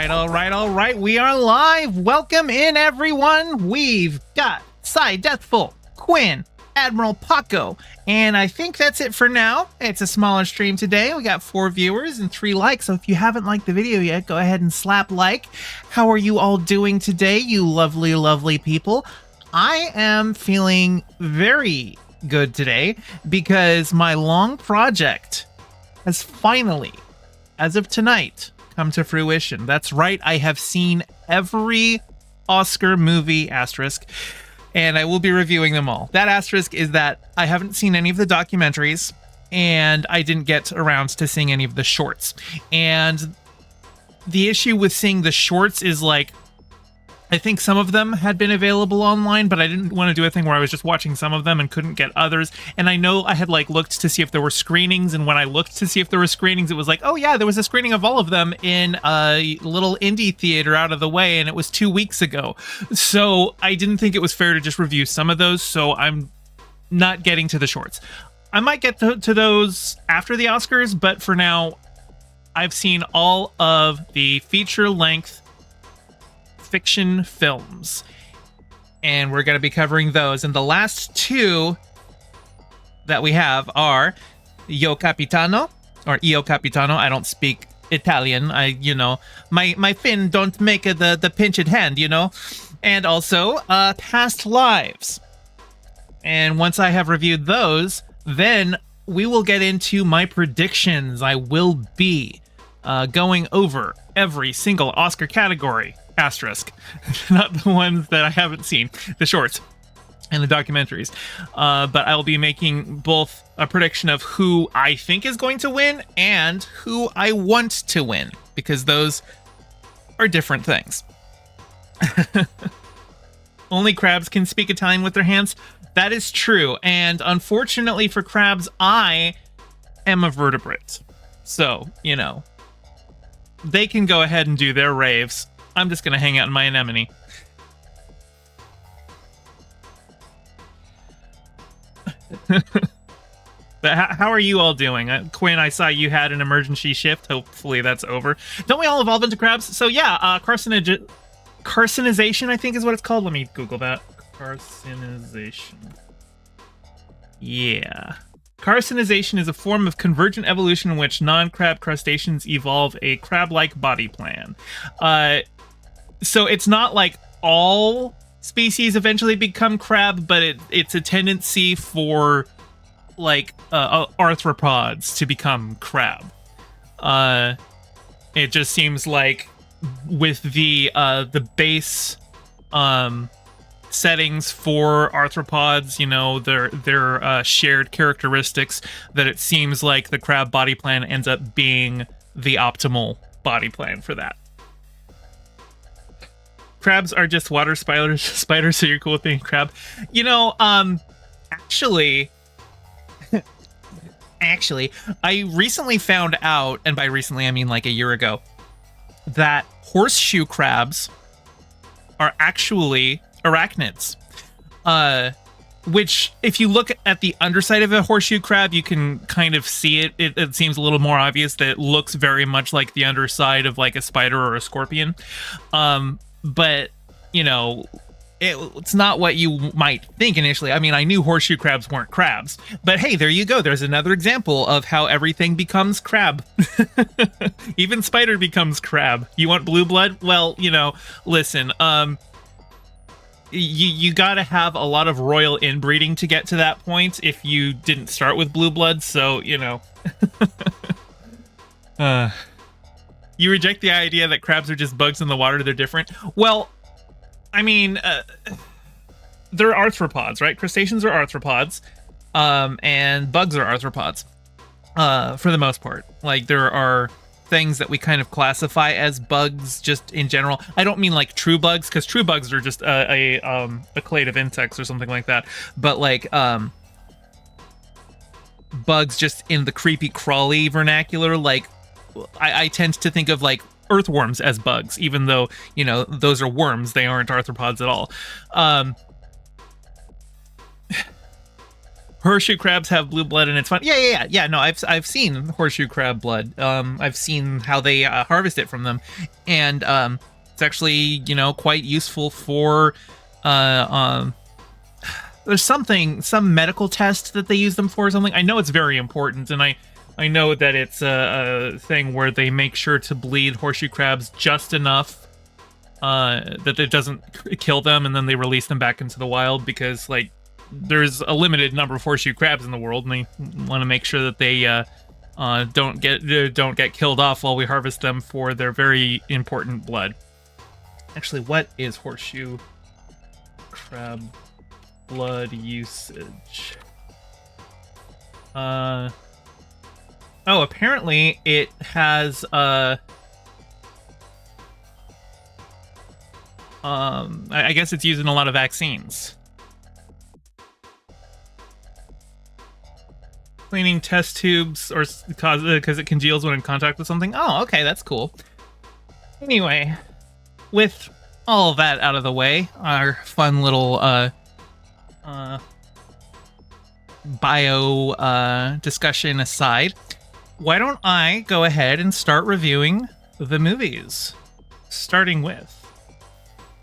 all right. We are live. Welcome in, everyone. We've got Cy Deathful, Quinn, Admiral Paco, and I think that's it for now. It's a smaller stream today. We got 4 viewers and 3 likes, so if you haven't liked the video yet, go ahead and slap like. How are you all doing today, you lovely, lovely people? I am feeling very good today because my long project has finally, as of tonight, come to fruition. That's right, I have seen every Oscar movie asterisk, and I will be reviewing them all. That asterisk is that I haven't seen any of the documentaries, and I didn't get around to seeing any of the shorts. And the issue with seeing the shorts is, like, I think some of them had been available online, but I didn't want to do a thing where I was just watching some of them and couldn't get others. And I know I had looked to see if there were screenings, and when I looked to see if there were screenings, it was like, oh yeah, there was a screening of all of them in a little indie theater out of the way, and it was 2 weeks ago. So I didn't think it was fair to just review some of those, so I'm not getting to the shorts. I might get to those after the Oscars, but for now, I've seen all of the feature-length fiction films, and we're going to be covering those. And the last 2 that we have are Io Capitano, or Io Capitano. I don't speak Italian. My fin don't make the pinched hand, and also Past Lives. And once I have reviewed those, then we will get into my predictions. I will be going over every single Oscar category asterisk, not the ones that I haven't seen, the shorts and the documentaries, but I'll be making both a prediction of who I think is going to win and who I want to win, because those are different things. Only crabs can speak Italian with their hands. That is true, and unfortunately for crabs, I am a vertebrate, so they can go ahead and do their raves. I'm just going to hang out in my anemone. But how are you all doing? Quinn, I saw you had an emergency shift. Hopefully that's over. Don't we all evolve into crabs? So yeah, carcinization, I think is what it's called. Let me Google that. Carcinization. Yeah. Carcinization is a form of convergent evolution in which non-crab crustaceans evolve a crab-like body plan. So it's not like all species eventually become crab, but it's a tendency for arthropods to become crab. It just seems like with the base settings for arthropods, their shared characteristics, that it seems like the crab body plan ends up being the optimal body plan for that. Crabs are just water spiders, so you're cool with being a crab. Actually, I recently found out, and by recently I mean like a year ago, that horseshoe crabs are actually arachnids. Which, if you look at the underside of a horseshoe crab, you can kind of see it. It seems a little more obvious that it looks very much like the underside of like a spider or a scorpion. But, it's not what you might think initially. I mean, I knew horseshoe crabs weren't crabs, but hey, there you go. There's another example of how everything becomes crab. Even spider becomes crab. You want blue blood? Well, listen, you gotta have a lot of royal inbreeding to get to that point if you didn't start with blue blood, so, You reject the idea that crabs are just bugs in the water, they're different? Well, I mean, they're arthropods, right? Crustaceans are arthropods, and bugs are arthropods, for the most part. Like, there are things that we kind of classify as bugs just in general. I don't mean like true bugs, because true bugs are just a clade of insects or something like that. But like, bugs just in the creepy crawly vernacular, like, I tend to think of like earthworms as bugs, even though, those are worms. They aren't arthropods at all. Horseshoe crabs have blue blood, and it's fun. Yeah. No, I've seen horseshoe crab blood. I've seen how they harvest it from them, and it's actually quite useful for there's some medical test that they use them for or something. I know it's very important, and I know that it's a thing where they make sure to bleed horseshoe crabs just enough that it doesn't kill them, and then they release them back into the wild, because like there's a limited number of horseshoe crabs in the world, and they want to make sure that they don't get killed off while we harvest them for their very important blood. Actually, what is horseshoe crab blood usage? Oh, apparently it has I guess it's used in a lot of vaccines. Cleaning test tubes or because it congeals when in contact with something. Oh, okay, that's cool. Anyway, with all of that out of the way, our fun little bio discussion aside, why don't I go ahead and start reviewing the movies? Starting with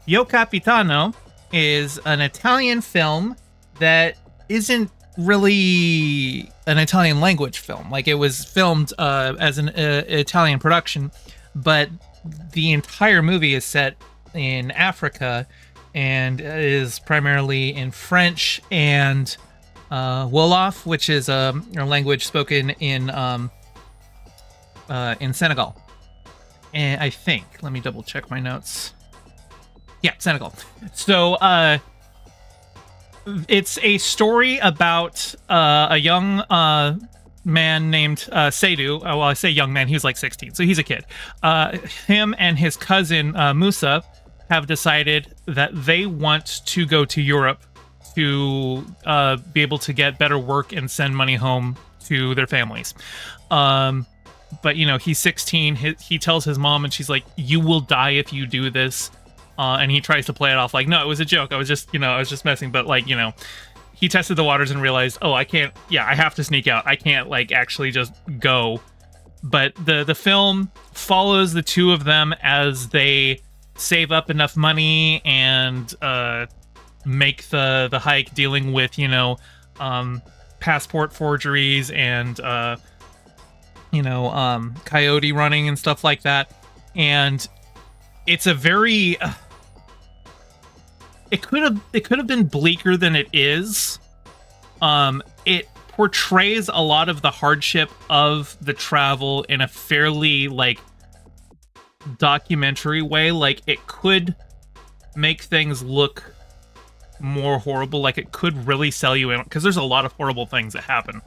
Yo Capitano is an Italian film that isn't really an Italian language film. Like, it was filmed as an Italian production, but the entire movie is set in Africa and is primarily in French and Wolof, which is a language spoken in Senegal. And I think, let me double check my notes. Yeah, Senegal. So it's a story about a young man named Seydou. Well, I say young man, he was like 16, so he's a kid. Him and his cousin Musa have decided that they want to go to Europe to be able to get better work and send money home to their families. But he's 16. He tells his mom, and she's like, "You will die if you do this." And he tries to play it off like, "No, it was a joke. I was just messing." But he tested the waters and realized, "Oh, I can't. Yeah, I have to sneak out. I can't actually just go." But the film follows the two of them as they save up enough money and make the hike, dealing with passport forgeries and coyote running and stuff like that. And it's a very it could have been bleaker than it is. It portrays a lot of the hardship of the travel in a fairly documentary way. Like, it could make things look more horrible. Like, it could really sell you in, because there's a lot of horrible things that happen.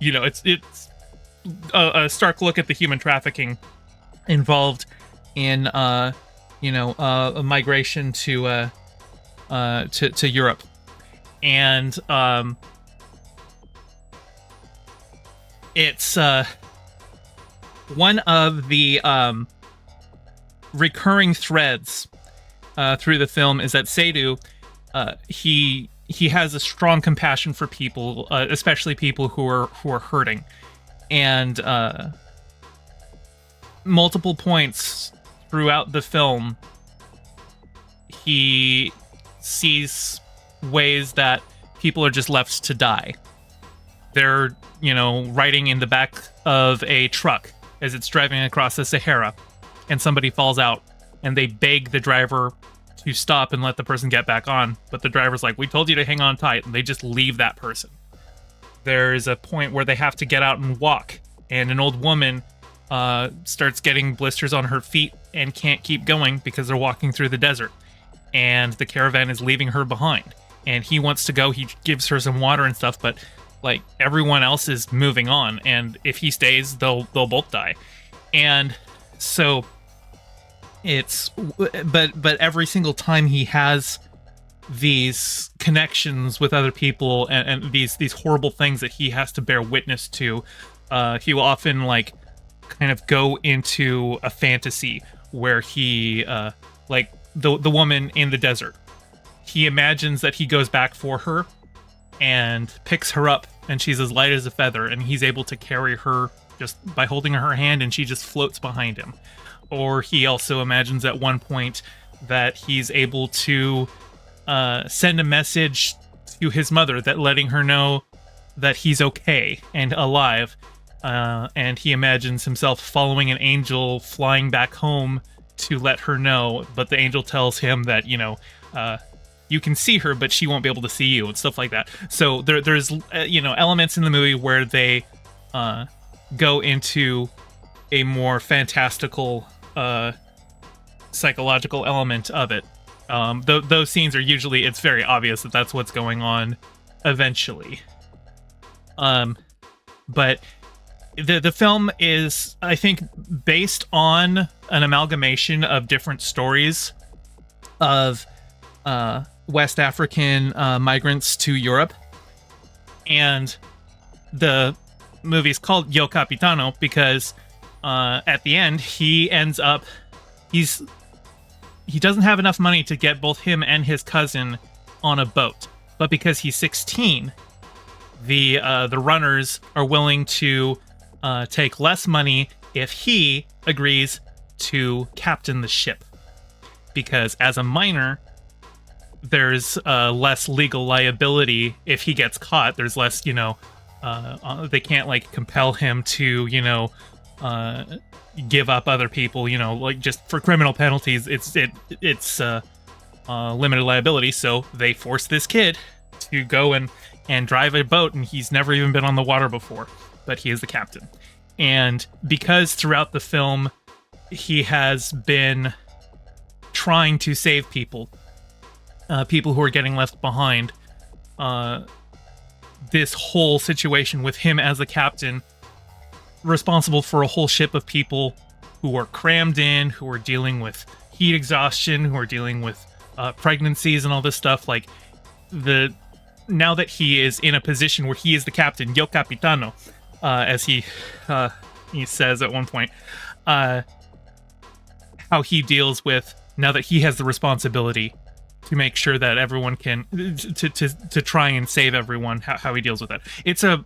It's a stark look at the human trafficking involved in a migration to Europe. And it's one of the recurring threads through the film is that Seydou, he has a strong compassion for people, especially people who are hurting. And multiple points throughout the film, he sees ways that people are just left to die. They're, riding in the back of a truck as it's driving across the Sahara, and somebody falls out, and they beg the driver to stop and let the person get back on. But the driver's like, "We told you to hang on tight," and they just leave that person. There's a point where they have to get out and walk, and an old woman starts getting blisters on her feet and can't keep going because they're walking through the desert, and the caravan is leaving her behind. And he wants to go. He gives her some water and stuff, but everyone else is moving on, and if he stays, they'll both die. And so it's but every single time he has these connections with other people and these horrible things that he has to bear witness to, he will often kind of go into a fantasy where he the woman in the desert, he imagines that he goes back for her, and picks her up, and she's as light as a feather, and he's able to carry her just by holding her hand, and she just floats behind him. Or he also imagines at one point that he's able to send a message to his mother, that letting her know that he's okay and alive. And he imagines himself following an angel flying back home to let her know, but the angel tells him that, you can see her, but she won't be able to see you, and stuff like that. So there's elements in the movie where they go into a more fantastical psychological element of it. Those scenes are usually, it's very obvious that that's what's going on eventually. But the film is, I think, based on an amalgamation of different stories of West African migrants to Europe. And the movie's called Yo Capitano because at the end he ends up, he doesn't have enough money to get both him and his cousin on a boat, but because he's 16, the runners are willing to take less money if he agrees to captain the ship, because as a minor there's less legal liability. If he gets caught, there's less, they can't like compel him to, give up other people, like just for criminal penalties. It's limited liability. So they force this kid to go and drive a boat, and he's never even been on the water before, but he is the captain. And because throughout the film he has been trying to save people who are getting left behind, this whole situation with him as the captain, responsible for a whole ship of people who are crammed in, who are dealing with heat exhaustion, who are dealing with pregnancies and all this stuff. Like, now that he is in a position where he is the captain, Yo Capitano, as he says at one point, how he deals with, now that he has the responsibility to make sure that everyone can, to try and save everyone, how he deals with that. It's a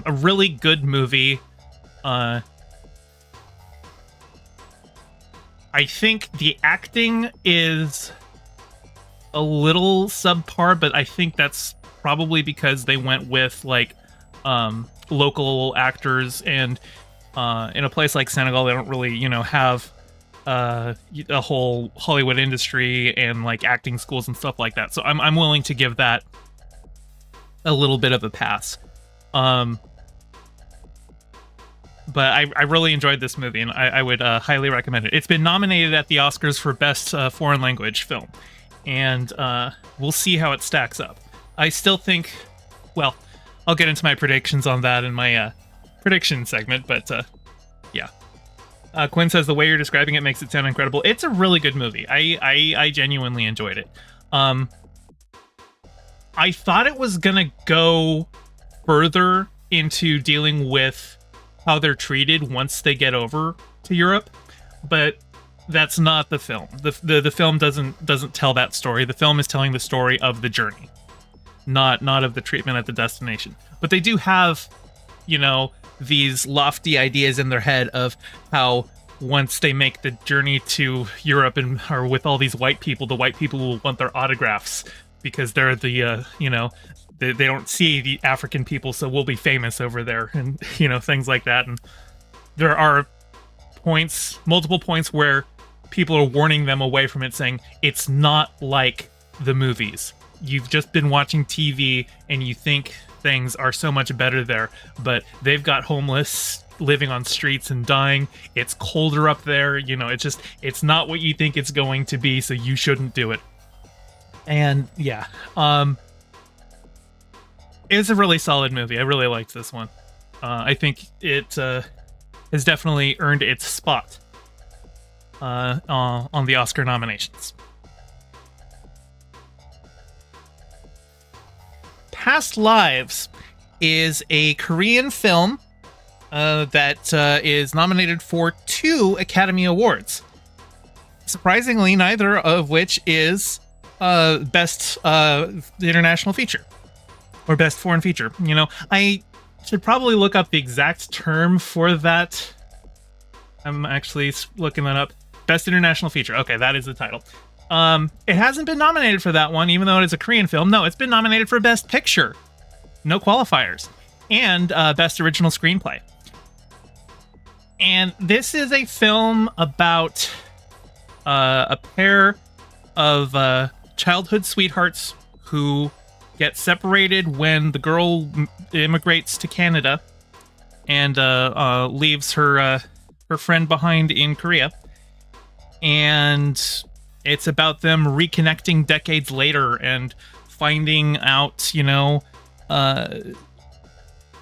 really good movie. I think the acting is a little subpar, but I think that's probably because they went with like local actors, and in a place like Senegal, they don't really, have a whole Hollywood industry and like acting schools and stuff like that. So I'm willing to give that a little bit of a pass. But I really enjoyed this movie, and I would highly recommend it. It's been nominated at the Oscars for Best Foreign Language Film, and we'll see how it stacks up. I still think, well, I'll get into my predictions on that in my prediction segment, but yeah. Quinn says the way you're describing it makes it sound incredible. It's a really good movie. I genuinely enjoyed it. I thought it was gonna go further into dealing with how they're treated once they get over to Europe, but that's not the film. The film doesn't tell that story. The film is telling the story of the journey, not of the treatment at the destination. But they do have, these lofty ideas in their head of how once they make the journey to Europe and are with all these white people, the white people will want their autographs because they're the, they don't see the African people, so we'll be famous over there, and, things like that. And there are multiple points where people are warning them away from it, saying, it's not like the movies. You've just been watching TV and you think things are so much better there, but they've got homeless living on streets and dying. It's colder up there. It's not what you think it's going to be, so you shouldn't do it. And yeah, it's a really solid movie. I really liked this one. I think it has definitely earned its spot on the Oscar nominations. Past Lives is a Korean film that is nominated for 2 Academy Awards. Surprisingly, neither of which is Best International Feature. or best foreign feature. You know, I should probably look up the exact term for that. I'm actually looking that up. Best international feature. Okay, that is the title. It hasn't been nominated for that one, even though it is a Korean film. No, it's been nominated for best picture. No qualifiers. And best original screenplay. And this is a film about a pair of childhood sweethearts who get separated when the girl immigrates to Canada and leaves her friend behind in Korea. And it's about them reconnecting decades later and finding out, you know,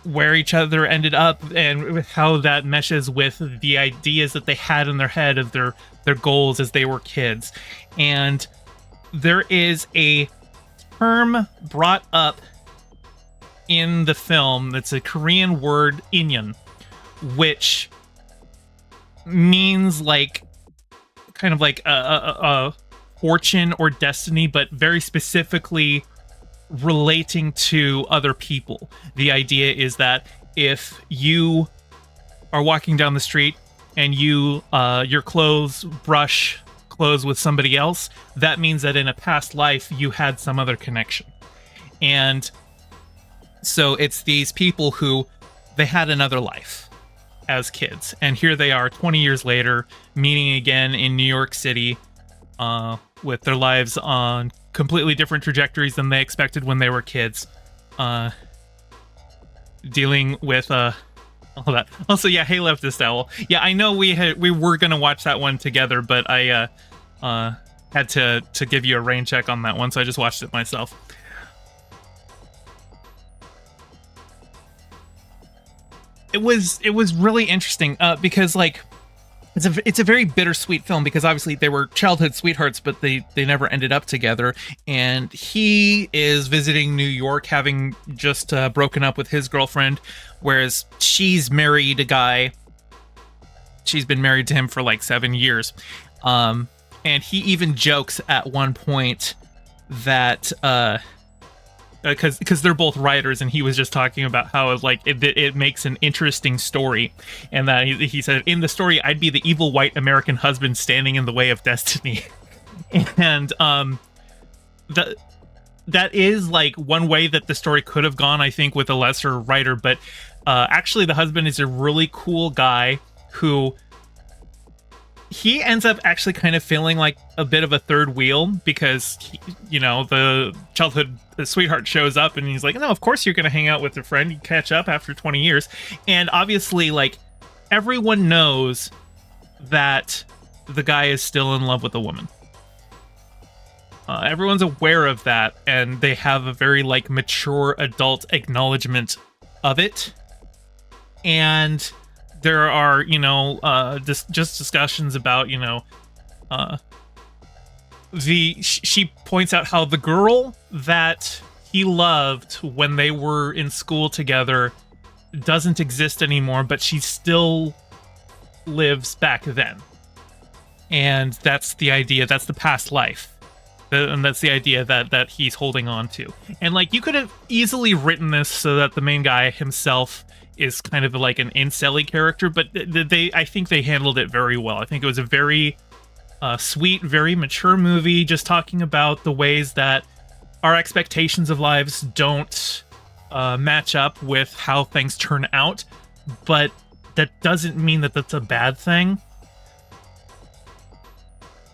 where each other ended up and how that meshes with the ideas that they had in their head of their goals as they were kids. And there is a term brought up in the film that's a Korean word, inyan, which means like kind of like a fortune or destiny, but very specifically relating to other people. The idea is that if you are walking down the street and you your clothes brush clothes with somebody else, that means that in a past life you had some other connection. And so it's these people who they had another life as kids, and here they are 20 years later meeting again in New York City with their lives on completely different trajectories than they expected when they were kids, dealing with all that. Also, yeah, hey Leftist Owl, yeah, I know we were gonna watch that one together, but I had to give you a rain check on that one, so I just watched it myself. It was really interesting because like it's a very bittersweet film, because obviously they were childhood sweethearts, but they never ended up together. And he is visiting New York, having just broken up with his girlfriend, whereas she's married a guy. She's been married to him for like 7 years, and he even jokes at one point that because they're both writers, and he was just talking about how like it makes an interesting story, and that he said, in the story I'd be the evil white American husband standing in the way of destiny. And that is like one way that the story could have gone, I think, with a lesser writer, but actually the husband is a really cool guy who he ends up actually kind of feeling like a bit of a third wheel, because you know, the childhood sweetheart shows up and he's like, no, of course you're gonna hang out with your friend, you catch up after 20 years. And obviously like everyone knows that the guy is still in love with a woman. Everyone's aware of that, and they have a very like mature adult acknowledgement of it. And there are, you know, just discussions about, you know, she points out how the girl that he loved when they were in school together doesn't exist anymore, but she still lives back then. And that's the idea, that's the past life. And that's the idea that he's holding on to. And like, you could have easily written this so that the main guy himself is kind of like an incel-y character, but I think they handled it very well. I think it was a very sweet, very mature movie, just talking about the ways that our expectations of lives don't match up with how things turn out, but that doesn't mean that that's a bad thing.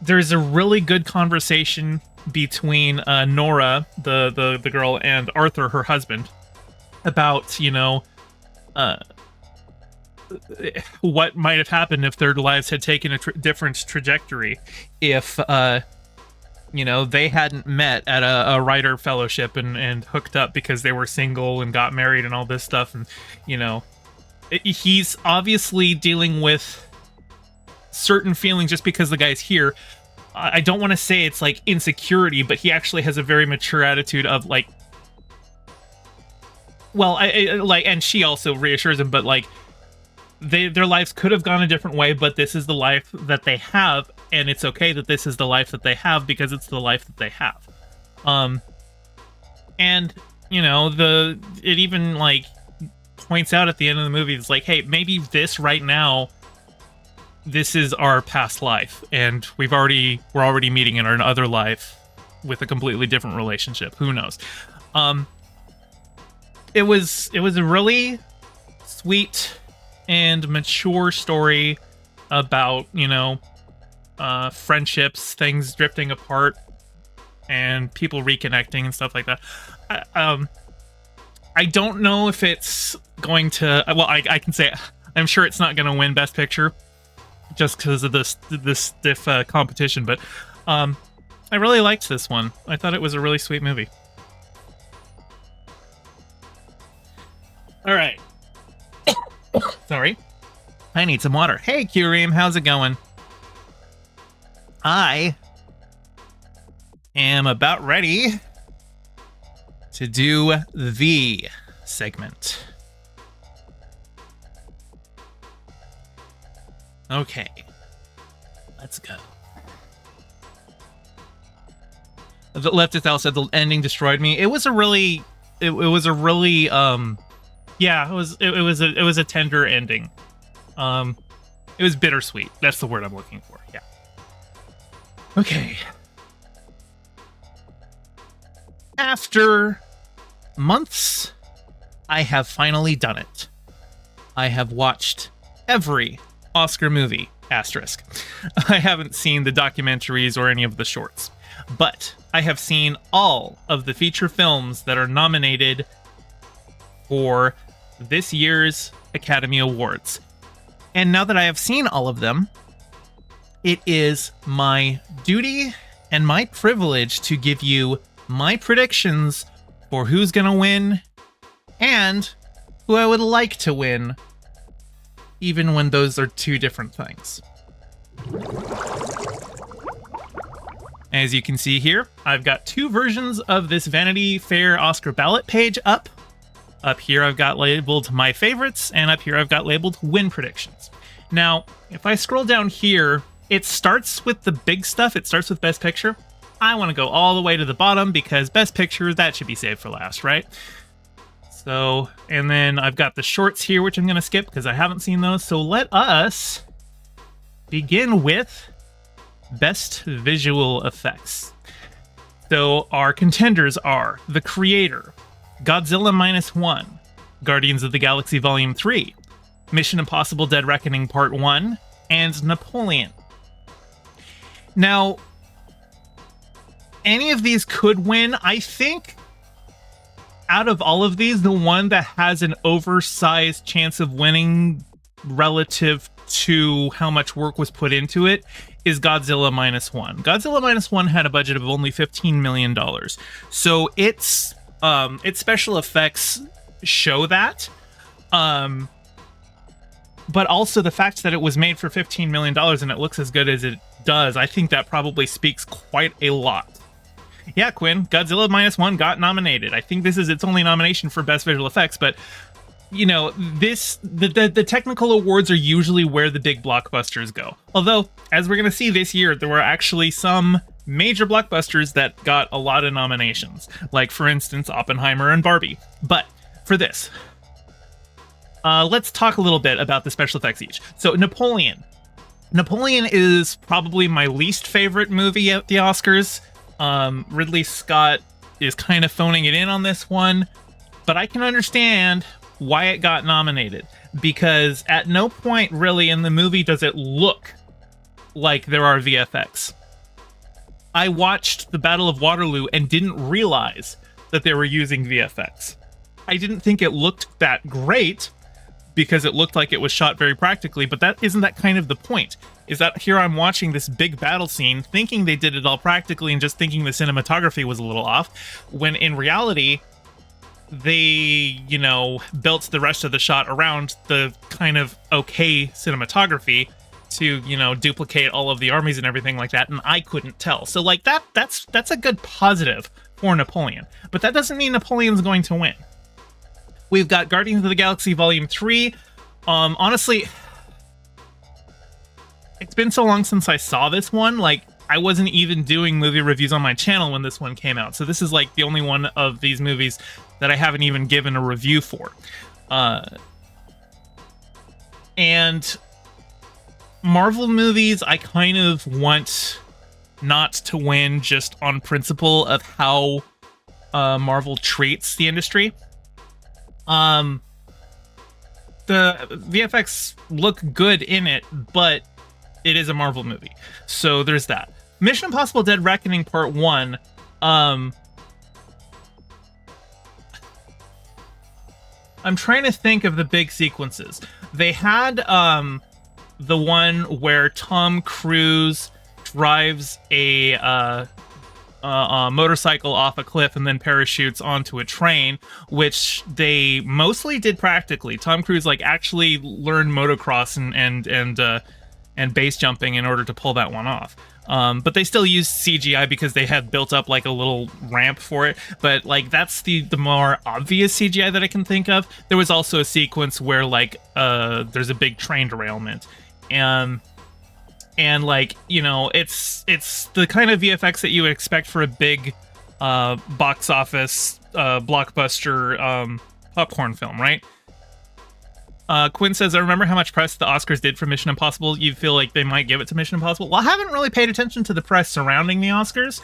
There's a really good conversation between Nora, the girl, and Arthur, her husband, about, you know, what might have happened if their lives had taken a different trajectory, if you know, they hadn't met at a writer fellowship and hooked up because they were single and got married and all this stuff. And you know, he's obviously dealing with certain feelings just because the guy's here. I don't want to say it's like insecurity, but he actually has a very mature attitude of like, well, I like, and she also reassures him, but like, their lives could have gone a different way, but this is the life that they have, and it's okay that this is the life that they have because it's the life that they have. And you know, it even like points out at the end of the movie, it's like, hey, maybe this right now, this is our past life, and we're already meeting in our other life with a completely different relationship. Who knows? It was a really sweet and mature story about, you know, friendships, things drifting apart, and people reconnecting and stuff like that. I don't know if it's going to. Well, I can say I'm sure it's not going to win Best Picture, just because of this stiff competition. But I really liked this one. I thought it was a really sweet movie. All right. Sorry. I need some water. Hey, Kureem, how's it going? I am about ready to do the segment. Okay. Let's go. The Leftist Al said the ending destroyed me. It was a really it was a really yeah, it was a tender ending. It was bittersweet. That's the word I'm looking for. Yeah. Okay. After months, I have finally done it. I have watched every Oscar movie, asterisk. I haven't seen the documentaries or any of the shorts, but I have seen all of the feature films that are nominated for this year's Academy Awards. And now that I have seen all of them, it is my duty and my privilege to give you my predictions for who's gonna win and who I would like to win, even when those are two different things. As you can see here, I've got two versions of this Vanity Fair Oscar ballot page up. Up here I've got labeled my favorites, and up here I've got labeled win predictions. Now, if I scroll down here, it starts with the big stuff. It starts with Best Picture. I want to go all the way to the bottom because Best Picture, that should be saved for last, right? So, and then I've got the shorts here, which I'm going to skip because I haven't seen those. So let us begin with Best Visual Effects. So our contenders are The Creator, Godzilla Minus One, Guardians of the Galaxy Volume 3, Mission Impossible Dead Reckoning Part 1, and Napoleon. Now, any of these could win. I think out of all of these, the one that has an oversized chance of winning relative to how much work was put into it is Godzilla Minus One. Godzilla Minus One had a budget of only $15 million. So its special effects show that. But also the fact that it was made for $15 million and it looks as good as it does, I think that probably speaks quite a lot. Yeah, Quinn, Godzilla Minus One got nominated. I think this is its only nomination for Best Visual Effects, but, you know, the technical awards are usually where the big blockbusters go. Although, as we're going to see this year, there were actually some major blockbusters that got a lot of nominations. Like, for instance, Oppenheimer and Barbie. But, for this, let's talk a little bit about the special effects each. So, Napoleon. Napoleon is probably my least favorite movie at the Oscars. Ridley Scott is kind of phoning it in on this one, but I can understand why it got nominated, because at no point really in the movie does it look like there are VFX. I watched the Battle of Waterloo and didn't realize that they were using VFX. I didn't think it looked that great, because it looked like it was shot very practically, but that isn't that kind of the point. Is that here I'm watching this big battle scene, thinking they did it all practically and just thinking the cinematography was a little off, when in reality, they, you know, built the rest of the shot around the kind of okay cinematography to, you know, duplicate all of the armies and everything like that, and I couldn't tell. So, like, that's a good positive for Napoleon. But that doesn't mean Napoleon's going to win. We've got Guardians of the Galaxy Volume 3. Honestly, it's been so long since I saw this one. Like, I wasn't even doing movie reviews on my channel when this one came out. So this is like the only one of these movies that I haven't even given a review for. And Marvel movies, I kind of want not to win just on principle of how Marvel treats the industry. The VFX look good in it, but it is a Marvel movie. So there's that. Mission Impossible Dead Reckoning Part 1. I'm trying to think of the big sequences. They had the one where Tom Cruise drives a motorcycle off a cliff and then parachutes onto a train, which they mostly did practically. Tom Cruise like actually learned motocross and base jumping in order to pull that one off. But they still used CGI because they had built up like a little ramp for it. But like that's the more obvious CGI that I can think of. There was also a sequence where like there's a big train derailment, and like, you know, it's the kind of VFX that you would expect for a big box office blockbuster popcorn film, right? Quinn says, I remember how much press the Oscars did for Mission Impossible. You feel like they might give it to Mission Impossible? Well, I haven't really paid attention to the press surrounding the Oscars.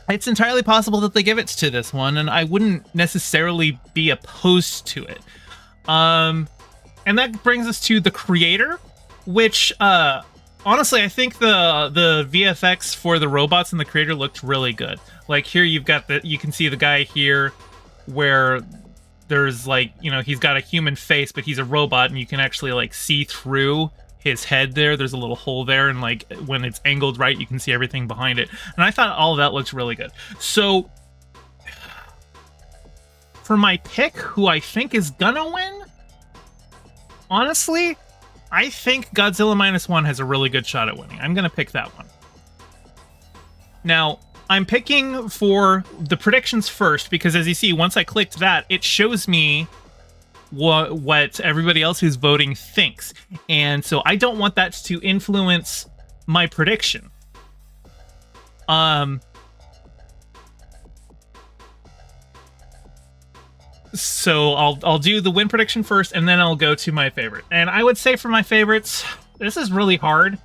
It's entirely possible that they give it to this one, and I wouldn't necessarily be opposed to it. And that brings us to The Creator, which, honestly, I think the VFX for the robots in The Creator looked really good. Like, here you can see the guy here where there's like, you know, he's got a human face, but he's a robot, and you can actually like see through his head there. There's a little hole there, and like when it's angled right, you can see everything behind it. And I thought all of that looks really good. So for my pick, who I think is gonna win, honestly, I think Godzilla Minus One has a really good shot at winning. I'm gonna pick that one. Now, I'm picking for the predictions first, because as you see, once I clicked that, it shows me what everybody else who's voting thinks. And so I don't want that to influence my prediction. So I'll do the win prediction first, and then I'll go to my favorite. And I would say for my favorites, this is really hard.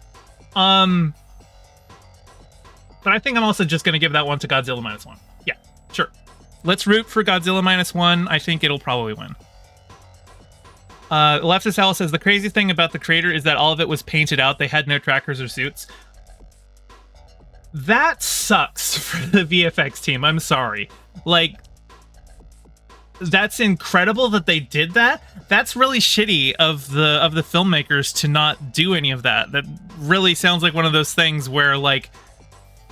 But I think I'm also just going to give that one to Godzilla Minus One. Yeah, sure. Let's root for Godzilla Minus One. I think it'll probably win. Leftist Alice says, the crazy thing about The Creator is that all of it was painted out. They had no trackers or suits. That sucks for the VFX team. I'm sorry. Like, that's incredible that they did that. That's really shitty of the filmmakers to not do any of that. That really sounds like one of those things where, like,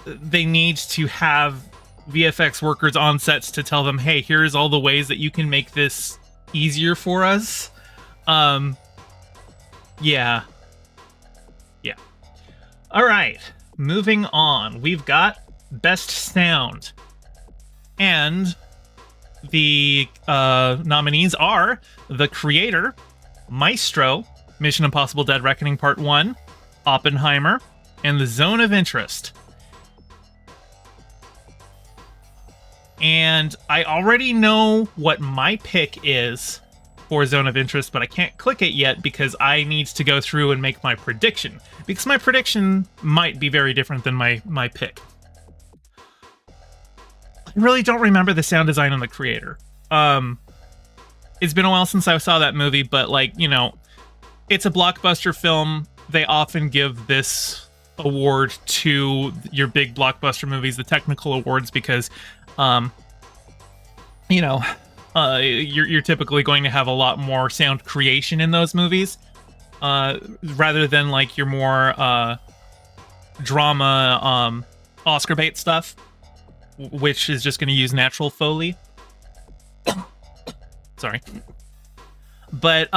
they need to have VFX workers on sets to tell them, hey, here's all the ways that you can make this easier for us. Yeah. All right, moving on. We've got Best Sound. And the nominees are The Creator, Maestro, Mission Impossible Dead Reckoning Part 1, Oppenheimer, and The Zone of Interest. And I already know what my pick is for Zone of Interest, but I can't click it yet because I need to go through and make my prediction. Because my prediction might be very different than my pick. I really don't remember the sound design on The Creator. It's been a while since I saw that movie, but, like, you know, it's a blockbuster film. They often give this award to your big blockbuster movies, the technical awards, because you know, you're typically going to have a lot more sound creation in those movies, rather than like your more drama Oscar bait stuff, which is just going to use natural Foley. Sorry. But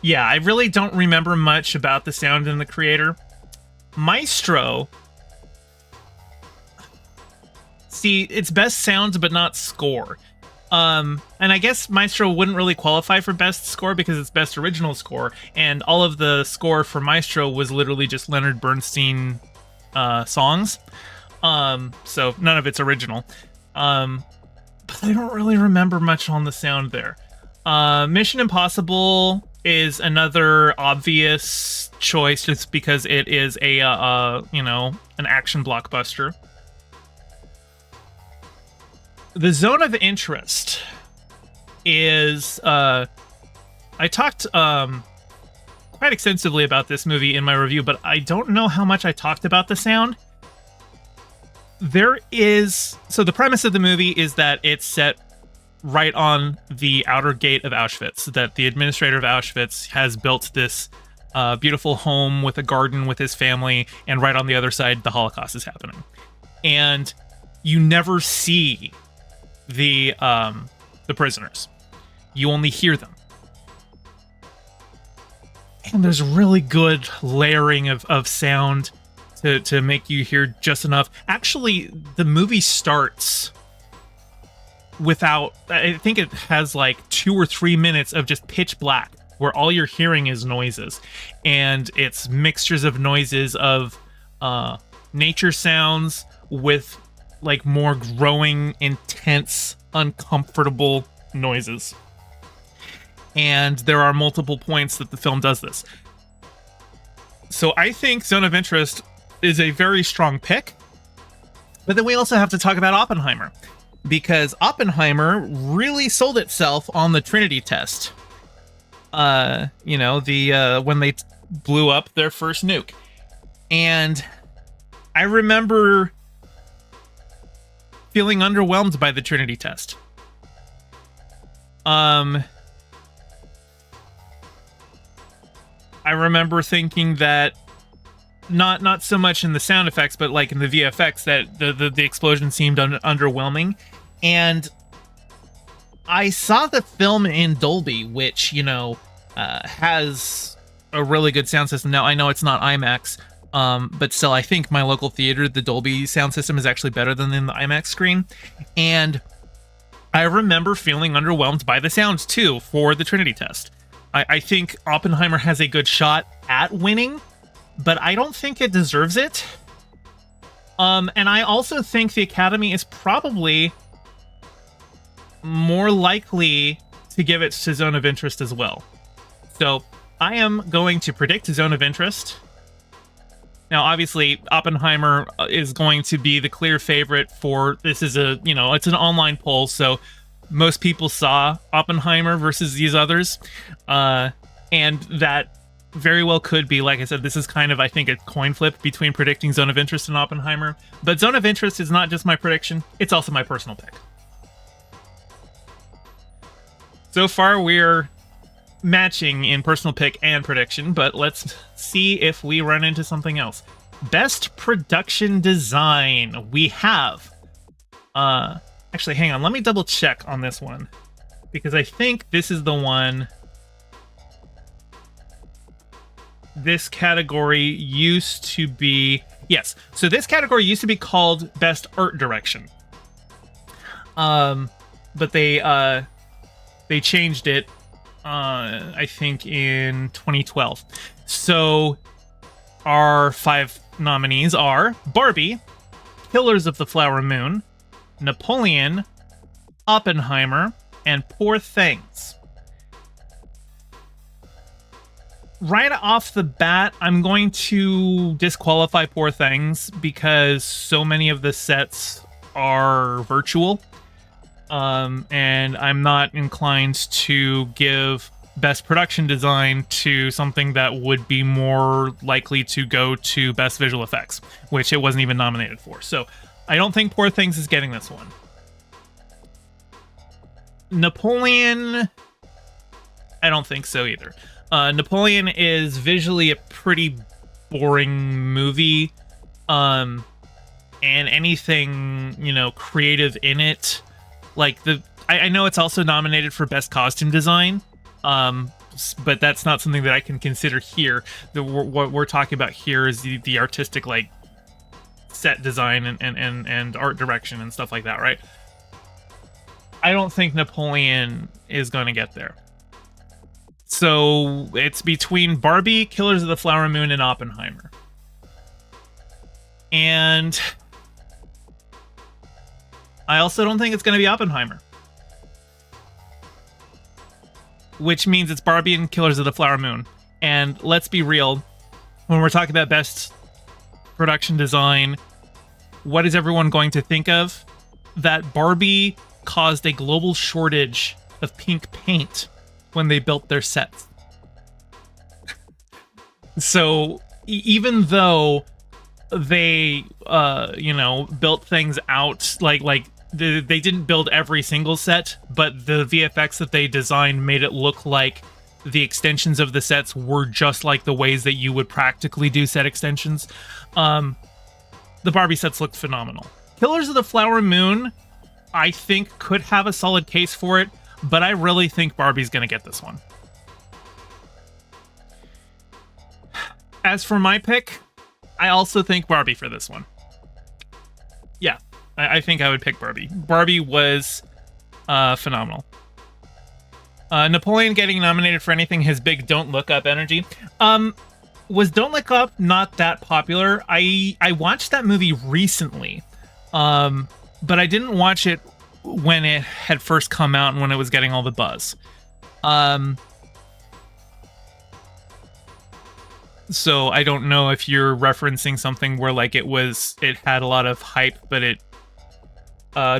yeah, I really don't remember much about the sound in The Creator. Maestro, see, it's best sound but not score. And I guess Maestro wouldn't really qualify for best score because it's best original score, and all of the score for Maestro was literally just Leonard Bernstein songs. So none of it's original. But I don't really remember much on the sound there. Mission Impossible is another obvious choice just because it is a an action blockbuster. The zone of interest is I talked quite extensively about this movie in my review, but I don't know how much I talked about the sound. So the premise of the movie is that it's set right on the outer gate of Auschwitz, that the administrator of Auschwitz has built this beautiful home with a garden with his family, and right on the other side, the Holocaust is happening. And you never see the prisoners. You only hear them. And there's really good layering of sound to make you hear just enough. Actually, the movie starts without, I think it has like 2 or 3 minutes of just pitch black, where all you're hearing is noises. And it's mixtures of noises of nature sounds with like more growing, intense, uncomfortable noises. And there are multiple points that the film does this. So I think Zone of Interest is a very strong pick. But then we also have to talk about Oppenheimer, because Oppenheimer really sold itself on the Trinity test. When they blew up their first nuke. And I remember feeling underwhelmed by the Trinity test. I remember thinking that not so much in the sound effects, but like in the VFX, that the explosion seemed underwhelming. And I saw the film in Dolby, which, has a really good sound system. Now, I know it's not IMAX, but still, I think my local theater, the Dolby sound system is actually better than in the IMAX screen. And I remember feeling underwhelmed by the sound, too, for the Trinity test. I think Oppenheimer has a good shot at winning, but I don't think it deserves it. And I also think the Academy is probably more likely to give it to Zone of Interest as well. So I am going to predict Zone of Interest. Now, obviously, Oppenheimer is going to be the clear favorite for this. Is it's an online poll, so most people saw Oppenheimer versus these others, and that very well could be, like I said, this is kind of, I think, a coin flip between predicting Zone of Interest and Oppenheimer. But Zone of Interest is not just my prediction, it's also my personal pick. So far, we're matching in personal pick and prediction, but let's see if we run into something else. Best production design. We have... Actually, hang on, let me double check on this one, because I think this is the one. This category used to be... Yes, so this category used to be called Best Art Direction. But they changed it, I think, in 2012. So our 5 nominees are Barbie, Killers of the Flower Moon, Napoleon, Oppenheimer, and Poor Things. Right off the bat, I'm going to disqualify Poor Things because so many of the sets are virtual. And I'm not inclined to give Best Production Design to something that would be more likely to go to Best Visual Effects, which it wasn't even nominated for. So I don't think Poor Things is getting this one. Napoleon, I don't think so either. Napoleon is visually a pretty boring movie. And anything, creative in it, like I know it's also nominated for Best Costume Design, but that's not something that I can consider here. What we're talking about here is the artistic, like, set design and art direction and stuff like that, right? I don't think Napoleon is going to get there. So it's between Barbie, Killers of the Flower Moon, and Oppenheimer. And I also don't think it's going to be Oppenheimer. Which means it's Barbie and Killers of the Flower Moon. And let's be real, when we're talking about best production design, what is everyone going to think of? That Barbie caused a global shortage of pink paint when they built their sets. So even though they, built things out like they didn't build every single set, but the VFX that they designed made it look like the extensions of the sets were just like the ways that you would practically do set extensions. The Barbie sets looked phenomenal. Killers of the Flower Moon, I think, could have a solid case for it, but I really think Barbie's going to get this one. As for my pick, I also think Barbie for this one. Yeah, I think I would pick Barbie. Barbie was phenomenal. Napoleon getting nominated for anything, his big Don't Look Up energy. Was Don't Look Up not that popular? I watched that movie recently, but I didn't watch it when it had first come out and when it was getting all the buzz. So I don't know if you're referencing something where like it had a lot of hype, but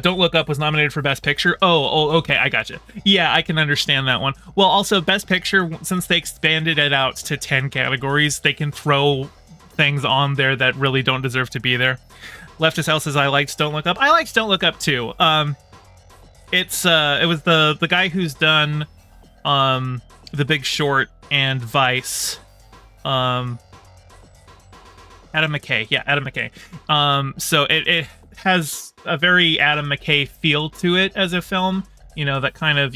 Don't Look Up was nominated for Best Picture. Oh, okay, I gotcha. Yeah, I can understand that one. Well, also Best Picture, since they expanded it out to 10 categories, they can throw things on there that really don't deserve to be there. Leftist House says I liked Don't Look Up. I liked Don't Look Up too. It was the guy who's done The Big Short and Vice. Adam McKay. Yeah, Adam McKay. So it has a very Adam McKay feel to it as a film. You know, that kind of,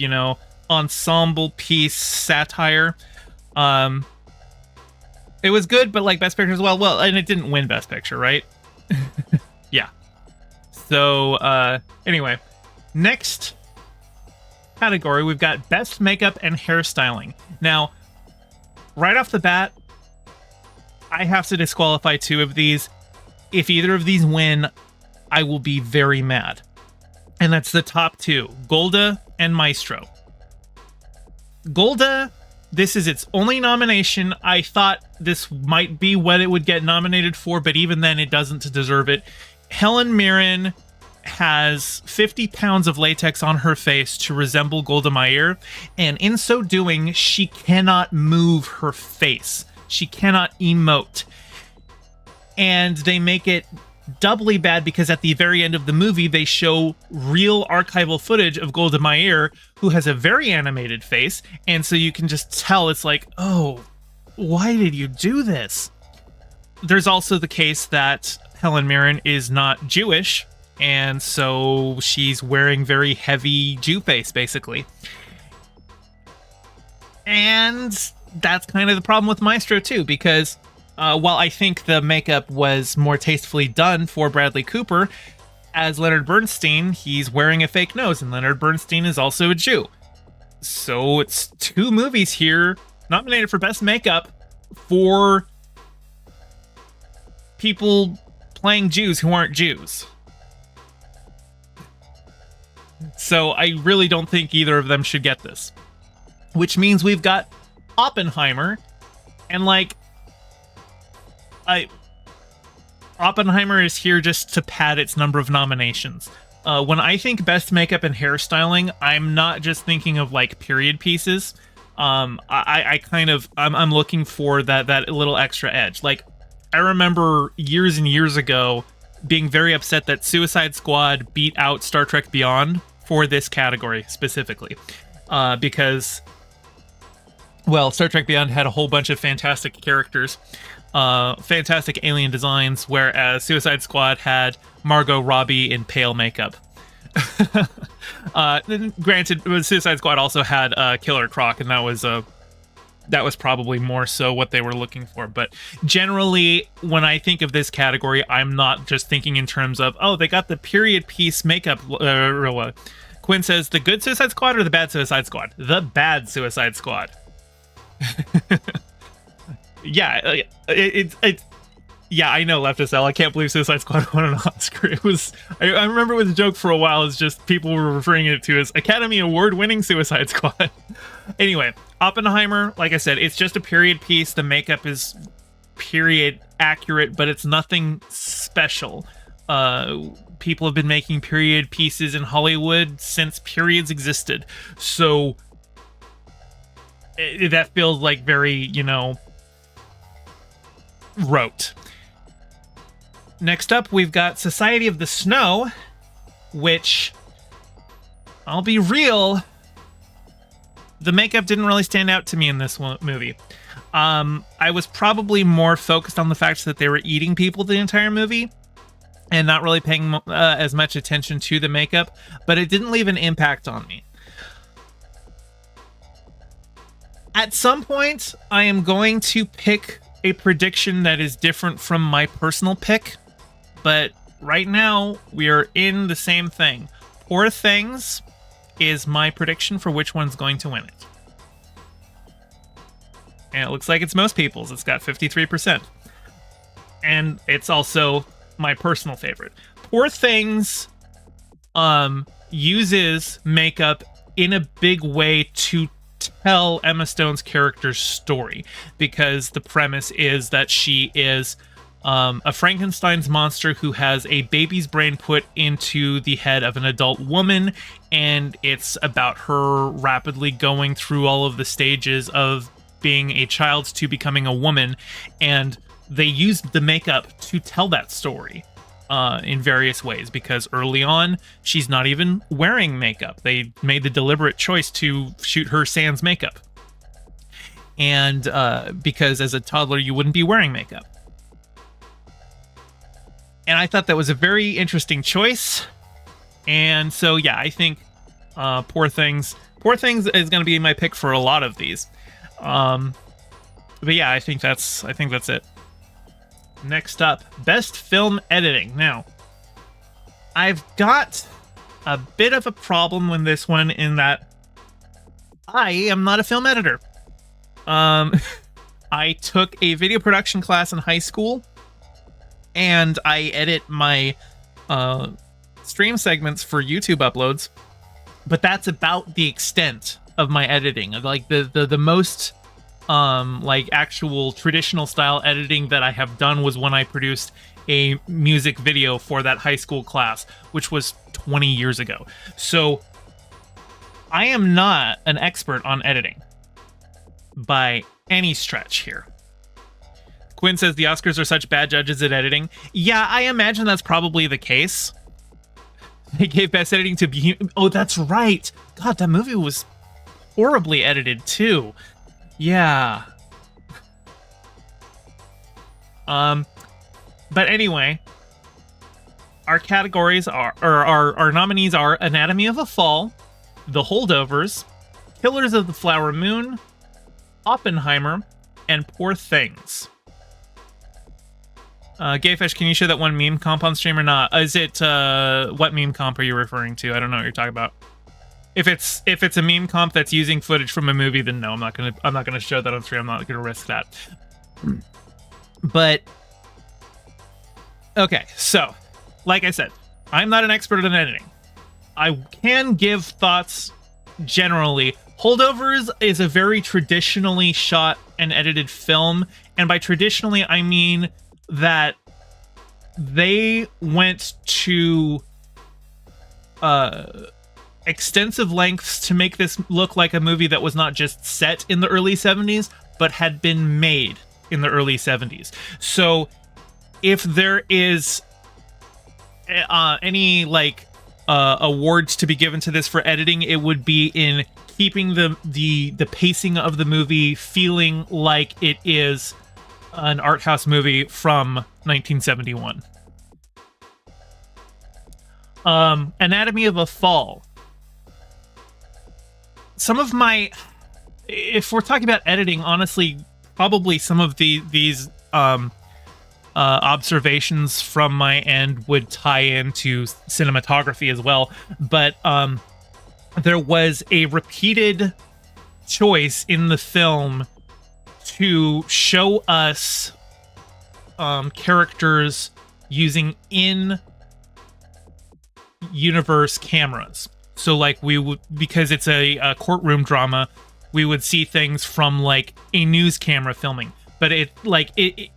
ensemble piece satire. It was good, but like Best Picture as well. Well, and it didn't win Best Picture, right? Yeah. So, anyway. Next category, we've got Best Makeup and Hairstyling. Now, right off the bat, I have to disqualify two of these. If either of these win, I will be very mad. And that's the top two, Golda and Maestro. Golda, this is its only nomination. I thought this might be what it would get nominated for, but even then it doesn't deserve it. Helen Mirren has 50 pounds of latex on her face to resemble Golda Meir, and in so doing, she cannot move her face. She cannot emote. And they make it doubly bad because at the very end of the movie, they show real archival footage of Golda Meir, who has a very animated face. And so you can just tell it's like, oh, why did you do this? There's also the case that Helen Mirren is not Jewish, and so she's wearing very heavy Jew face, basically. And that's kind of the problem with Maestro, too, because while I think the makeup was more tastefully done for Bradley Cooper, as Leonard Bernstein, he's wearing a fake nose, and Leonard Bernstein is also a Jew. So it's two movies here nominated for Best Makeup for people playing Jews who aren't Jews. So I really don't think either of them should get this. Which means we've got Oppenheimer, and Oppenheimer is here just to pad its number of nominations. When I think Best Makeup and Hairstyling, I'm not just thinking of like period pieces. I'm looking for that little extra edge. Like, I remember years and years ago being very upset that Suicide Squad beat out Star Trek Beyond for this category specifically, because, well, Star Trek Beyond had a whole bunch of fantastic characters, fantastic alien designs, whereas Suicide Squad had Margot Robbie in pale makeup. Granted, Suicide Squad also had Killer Croc, and that was probably more so what they were looking for. But generally, when I think of this category, I'm not just thinking in terms of, oh, they got the period piece makeup. Quinn says, the good Suicide Squad or the bad Suicide Squad? The bad Suicide Squad. Yeah, Yeah, I know, Leftist L. I can't believe Suicide Squad won an Oscar. It was, I remember it was a joke for a while. It's just people were referring it to as Academy Award-winning Suicide Squad. Anyway, Oppenheimer, like I said, it's just a period piece. The makeup is period accurate, but it's nothing special. People have been making period pieces in Hollywood since periods existed. So that feels like very, you know, rote. Next up, we've got Society of the Snow, which, I'll be real, the makeup didn't really stand out to me in this movie. I was probably more focused on the fact that they were eating people the entire movie and not really paying as much attention to the makeup, but it didn't leave an impact on me. At some point, I am going to pick a prediction that is different from my personal pick, but right now we are in the same thing. Poor Things is my prediction for which one's going to win it. And it looks like it's most people's. It's got 53%. And it's also my personal favorite. Poor Things uses makeup in a big way to tell Emma Stone's character's story, because the premise is that she is a Frankenstein's monster who has a baby's brain put into the head of an adult woman, and it's about her rapidly going through all of the stages of being a child to becoming a woman, and they used the makeup to tell that story in various ways, because early on she's not even wearing makeup. They made the deliberate choice to shoot her sans makeup, and because as a toddler you wouldn't be wearing makeup. And I thought that was a very interesting choice. And so, yeah, I think Poor Things is going to be my pick for a lot of these. But yeah, I think that's it. Next up, Best Film Editing. Now, I've got a bit of a problem with this one in that I am not a film editor. I took a video production class in high school, and I edit my stream segments for YouTube uploads, but that's about the extent of my editing. Like the most like actual traditional style editing that I have done was when I produced a music video for that high school class, which was 20 years ago. So I am not an expert on editing by any stretch here. Quinn says the Oscars are such bad judges at editing. Yeah, I imagine that's probably the case. They gave best editing to Oh, that's right. God, that movie was horribly edited too. Yeah. But anyway, our categories are, or our nominees are Anatomy of a Fall, The Holdovers, Killers of the Flower Moon, Oppenheimer, and Poor Things. Gayfish, can you show that one meme comp on stream or not? Is it what meme comp are you referring to? I don't know what you're talking about. If it's a meme comp that's using footage from a movie, then no, I'm not gonna show that on stream. I'm not gonna risk that. But okay, so like I said, I'm not an expert in editing. I can give thoughts generally. Holdovers is a very traditionally shot and edited film, and by traditionally I mean that they went to extensive lengths to make this look like a movie that was not just set in the early 70s, but had been made in the early 70s. So if there is any like awards to be given to this for editing, it would be in keeping the pacing of the movie feeling like it is an art house movie from 1971. Anatomy of a Fall. Some of my, if we're talking about editing, honestly, probably some of these observations from my end would tie into cinematography as well. But there was a repeated choice in the film to show us characters using in-universe cameras. So like we would, because it's a courtroom drama, we would see things from like a news camera filming. But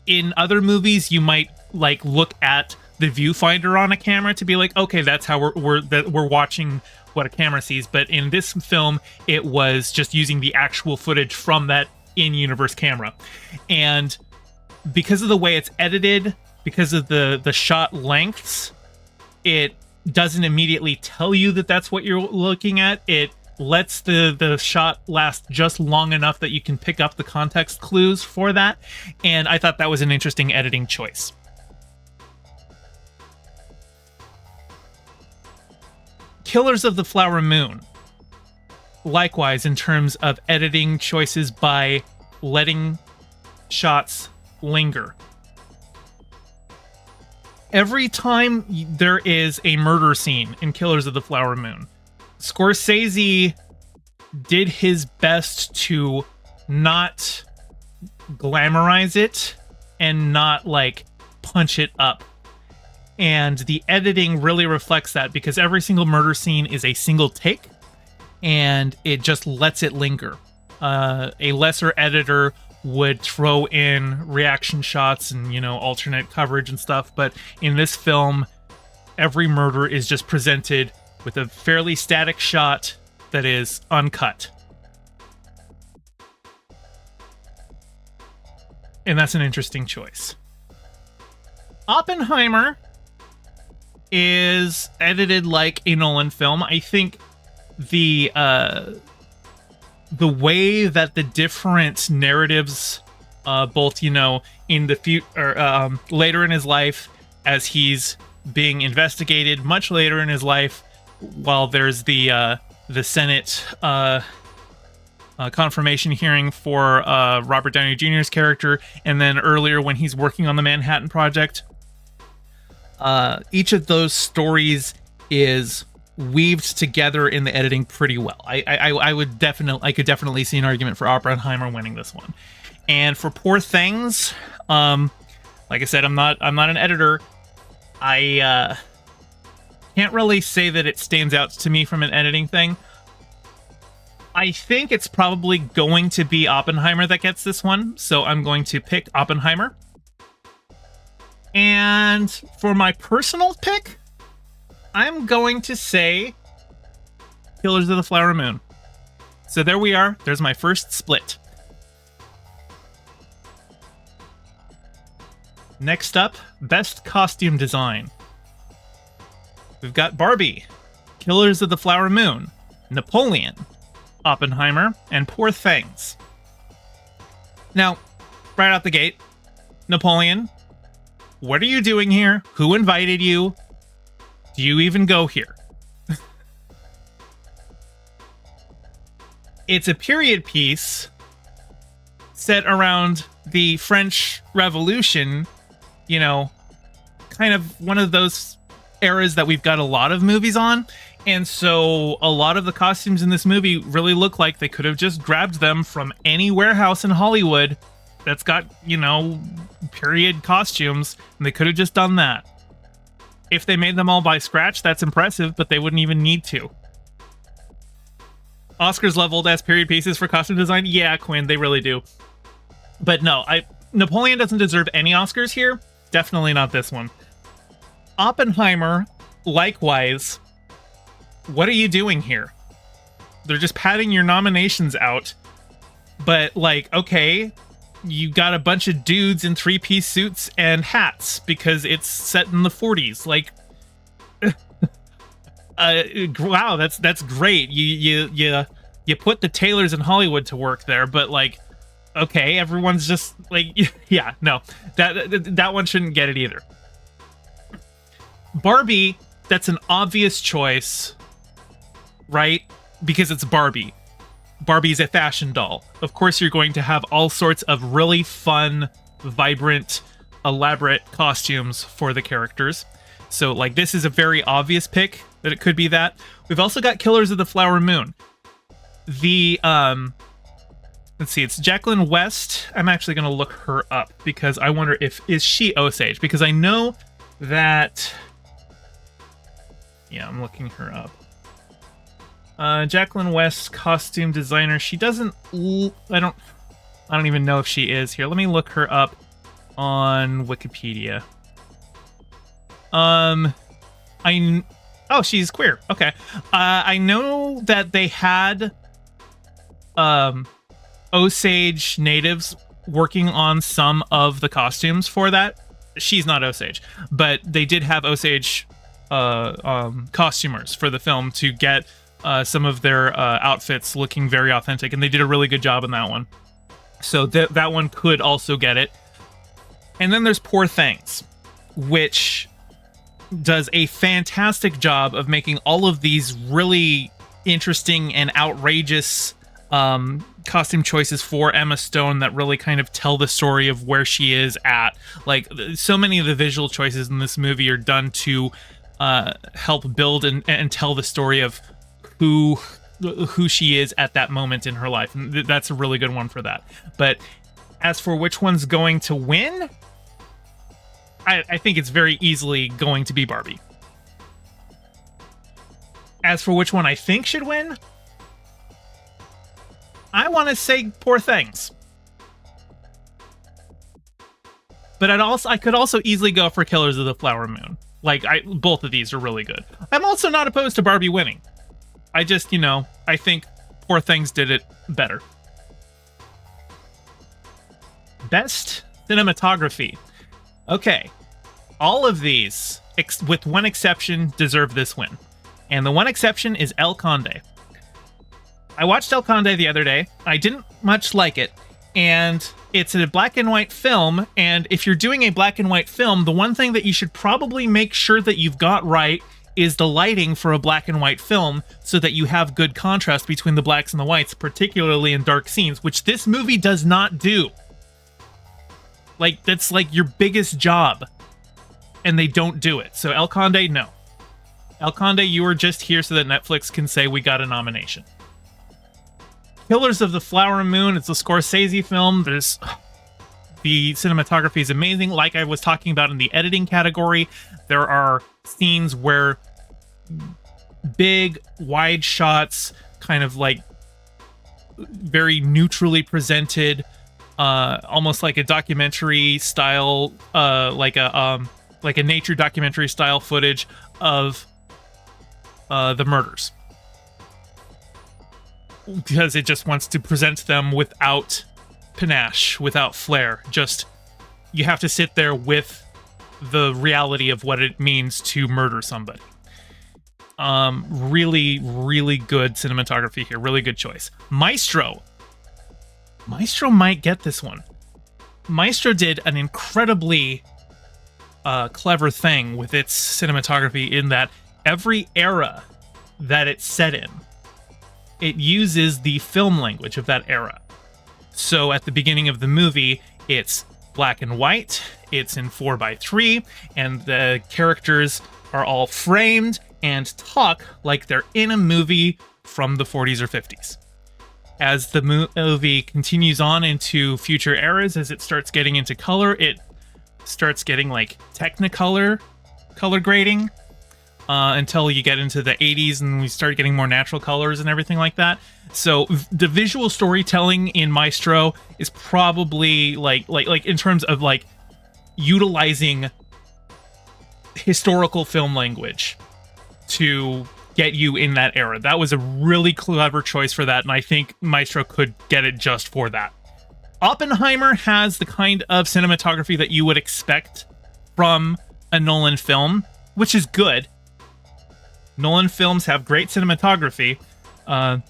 in other movies, you might like look at the viewfinder on a camera to be like, okay, that's how we're watching what a camera sees. But in this film, it was just using the actual footage from that in-universe camera. And because of the way it's edited, because of the shot lengths, it doesn't immediately tell you that that's what you're looking at. It lets the shot last just long enough that you can pick up the context clues for that. And I thought that was an interesting editing choice. Killers of the Flower Moon. Likewise, in terms of editing choices by letting shots linger. Every time there is a murder scene in Killers of the Flower Moon, Scorsese did his best to not glamorize it and not like punch it up. And the editing really reflects that, because every single murder scene is a single take and it just lets it linger. A lesser editor would throw in reaction shots and, you know, alternate coverage and stuff. But in this film, every murder is just presented with a fairly static shot that is uncut. And that's an interesting choice. Oppenheimer is edited like a Nolan film. I think the way that the different narratives, both, you know, in the future, later in his life, as he's being investigated, much later in his life, while there's the Senate confirmation hearing for Robert Downey Jr.'s character, and then earlier when he's working on the Manhattan Project, each of those stories is weaved together in the editing pretty well. I could definitely see an argument for Oppenheimer winning this one. And for Poor Things, like I said, I'm not an editor. I can't really say that it stands out to me from an editing thing. I think it's probably going to be Oppenheimer that gets this one, so I'm going to pick Oppenheimer. And for my personal pick, I'm going to say Killers of the Flower Moon. So there we are. There's my first split. Next up, Best Costume Design. We've got Barbie, Killers of the Flower Moon, Napoleon, Oppenheimer, and Poor Things. Now, right out the gate, Napoleon, what are you doing here? Who invited you? Do you even go here? It's a period piece set around the French Revolution, you know, kind of one of those eras that we've got a lot of movies on. And so a lot of the costumes in this movie really look like they could have just grabbed them from any warehouse in Hollywood that's got, you know, period costumes, and they could have just done that. If they made them all by scratch, that's impressive, but they wouldn't even need to. Oscars leveled as period pieces for costume design? Yeah, Quinn, they really do. But no, Napoleon doesn't deserve any Oscars here. Definitely not this one. Oppenheimer, likewise, what are you doing here? They're just padding your nominations out. But, like, okay, you got a bunch of dudes in three-piece suits and hats because it's set in the 40s. Like, wow, that's great. You put the tailors in Hollywood to work there, but, like, okay, everyone's just like, yeah, no, that one shouldn't get it either. Barbie, that's an obvious choice, right? Because it's Barbie. Barbie's a fashion doll. Of course, you're going to have all sorts of really fun, vibrant, elaborate costumes for the characters. So, like, this is a very obvious pick that it could be that. We've also got Killers of the Flower Moon. The Let's see, it's Jacqueline West. I'm actually going to look her up because I wonder is she Osage? Because I know that... Yeah, I'm looking her up. Jacqueline West, costume designer. She doesn't... I don't even know if she is here. Let me look her up on Wikipedia. Oh, she's queer. Okay. I know that they had Osage natives working on some of the costumes for that. She's not Osage, but they did have Osage costumers for the film to get some of their outfits looking very authentic, and they did a really good job in that one. So that one could also get it. And then there's Poor Things, which does a fantastic job of making all of these really interesting and outrageous costume choices for Emma Stone that really kind of tell the story of where she is at. Like, so many of the visual choices in this movie are done to help build and tell the story of who she is at that moment in her life. And that's a really good one for that. But as for which one's going to win, I think it's very easily going to be Barbie. As for which one I think should win, I want to say Poor Things. But I could also easily go for Killers of the Flower Moon. Like, both of these are really good. I'm also not opposed to Barbie winning. I just, I think Poor Things did it better. Best cinematography. Okay. All of these, with one exception, deserve this win. And the one exception is El Conde. I watched El Conde the other day. I didn't much like it. And it's a black and white film. And if you're doing a black and white film, the one thing that you should probably make sure that you've got right is the lighting for a black and white film, so that you have good contrast between the blacks and the whites, particularly in dark scenes, which this movie does not do. Like, that's like your biggest job, and they don't do it. So El Conde, no. El Conde, you are just here so that Netflix can say we got a nomination. Killers of the Flower Moon, it's a Scorsese film. The cinematography is amazing. Like I was talking about in the editing category, there are scenes where big, wide shots, kind of like very neutrally presented, almost like a documentary style, like a nature documentary style footage of the murders. Because it just wants to present them without panache, without flair. Just, you have to sit there with the reality of what it means to murder somebody. Really, really good cinematography here. Really good choice. Maestro might get this one. Maestro did an incredibly clever thing with its cinematography in that every era that it's set in, it uses the film language of that era. So at the beginning of the movie, it's black and white, it's in 4:3, and the characters are all framed and talk like they're in a movie from the 40s or 50s. As the movie continues on into future eras, as it starts getting into color, it starts getting like Technicolor color grading, until you get into the 80s and we start getting more natural colors and everything like that. So the visual storytelling in Maestro is probably like in terms of like utilizing historical film language to get you in that era. That was a really clever choice for that, and I think Maestro could get it just for that. Oppenheimer has the kind of cinematography that you would expect from a Nolan film, which is good. Nolan films have great cinematography, but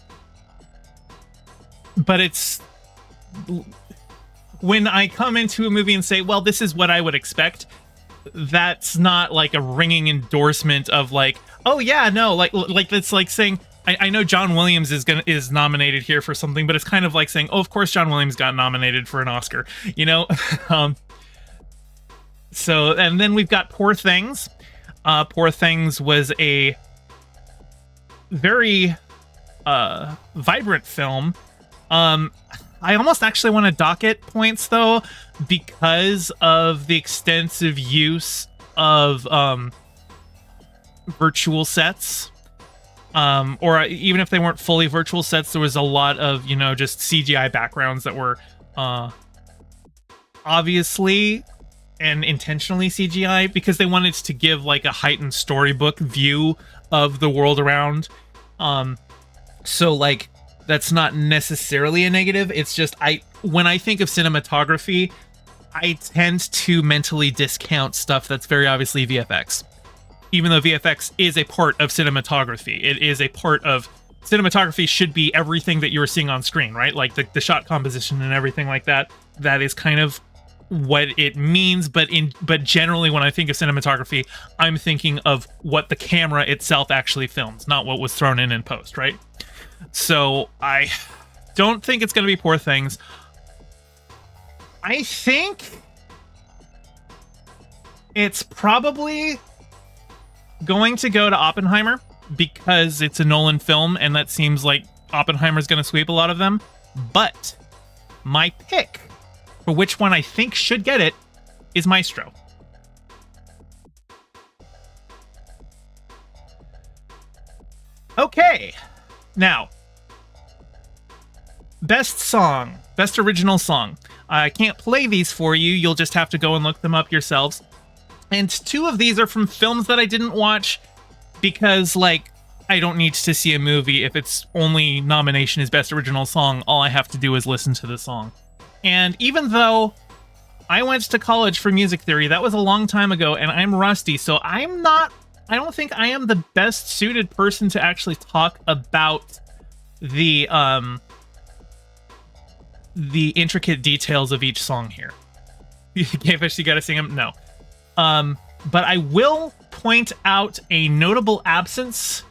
it's... when I come into a movie and say, well, this is what I would expect, that's not like a ringing endorsement of like, oh yeah, no, like it's like saying, I know John Williams is nominated here for something, but it's kind of like saying, oh, of course John Williams got nominated for an Oscar, you know? So, and then we've got Poor Things. Poor Things was a very vibrant film. I almost actually want to docket points though, because of the extensive use of virtual sets. Or even if they weren't fully virtual sets, there was a lot of, you know, just CGI backgrounds that were obviously and intentionally CGI, because they wanted to give like a heightened storybook view of the world around. So like, that's not necessarily a negative. It's just, when I think of cinematography, I tend to mentally discount stuff that's very obviously VFX. Even though VFX is a part of cinematography, it is a part of cinematography, should be everything that you're seeing on screen, right? Like the shot composition and everything like that. That is kind of what it means, but generally when I think of cinematography, I'm thinking of what the camera itself actually films, not what was thrown in post, right? So I don't think it's going to be Poor Things. I think it's probably going to go to Oppenheimer, because it's a Nolan film and that seems like Oppenheimer's going to sweep a lot of them. But my pick for which one I think should get it is Maestro. Okay, now, best song, best original song. I can't play these for you, you'll just have to go and look them up yourselves. And two of these are from films that I didn't watch, because, like, I don't need to see a movie if its only nomination is best original song. All I have to do is listen to the song. And even though I went to college for music theory, that was a long time ago, and I'm rusty, so I don't think I am the best suited person to actually talk about the intricate details of each song here. Gavish, you gotta sing them? No. But I will point out a notable absence.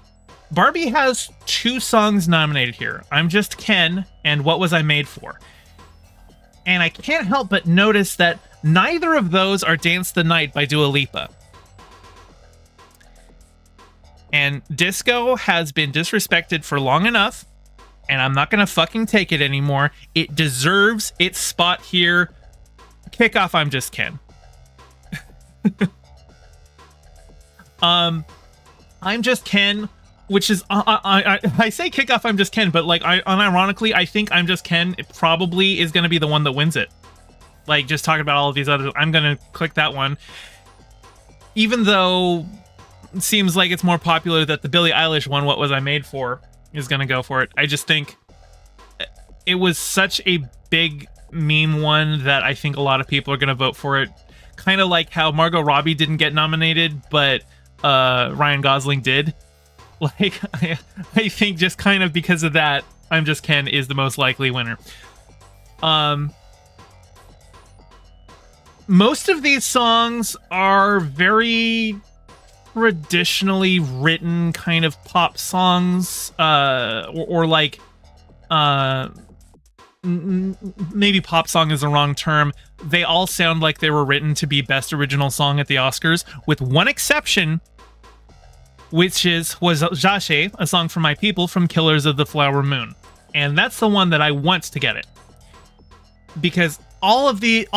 Barbie has 2 songs nominated here. I'm Just Ken and What Was I Made For? And I can't help but notice that neither of those are Dance the Night by Dua Lipa. And disco has been disrespected for long enough, and I'm not gonna fucking take it anymore. It deserves its spot here. Kick off I'm Just Ken. I'm Just Ken, which is I say kick off I'm Just Ken, but like unironically, I think I'm Just Ken probably is gonna be the one that wins it. Like, just talking about all of these others, I'm gonna click that one. Even though it seems like it's more popular that the Billie Eilish one, What Was I Made For, is gonna go for it. I just think it was such a big meme one that I think a lot of people are gonna vote for it. Kind of like how Margot Robbie didn't get nominated, but Ryan Gosling did. Like, I think just kind of because of that, I'm Just Ken is the most likely winner. Most of these songs are very traditionally written kind of pop songs, or like, maybe pop song is the wrong term. They all sound like they were written to be best original song at the Oscars, with one exception, which was Jache, a song for my people from Killers of the Flower Moon. And that's the one that I want to get it. Because all of these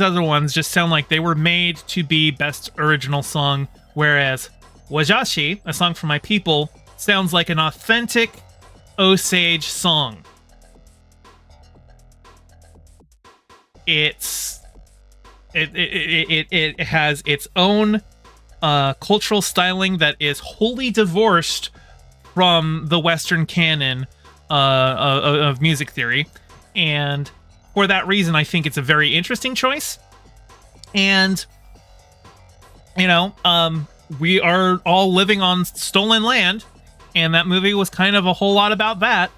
other ones just sound like they were made to be best original song, whereas Wajashi, a song for my people, sounds like an authentic Osage song. It has its own cultural styling that is wholly divorced from the Western canon of music theory, and for that reason, I think it's a very interesting choice. And you know, we are all living on stolen land, and that movie was kind of a whole lot about that.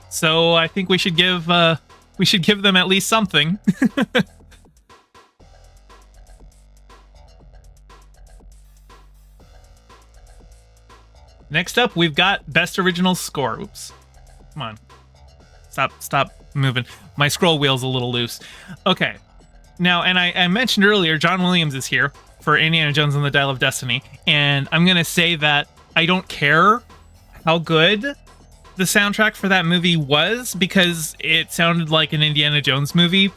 So I think we should give them at least something. Next up, we've got Best Original Score. Oops. Come on. Stop moving. My scroll wheel's a little loose. Okay. Now, and I mentioned earlier, John Williams is here for Indiana Jones and the Dial of Destiny, and I'm going to say that I don't care how good the soundtrack for that movie was, because it sounded like an Indiana Jones movie.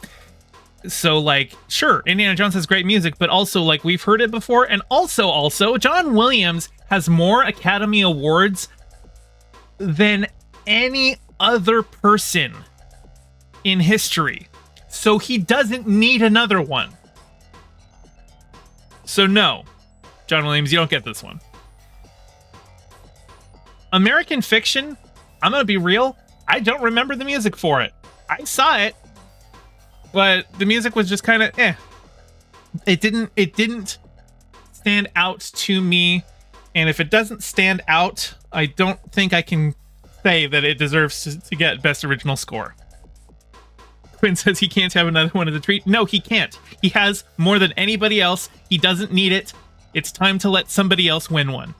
So, like, sure, Indiana Jones has great music, but also, like, we've heard it before. And also, John Williams has more Academy Awards than any other person in history. So he doesn't need another one. So no, John Williams, you don't get this one. American Fiction, I'm gonna be real, I don't remember the music for it. I saw it, but the music was just kind of It didn't stand out to me, and if it doesn't stand out, I don't think I can say that it deserves to get Best Original Score. Quinn says he can't have another one of the treat. No, he can't. He has more than anybody else. He doesn't need it. It's time to let somebody else win one.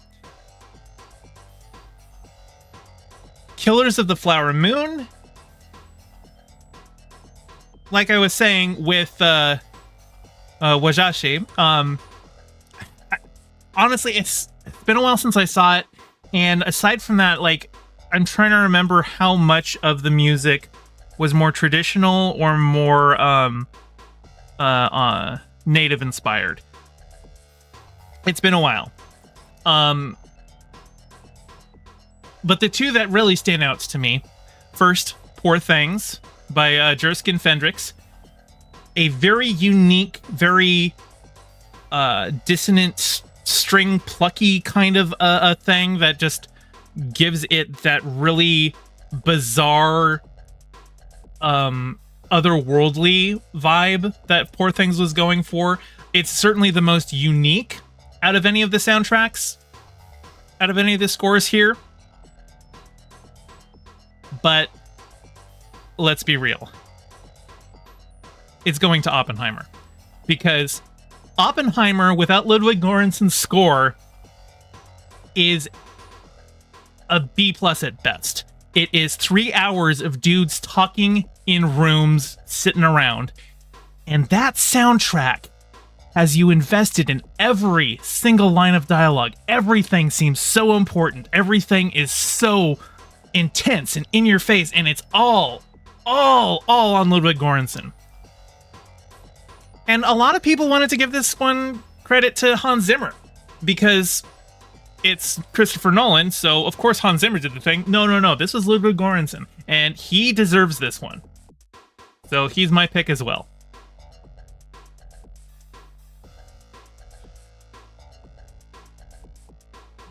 Killers of the Flower Moon. Like I was saying with Wajashi, honestly, it's been a while since I saw it, and aside from that, like, I'm trying to remember how much of the music was more traditional or more native inspired. It's been a while. But the two that really stand out to me, first, Poor Things by Jerskin Fendrix. A very unique, very dissonant, string plucky kind of a thing that just gives it that really bizarre, otherworldly vibe that Poor Things was going for. It's certainly the most unique out of any of the soundtracks, out of any of the scores here. But let's be real. It's going to Oppenheimer. Because Oppenheimer, without Ludwig Göransson's score, is a B+ at best. It is 3 hours of dudes talking in rooms, sitting around. And that soundtrack has you invested in every single line of dialogue. Everything seems so important. Everything is so intense and in your face. And it's all on Ludwig Göransson. And a lot of people wanted to give this one credit to Hans Zimmer, because it's Christopher Nolan, so of course Hans Zimmer did the thing. No, this was Ludwig Göransson, and he deserves this one. So he's my pick as well.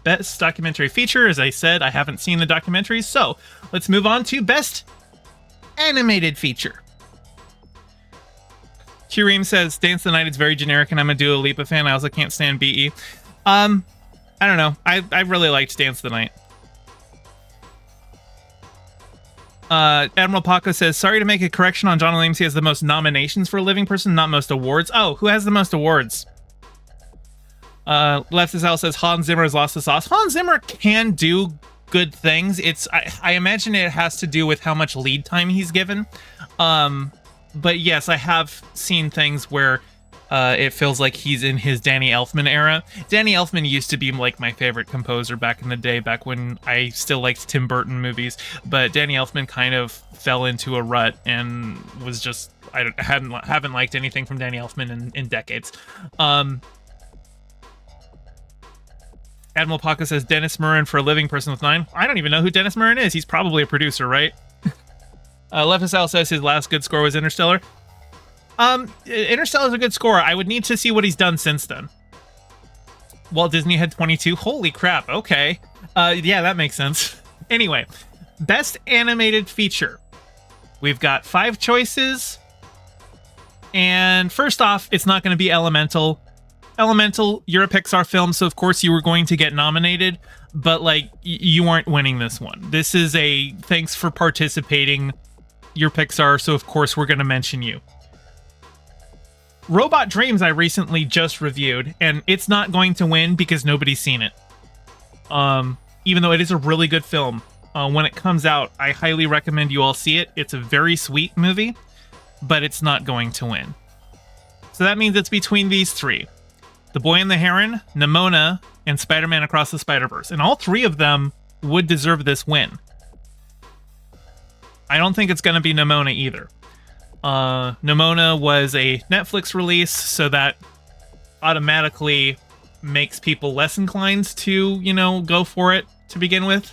Best documentary feature, as I said, I haven't seen the documentary, so let's move on to best animated feature. Kirim says, Dance the Night is very generic, and I'm a Dua Lipa fan. I also can't stand BE. I don't know. I really liked Dance the Night. Admiral Paco says, sorry to make a correction on John Williams. He has the most nominations for a living person, not most awards. Oh, who has the most awards? Leftist Al says, Hans Zimmer has lost the sauce. Hans Zimmer can do good things. I imagine it has to do with how much lead time he's given. But yes, I have seen things where it feels like he's in his Danny Elfman era. Danny Elfman used to be like my favorite composer back in the day, back when I still liked Tim Burton movies. But Danny Elfman kind of fell into a rut and was just, haven't liked anything from Danny Elfman in decades. Admiral Paco says, Dennis Muren for a living person with 9. I don't even know who Dennis Muren is. He's probably a producer, right? Leftist Al says his last good score was Interstellar. Interstellar's a good score. I would need to see what he's done since then. Walt Disney had 22. Holy crap. Okay. Yeah, that makes sense. Anyway, best animated feature. We've got 5 choices. And first off, it's not going to be Elemental. Elemental, you're a Pixar film, so of course you were going to get nominated, but like you aren't winning this one. This is a thanks for participating. You're Pixar, so of course we're going to mention you. Robot Dreams I recently just reviewed, and it's not going to win because nobody's seen it. Even though it is a really good film. When it comes out, I highly recommend you all see it. It's a very sweet movie, but it's not going to win. So that means it's between these 3. The Boy and the Heron, Nimona, and Spider-Man Across the Spider-Verse. And all 3 of them would deserve this win. I don't think it's going to be Nimona either. Nimona was a Netflix release, so that automatically makes people less inclined to, go for it to begin with.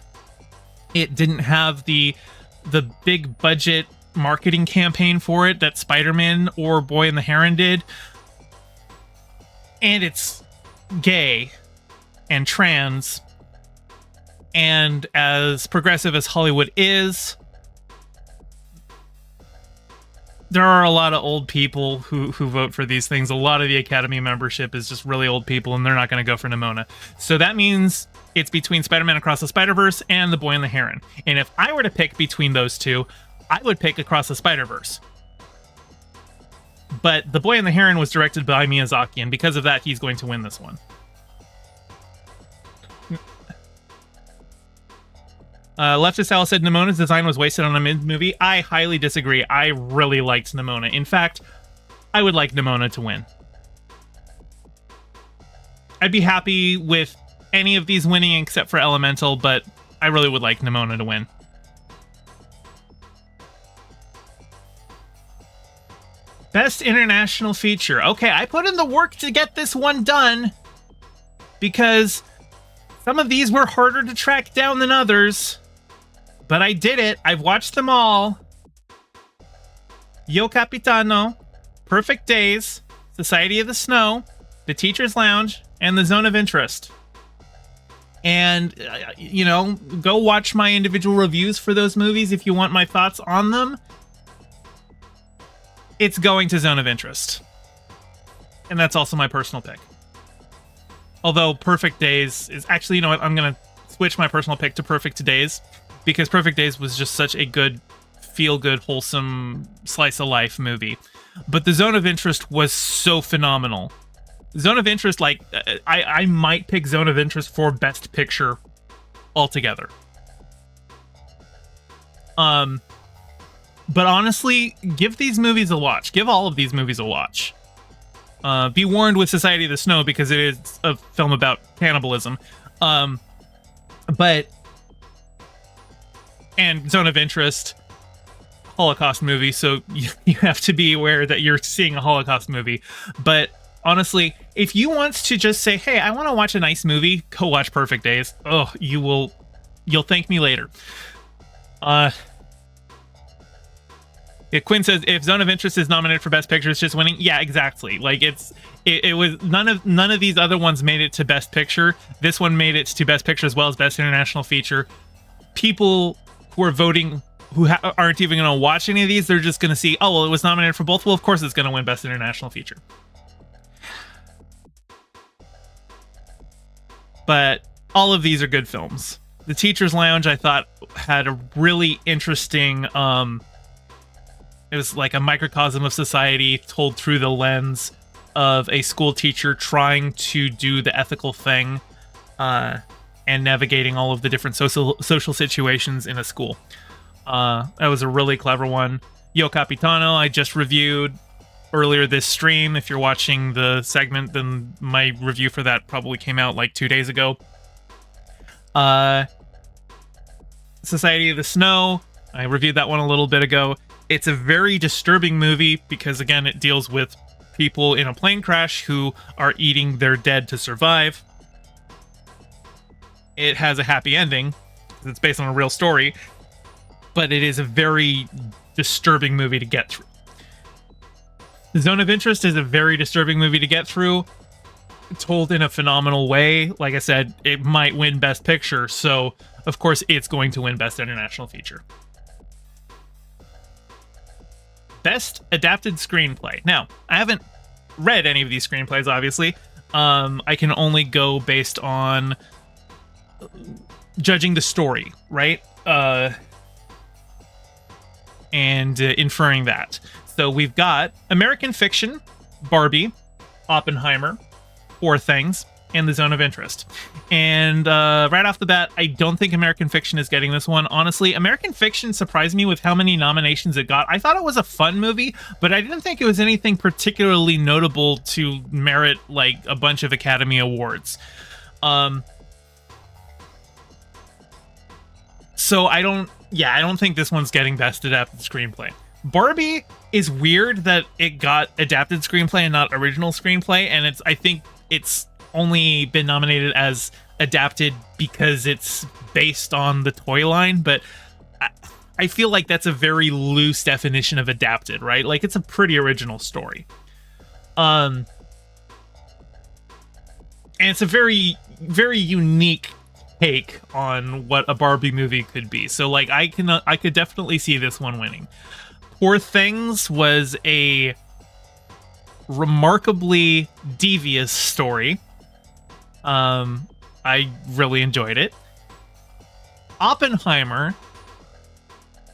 It didn't have the big budget marketing campaign for it that Spider-Man or Boy and the Heron did. And it's gay and trans. And as progressive as Hollywood is, there are a lot of old people who vote for these things. A lot of the Academy membership is just really old people, and they're not going to go for Nimona. So that means it's between Spider-Man Across the Spider-Verse and The Boy and the Heron. And if I were to pick between those two, I would pick Across the Spider-Verse. But The Boy and the Heron was directed by Miyazaki, and because of that, he's going to win this one. Leftist Alice said Nimona's design was wasted on a mid-movie. I highly disagree. I really liked Nimona. In fact, I would like Nimona to win. I'd be happy with any of these winning except for Elemental, but I really would like Nimona to win. Best International Feature. Okay, I put in the work to get this one done because some of these were harder to track down than others. But I did it. I've watched them all. Yo Capitano, Perfect Days, Society of the Snow, The Teacher's Lounge, and The Zone of Interest. And, go watch my individual reviews for those movies if you want my thoughts on them. It's going to Zone of Interest. And that's also my personal pick. Although Perfect Days is... Actually, you know what? I'm going to switch my personal pick to Perfect Days. Because Perfect Days was just such a good, feel-good, wholesome, slice-of-life movie. But the Zone of Interest was so phenomenal. Zone of Interest, I might pick Zone of Interest for Best Picture altogether. But honestly, give these movies a watch. Give all of these movies a watch. Be warned with Society of the Snow, because it is a film about cannibalism. And Zone of Interest, Holocaust movie, so you have to be aware that you're seeing a Holocaust movie. But honestly, if you want to just say, hey, I want to watch a nice movie, go watch Perfect Days. Oh, you'll thank me later. Quinn says, if Zone of Interest is nominated for Best Picture, it's just winning. Yeah, exactly. It was none of these other ones made it to Best Picture. This one made it to Best Picture as well as Best International Feature. People who are voting who aren't even going to watch any of these, they're just going to see, oh, well, it was nominated for both. Well, of course it's going to win Best International Feature. But all of these are good films. The Teacher's Lounge, I thought, had a really interesting... it was like a microcosm of society told through the lens of a school teacher trying to do the ethical thing and navigating all of the different social situations in a school. That was a really clever one. Yo Capitano, I just reviewed earlier this stream. If you're watching the segment, then my review for that probably came out like 2 days ago. Society of the Snow, I reviewed that one a little bit ago. It's a very disturbing movie because, again, it deals with people in a plane crash who are eating their dead to survive. It has a happy ending. It's based on a real story. But it is a very disturbing movie to get through. The Zone of Interest is a very disturbing movie to get through. Told in a phenomenal way. Like I said, it might win Best Picture. So, of course, it's going to win Best International Feature. Best Adapted Screenplay. Now, I haven't read any of these screenplays, obviously. I can only go based on judging the story, right? And inferring that. So we've got American Fiction, Barbie, Oppenheimer, Poor Things, and The Zone of Interest. And right off the bat, I don't think American Fiction is getting this one. Honestly, American Fiction surprised me with how many nominations it got. I thought it was a fun movie, but I didn't think it was anything particularly notable to merit like a bunch of Academy Awards. So I don't Yeah, I don't think this one's getting best adapted screenplay. Barbie is weird that it got adapted screenplay and not original screenplay, and I think it's only been nominated as adapted because it's based on the toy line, but I feel like that's a very loose definition of adapted, right? Like, it's a pretty original story. And it's a very, very unique take on what a Barbie movie could be. So, like, I could definitely see this one winning. Poor Things was a remarkably devious story. I really enjoyed it. Oppenheimer,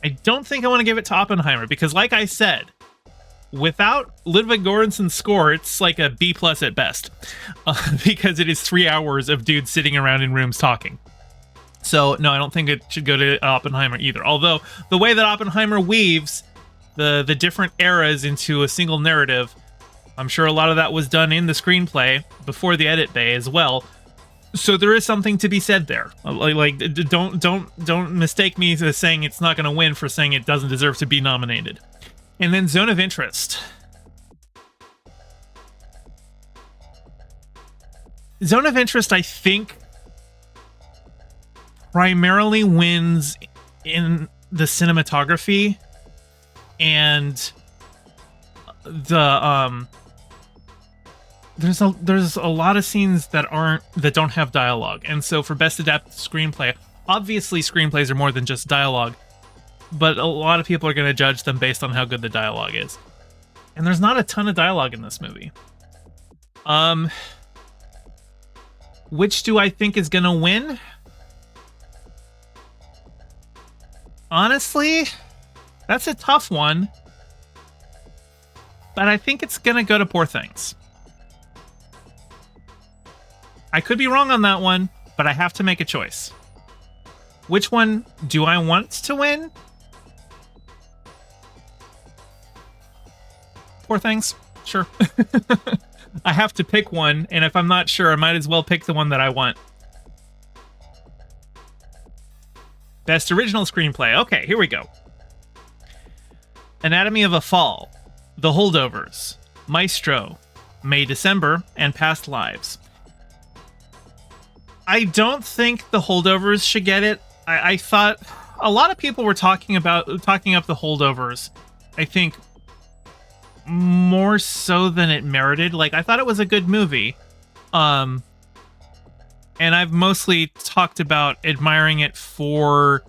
I don't think I want to give it to Oppenheimer because, like I said, without Ludwig Göransson's score, it's like a B+ at best, because it is 3 hours of dudes sitting around in rooms talking. So, no, I don't think it should go to Oppenheimer either. Although, the way that Oppenheimer weaves the different eras into a single narrative, I'm sure a lot of that was done in the screenplay before the edit bay as well. So there is something to be said there. Like don't mistake me as saying it's not going to win for saying it doesn't deserve to be nominated. And then Zone of Interest. Zone of Interest, I think, primarily wins in the cinematography and the there's a lot of scenes that don't have dialogue, and so for best adapted screenplay, obviously screenplays are more than just dialogue, but a lot of people are going to judge them based on how good the dialogue is, and there's not a ton of dialogue in this movie. Which do I think is going to win? Honestly, that's a tough one, but I think it's going to go to Poor Things. I could be wrong on that one, but I have to make a choice. Which one do I want to win? Poor Things? Sure. I have to pick one, and if I'm not sure, I might as well pick the one that I want. Best Original Screenplay. Okay, here we go. Anatomy of a Fall, The Holdovers, Maestro, May December, and Past Lives. I don't think The Holdovers should get it. I thought a lot of people were talking up The Holdovers, I think, more so than it merited. Like, I thought it was a good movie. And I've mostly talked about admiring it for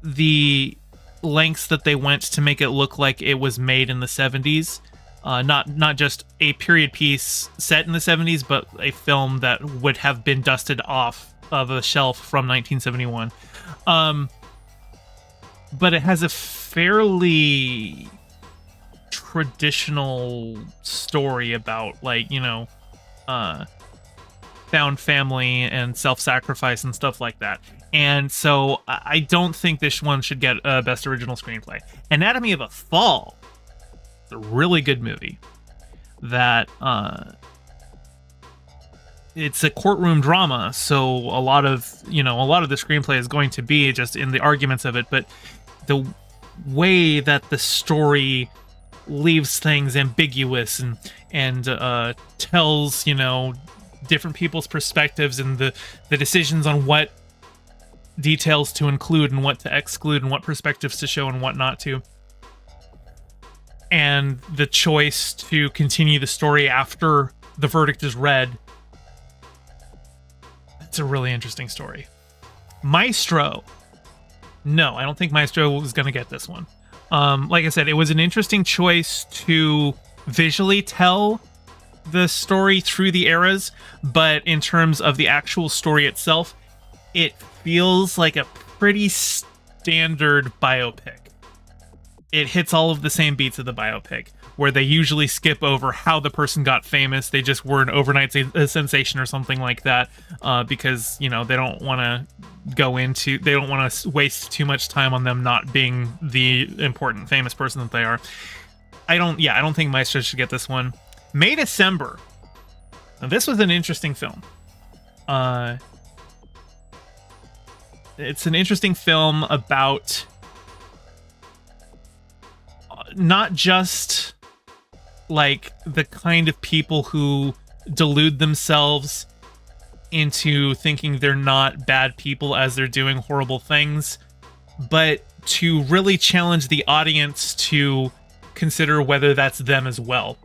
the lengths that they went to make it look like it was made in the 70s. Not just a period piece set in the 70s, but a film that would have been dusted off of a shelf from 1971. But it has a fairly traditional story about, like, you know, found family and self-sacrifice and stuff like that. And so I don't think this one should get Best Original Screenplay. Anatomy of a Fall, a really good movie that it's a courtroom drama, so a lot of the screenplay is going to be just in the arguments of it, but the way that the story leaves things ambiguous and tells, you know, different people's perspectives and the decisions on what details to include and what to exclude and what perspectives to show and what not to, and the choice to continue the story after the verdict is read. It's a really interesting story. Maestro. No, I don't think Maestro was going to get this one. Like I said, it was an interesting choice to visually tell the story through the eras, but in terms of the actual story itself, it feels like a pretty standard biopic. It hits all of the same beats of the biopic, where they usually skip over how the person got famous. They just were an overnight sensation or something like that, because, you know, they don't want to waste too much time on them not being the important famous person that they are. I don't think Maestro should get this one. May December. Now, this was an interesting film. it's an interesting film about not just like the kind of people who delude themselves into thinking they're not bad people as they're doing horrible things, but to really challenge the audience to consider whether that's them as well.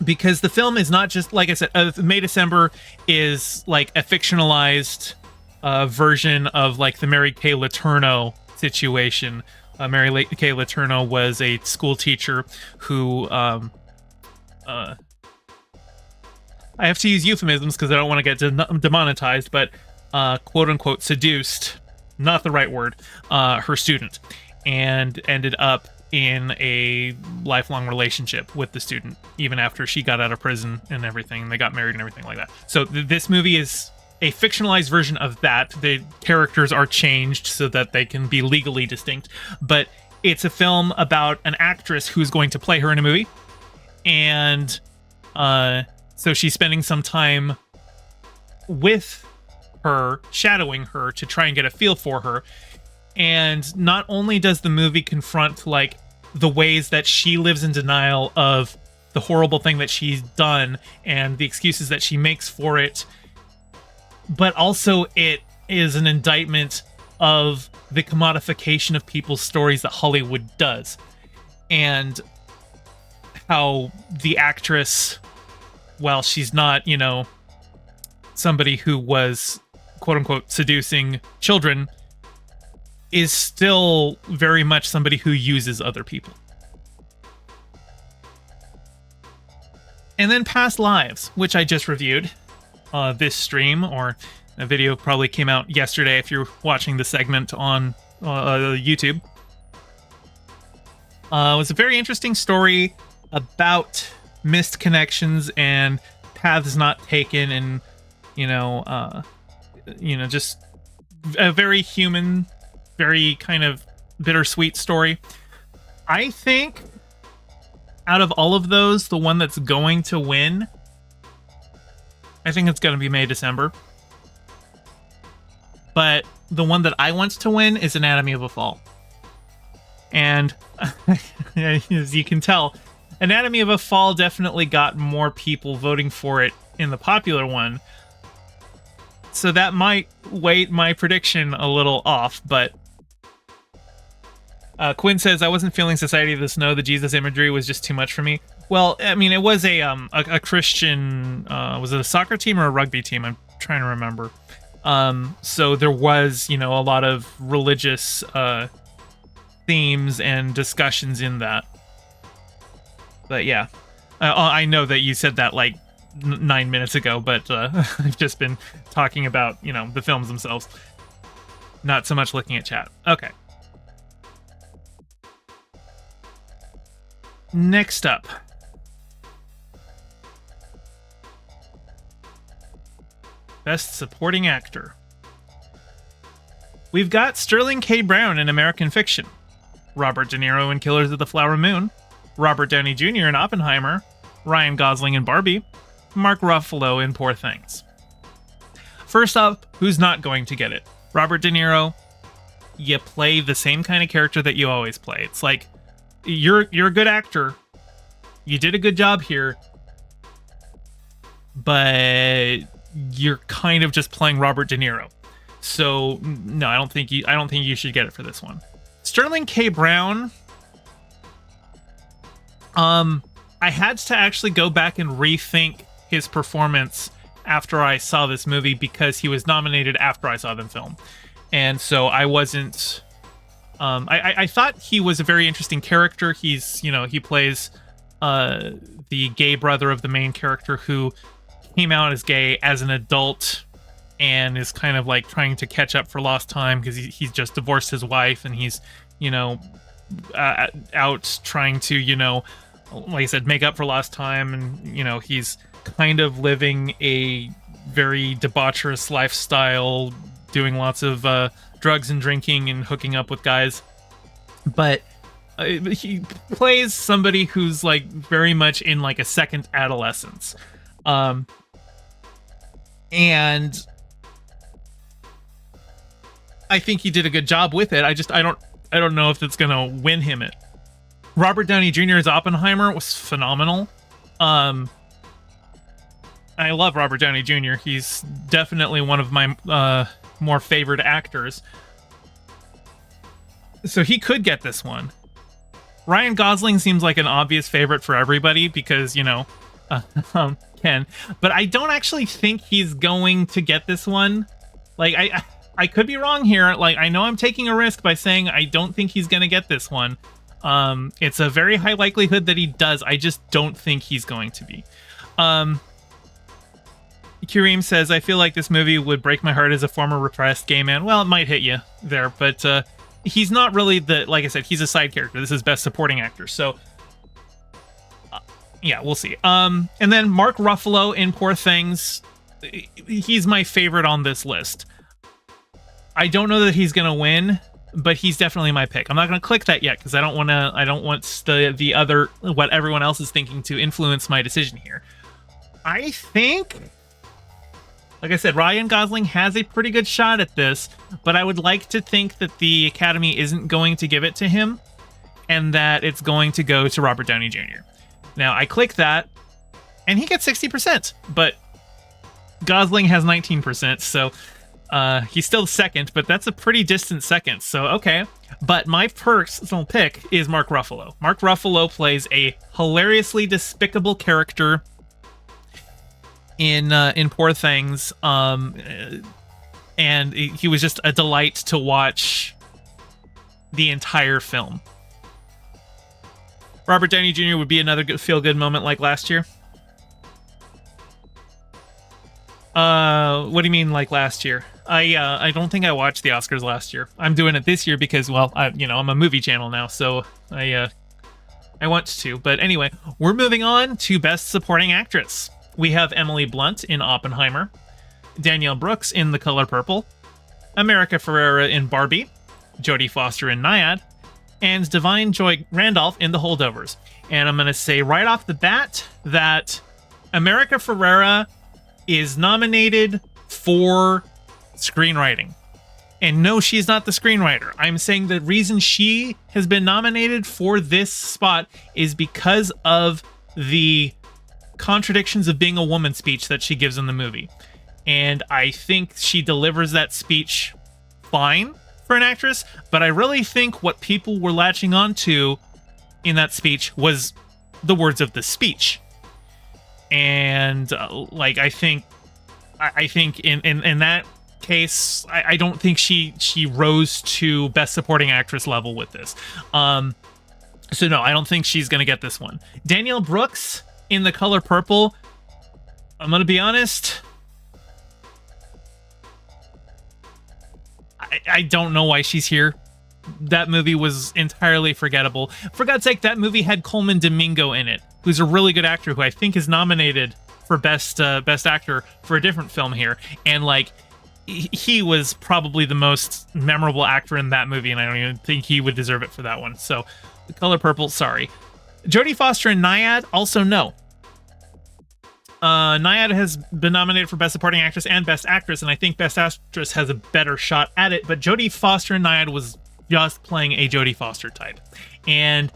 Because the film is not just, like I said, May December is like a fictionalized version of like the Mary Kay Letourneau situation. Mary Kay Letourneau was a school teacher who, I have to use euphemisms because I don't want to get demonetized, but quote unquote seduced, not the right word, her student, and ended up in a lifelong relationship with the student, even after she got out of prison and everything. They got married and everything like that. So this movie is a fictionalized version of that. The characters are changed so that they can be legally distinct, but it's a film about an actress who's going to play her in a movie, and so she's spending some time with her, shadowing her to try and get a feel for her. And not only does the movie confront like the ways that she lives in denial of the horrible thing that she's done and the excuses that she makes for it, but also it is an indictment of the commodification of people's stories that Hollywood does, and how the actress, while she's not, you know, somebody who was quote unquote seducing children, is still very much somebody who uses other people. And then Past Lives, which I just reviewed this stream, or a video probably came out yesterday if you're watching the segment on YouTube. It was a very interesting story about missed connections and paths not taken, and just a very human, very kind of bittersweet story. I think out of all of those, the one that's going to win, I think it's going to be May December. But the one that I want to win is Anatomy of a Fall. And as you can tell, Anatomy of a Fall definitely got more people voting for it in the popular one. So that might weight my prediction a little off, but Quinn says, I wasn't feeling Society of the Snow. The Jesus imagery was just too much for me. Well, I mean, it was a Christian, was it a soccer team or a rugby team? I'm trying to remember. So there was, a lot of religious themes and discussions in that. But yeah, I know that you said that like 9 minutes ago, but I've just been talking about, the films themselves. Not so much looking at chat. Okay. Next up. Best Supporting Actor. We've got Sterling K. Brown in American Fiction, Robert De Niro in Killers of the Flower Moon, Robert Downey Jr. in Oppenheimer, Ryan Gosling in Barbie, Mark Ruffalo in Poor Things. First up, who's not going to get it? Robert De Niro. You play the same kind of character that you always play. It's like, you're a good actor. You did a good job here. But you're kind of just playing Robert De Niro. So no, I don't think you should get it for this one. Sterling K. Brown. I had to actually go back and rethink his performance after I saw this movie, because he was nominated after I saw the film. And so I wasn't... I thought he was a very interesting character. He's, he plays the gay brother of the main character who came out as gay as an adult and is kind of like trying to catch up for lost time because he's just divorced his wife, and he's, out trying to, like I said, make up for lost time. And, he's kind of living a very debaucherous lifestyle, doing lots of drugs and drinking and hooking up with guys. But he plays somebody who's like very much in like a second adolescence. And I think he did a good job with it. I don't know if it's gonna win him it. Robert Downey Jr. as Oppenheimer was phenomenal. I love Robert Downey Jr. He's definitely one of my more favored actors. So he could get this one. Ryan Gosling seems like an obvious favorite for everybody because, you know, Ken. But I don't actually think he's going to get this one. Like, I could be wrong here. Like, I know I'm taking a risk by saying I don't think he's going to get this one. It's a very high likelihood that he does. I just don't think he's going to be. Kareem says, I feel like this movie would break my heart as a former repressed gay man. Well, it might hit you there, but he's not really like I said, he's a side character. This is best supporting actor. So, yeah, we'll see. And then Mark Ruffalo in Poor Things. He's my favorite on this list. I don't know that he's going to win, but he's definitely my pick. I'm not going to click that yet because I don't want the other, what everyone else is thinking to influence my decision here. I think, like I said, Ryan Gosling has a pretty good shot at this, but I would like to think that the Academy isn't going to give it to him and that it's going to go to Robert Downey Jr. Now, I click that, and he gets 60%, but Gosling has 19%, so he's still second, but that's a pretty distant second, so okay. But my personal pick is Mark Ruffalo. Mark Ruffalo plays a hilariously despicable character in Poor Things, and he was just a delight to watch the entire film. Robert Downey Jr. would be another feel-good moment like last year. What do you mean like last year? I don't think I watched the Oscars last year. I'm doing it this year because, well, I'm a movie channel now, so I want to. But anyway, we're moving on to Best Supporting Actress. We have Emily Blunt in Oppenheimer, Danielle Brooks in The Color Purple, America Ferrera in Barbie, Jodie Foster in Nyad, and Divine Joy Randolph in The Holdovers. And I'm going to say right off the bat that America Ferrera is nominated for screenwriting. And no, she's not the screenwriter. I'm saying the reason she has been nominated for this spot is because of the contradictions of being a woman speech that she gives in the movie. And I think she delivers that speech fine for an actress, but I really think what people were latching onto in that speech was the words of the speech. And I think in that case, I don't think she rose to Best Supporting Actress level with this. So no, I don't think she's gonna get this one. Danielle Brooks in The Color Purple, I'm gonna be honest, I don't know why she's here. That movie was entirely forgettable. For God's sake, that movie had Coleman Domingo in it, who's a really good actor who I think is nominated for best actor for a different film here. And he was probably the most memorable actor in that movie, and I don't even think he would deserve it for that one. So, The Color Purple, sorry. Jodie Foster in Nyad, also no. Nyad has been nominated for Best Supporting Actress and Best Actress, and I think Best Actress has a better shot at it, but Jodie Foster in Nyad was just playing a Jodie Foster type. And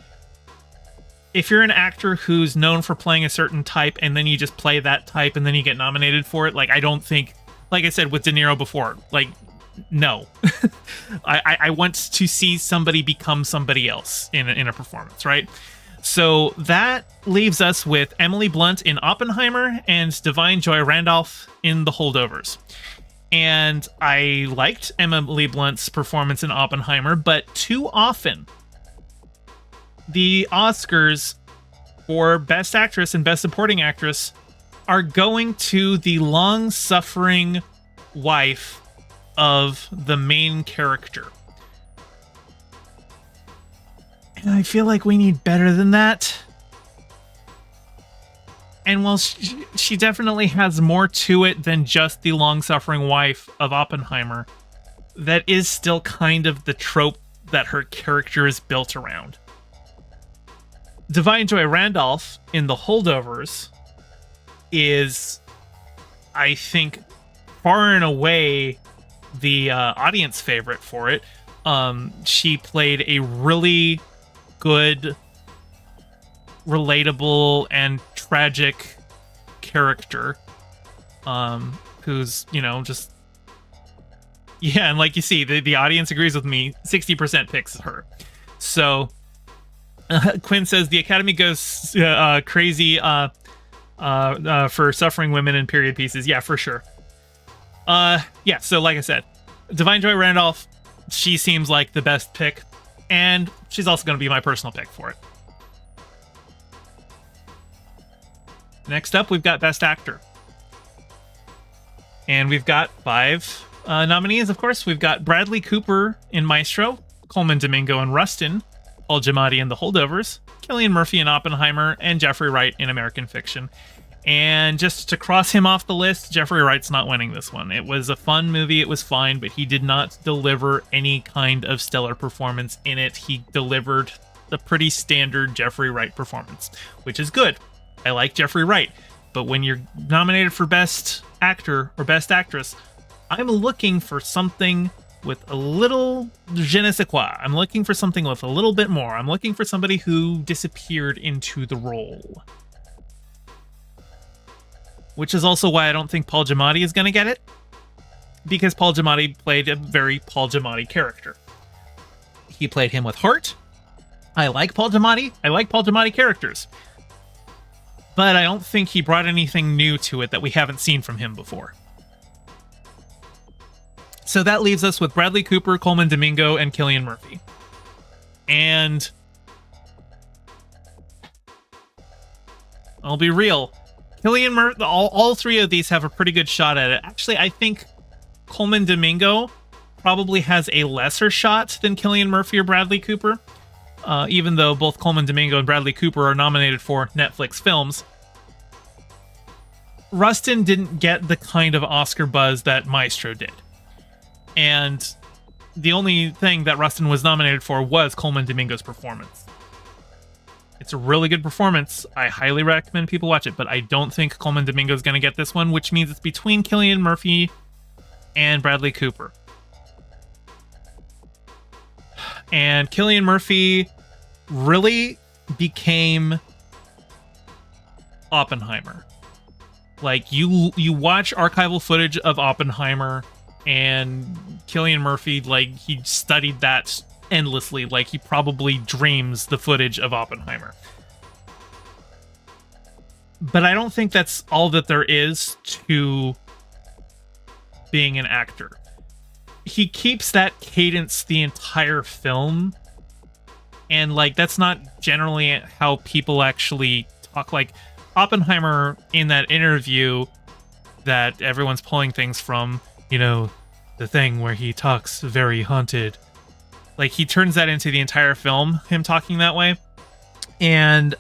if you're an actor who's known for playing a certain type, and then you just play that type, and then you get nominated for it, I don't think, like I said with De Niro before, no. I want to see somebody become somebody else in a performance, right? So that leaves us with Emily Blunt in Oppenheimer and Divine Joy Randolph in The Holdovers. And I liked Emily Blunt's performance in Oppenheimer, but too often the Oscars for Best Actress and Best Supporting Actress are going to the long-suffering wife of the main character. And I feel like we need better than that. And while she definitely has more to it than just the long-suffering wife of Oppenheimer, that is still kind of the trope that her character is built around. Divine Joy Randolph in The Holdovers is, I think, far and away the audience favorite for it. She played a really good, relatable, and tragic character. Who's, just... Yeah, and like you see, the audience agrees with me. 60% picks her. So, Quinn says the Academy goes crazy for suffering women in period pieces. Yeah, for sure. Yeah, so like I said, Divine Joy Randolph, she seems like the best pick, and she's also going to be my personal pick for it. Next up, we've got Best Actor. And we've got 5 nominees, of course. We've got Bradley Cooper in Maestro, Coleman Domingo in Rustin, Paul Giamatti in The Holdovers, Cillian Murphy in Oppenheimer, and Jeffrey Wright in American Fiction. And just to cross him off the list, Jeffrey Wright's not winning this one. It was a fun movie, it was fine, but he did not deliver any kind of stellar performance in it. He delivered the pretty standard Jeffrey Wright performance, which is good. I like Jeffrey Wright. But when you're nominated for Best Actor or Best Actress, I'm looking for something with a little je ne sais quoi. I'm looking for something with a little bit more. I'm looking for somebody who disappeared into the role. Which is also why I don't think Paul Giamatti is going to get it. Because Paul Giamatti played a very Paul Giamatti character. He played him with heart. I like Paul Giamatti. I like Paul Giamatti characters. But I don't think he brought anything new to it that we haven't seen from him before. So that leaves us with Bradley Cooper, Coleman Domingo, and Cillian Murphy. And I'll be real. Cillian Murphy, all 3 of these have a pretty good shot at it. Actually, I think Coleman Domingo probably has a lesser shot than Cillian Murphy or Bradley Cooper. Even though both Coleman Domingo and Bradley Cooper are nominated for Netflix films. Rustin didn't get the kind of Oscar buzz that Maestro did. And the only thing that Rustin was nominated for was Coleman Domingo's performance. It's a really good performance. I highly recommend people watch it, but I don't think Coleman Domingo is going to get this one, which means it's between Cillian Murphy and Bradley Cooper. And Cillian Murphy really became Oppenheimer. Like, you watch archival footage of Oppenheimer, and Cillian Murphy, like, he studied that endlessly. Like, he probably dreams the footage of Oppenheimer. But I don't think that's all that there is to being an actor. He keeps that cadence the entire film, and like that's not generally how people actually talk. Like Oppenheimer in that interview that everyone's pulling things from, the thing where he talks very haunted, like he turns that into the entire film, him talking that way. And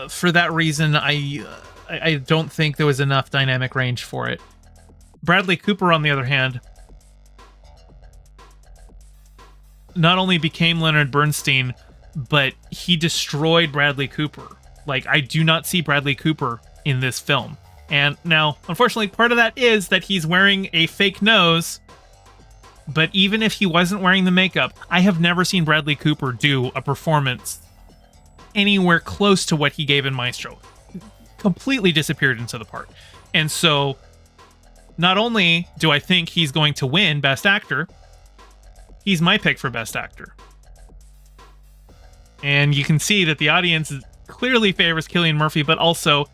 for that reason, I don't think there was enough dynamic range for it. Bradley Cooper, on the other hand, not only became Leonard Bernstein, but he destroyed Bradley Cooper. Like, I do not see Bradley Cooper in this film. And now, unfortunately, part of that is that he's wearing a fake nose. But even if he wasn't wearing the makeup, I have never seen Bradley Cooper do a performance anywhere close to what he gave in Maestro. Completely disappeared into the part. And so, not only do I think he's going to win Best Actor, he's my pick for Best Actor. And you can see that the audience clearly favors Cillian Murphy, but also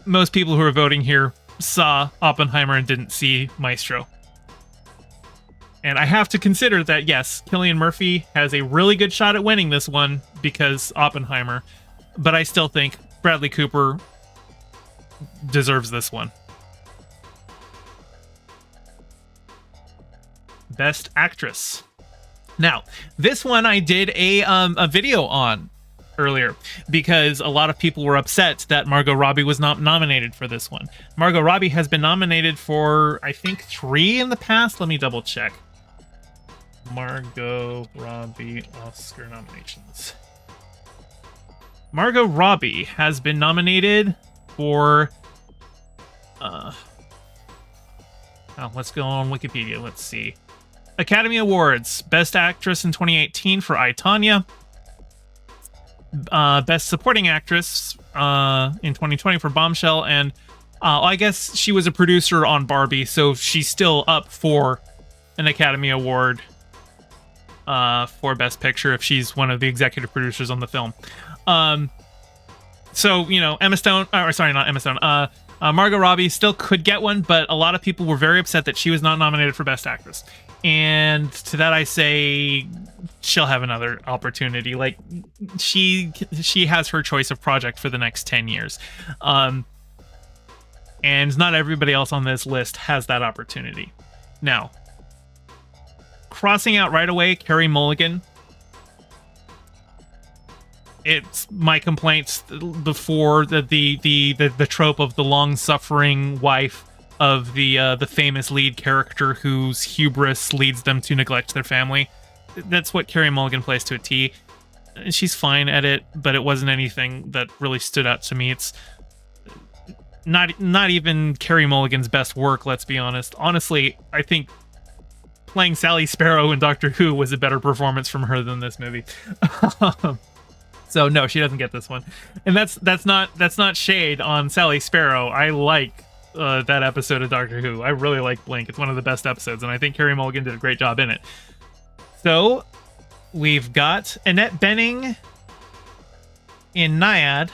most people who are voting here saw Oppenheimer and didn't see Maestro. And I have to consider that, yes, Cillian Murphy has a really good shot at winning this one because Oppenheimer, but I still think Bradley Cooper deserves this one. Best Actress. Now, this one I did a video on earlier because a lot of people were upset that Margot Robbie was not nominated for this one. Margot Robbie has been nominated for, I think, 3 in the past. Let me double check. Margot Robbie Oscar nominations. Margot Robbie has been nominated for... let's go on Wikipedia. Let's see. Academy Awards. Best Actress in 2018 for I, Tonya. Best Supporting Actress in 2020 for Bombshell. And I guess she was a producer on Barbie, so she's still up for an Academy Award for Best Picture if she's one of the executive producers on the film. So, you know, Emma Stone, or sorry, not Emma Stone, Margot Robbie still could get one, but a lot of people were very upset that she was not nominated for Best Actress. And to that I say, she'll have another opportunity. Like, she has her choice of project for the next 10 years. And not everybody else on this list has that opportunity. Now, crossing out right away, Carey Mulligan. It's my complaints before the trope of the long-suffering wife of the famous lead character whose hubris leads them to neglect their family. That's what Carey Mulligan plays to a T. She's fine at it, but it wasn't anything that really stood out to me. It's not even Carey Mulligan's best work, let's be honest. Honestly, I think playing Sally Sparrow in Doctor Who was a better performance from her than this movie. So no, she doesn't get this one. And that's not shade on Sally Sparrow. I like that episode of Doctor Who. I really like Blink. It's one of the best episodes, and I think Carey Mulligan did a great job in it. So we've got Annette Bening in Naiad,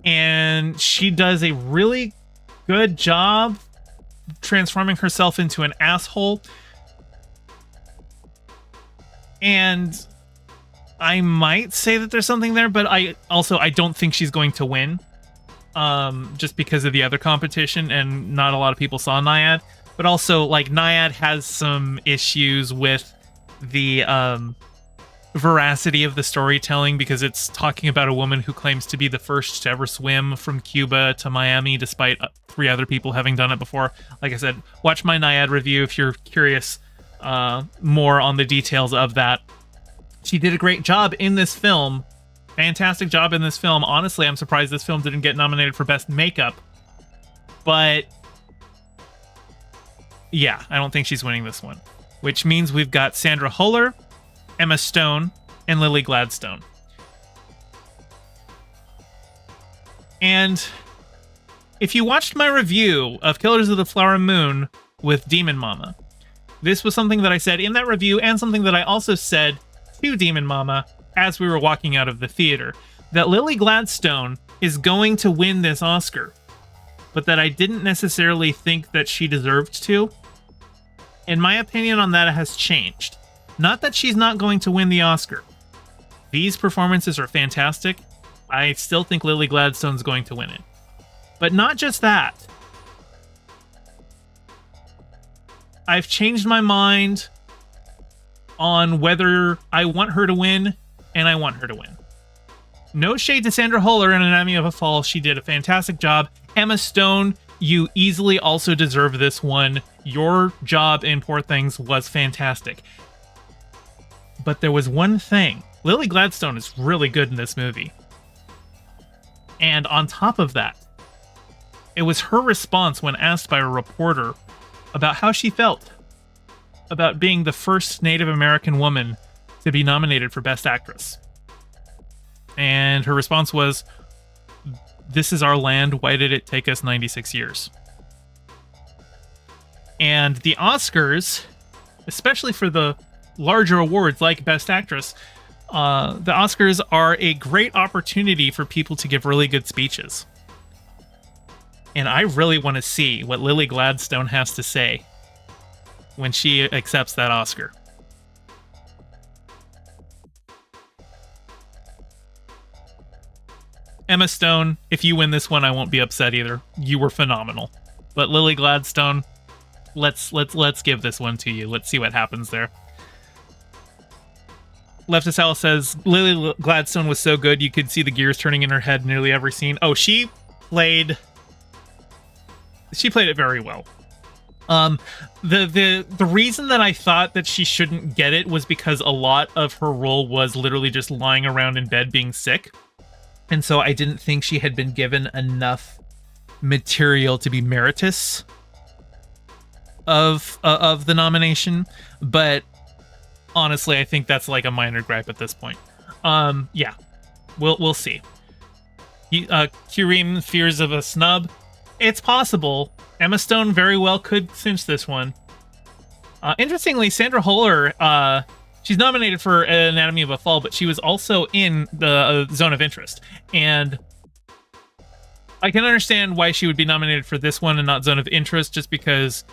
and she does a really good job transforming herself into an asshole. And I might say that there's something there, but I don't think she's going to win. Just because of the other competition, and not a lot of people saw Naiad. But also, like, Naiad has some issues with the veracity of the storytelling, because it's talking about a woman who claims to be the first to ever swim from Cuba to Miami, despite 3 other people having done it before. Like I said, watch my Naiad review if you're curious more on the details of that. She did a great job in this film. Fantastic job in this film. Honestly, I'm surprised this film didn't get nominated for Best Makeup. But yeah, I don't think she's winning this one. Which means we've got Sandra Huller, Emma Stone, and Lily Gladstone. And if you watched my review of Killers of the Flower Moon with Demon Mama, this was something that I said in that review, and something that I also said to Demon Mama as we were walking out of the theater, that Lily Gladstone is going to win this Oscar, but that I didn't necessarily think that she deserved to. And my opinion on that has changed. Not that she's not going to win the Oscar. These performances are fantastic. I still think Lily Gladstone's going to win it. But not just that. I've changed my mind on whether I want her to win, and I want her to win. No shade to Sandra Huller in Anatomy of a Fall. She did a fantastic job. Emma Stone, you easily also deserve this one. Your job in Poor Things was fantastic. But there was one thing. Lily Gladstone is really good in this movie. And on top of that, it was her response when asked by a reporter about how she felt about being the first Native American woman to be nominated for Best Actress. And her response was, "This is our land. Why did it take us 96 years?" And the Oscars, especially for the larger awards like Best Actress, the Oscars are a great opportunity for people to give really good speeches. And I really want to see what Lily Gladstone has to say when she accepts that Oscar. Emma Stone, if you win this one, I won't be upset either. You were phenomenal. But Lily Gladstone, let's give this one to you. Let's see what happens there. Leftist Al says, Lily Gladstone was so good you could see the gears turning in her head in nearly every scene. Oh, she played it very well. The reason that I thought that she shouldn't get it was because a lot of her role was literally just lying around in bed being sick. And so I didn't think she had been given enough material to be meritorious. of the nomination, but honestly, I think that's like a minor gripe at this point. Yeah, we'll see. Kurim fears of a snub. It's possible. Emma Stone very well could cinch this one. Interestingly, Sandra Huller, she's nominated for Anatomy of a Fall, but she was also in the Zone of Interest. And I can understand why she would be nominated for this one and not Zone of Interest, just because,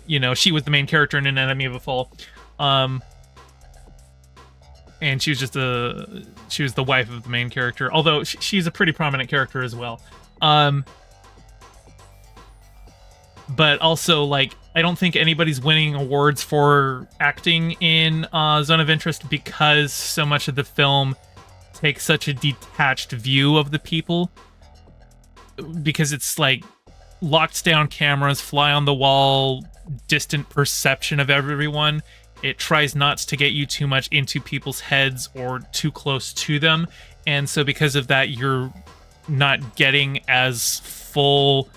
you know, she was the main character in Anatomy of a Fall. And she was just she was the wife of the main character, although she's a pretty prominent character as well. But also, like, I don't think anybody's winning awards for acting in Zone of Interest because so much of the film takes such a detached view of the people. Because it's like locked down cameras, fly on the wall, distant perception of everyone. It tries not to get you too much into people's heads or too close to them. And so because of that, you're not getting as full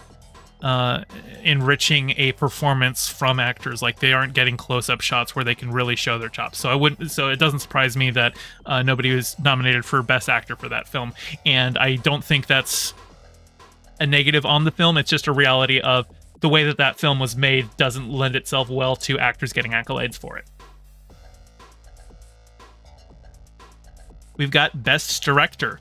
enriching a performance from actors. Like, they aren't getting close-up shots where they can really show their chops. So it doesn't surprise me that nobody was nominated for Best Actor for that film. And I don't think that's a negative on the film. It's just a reality of the way that film was made doesn't lend itself well to actors getting accolades for it. We've got Best Director.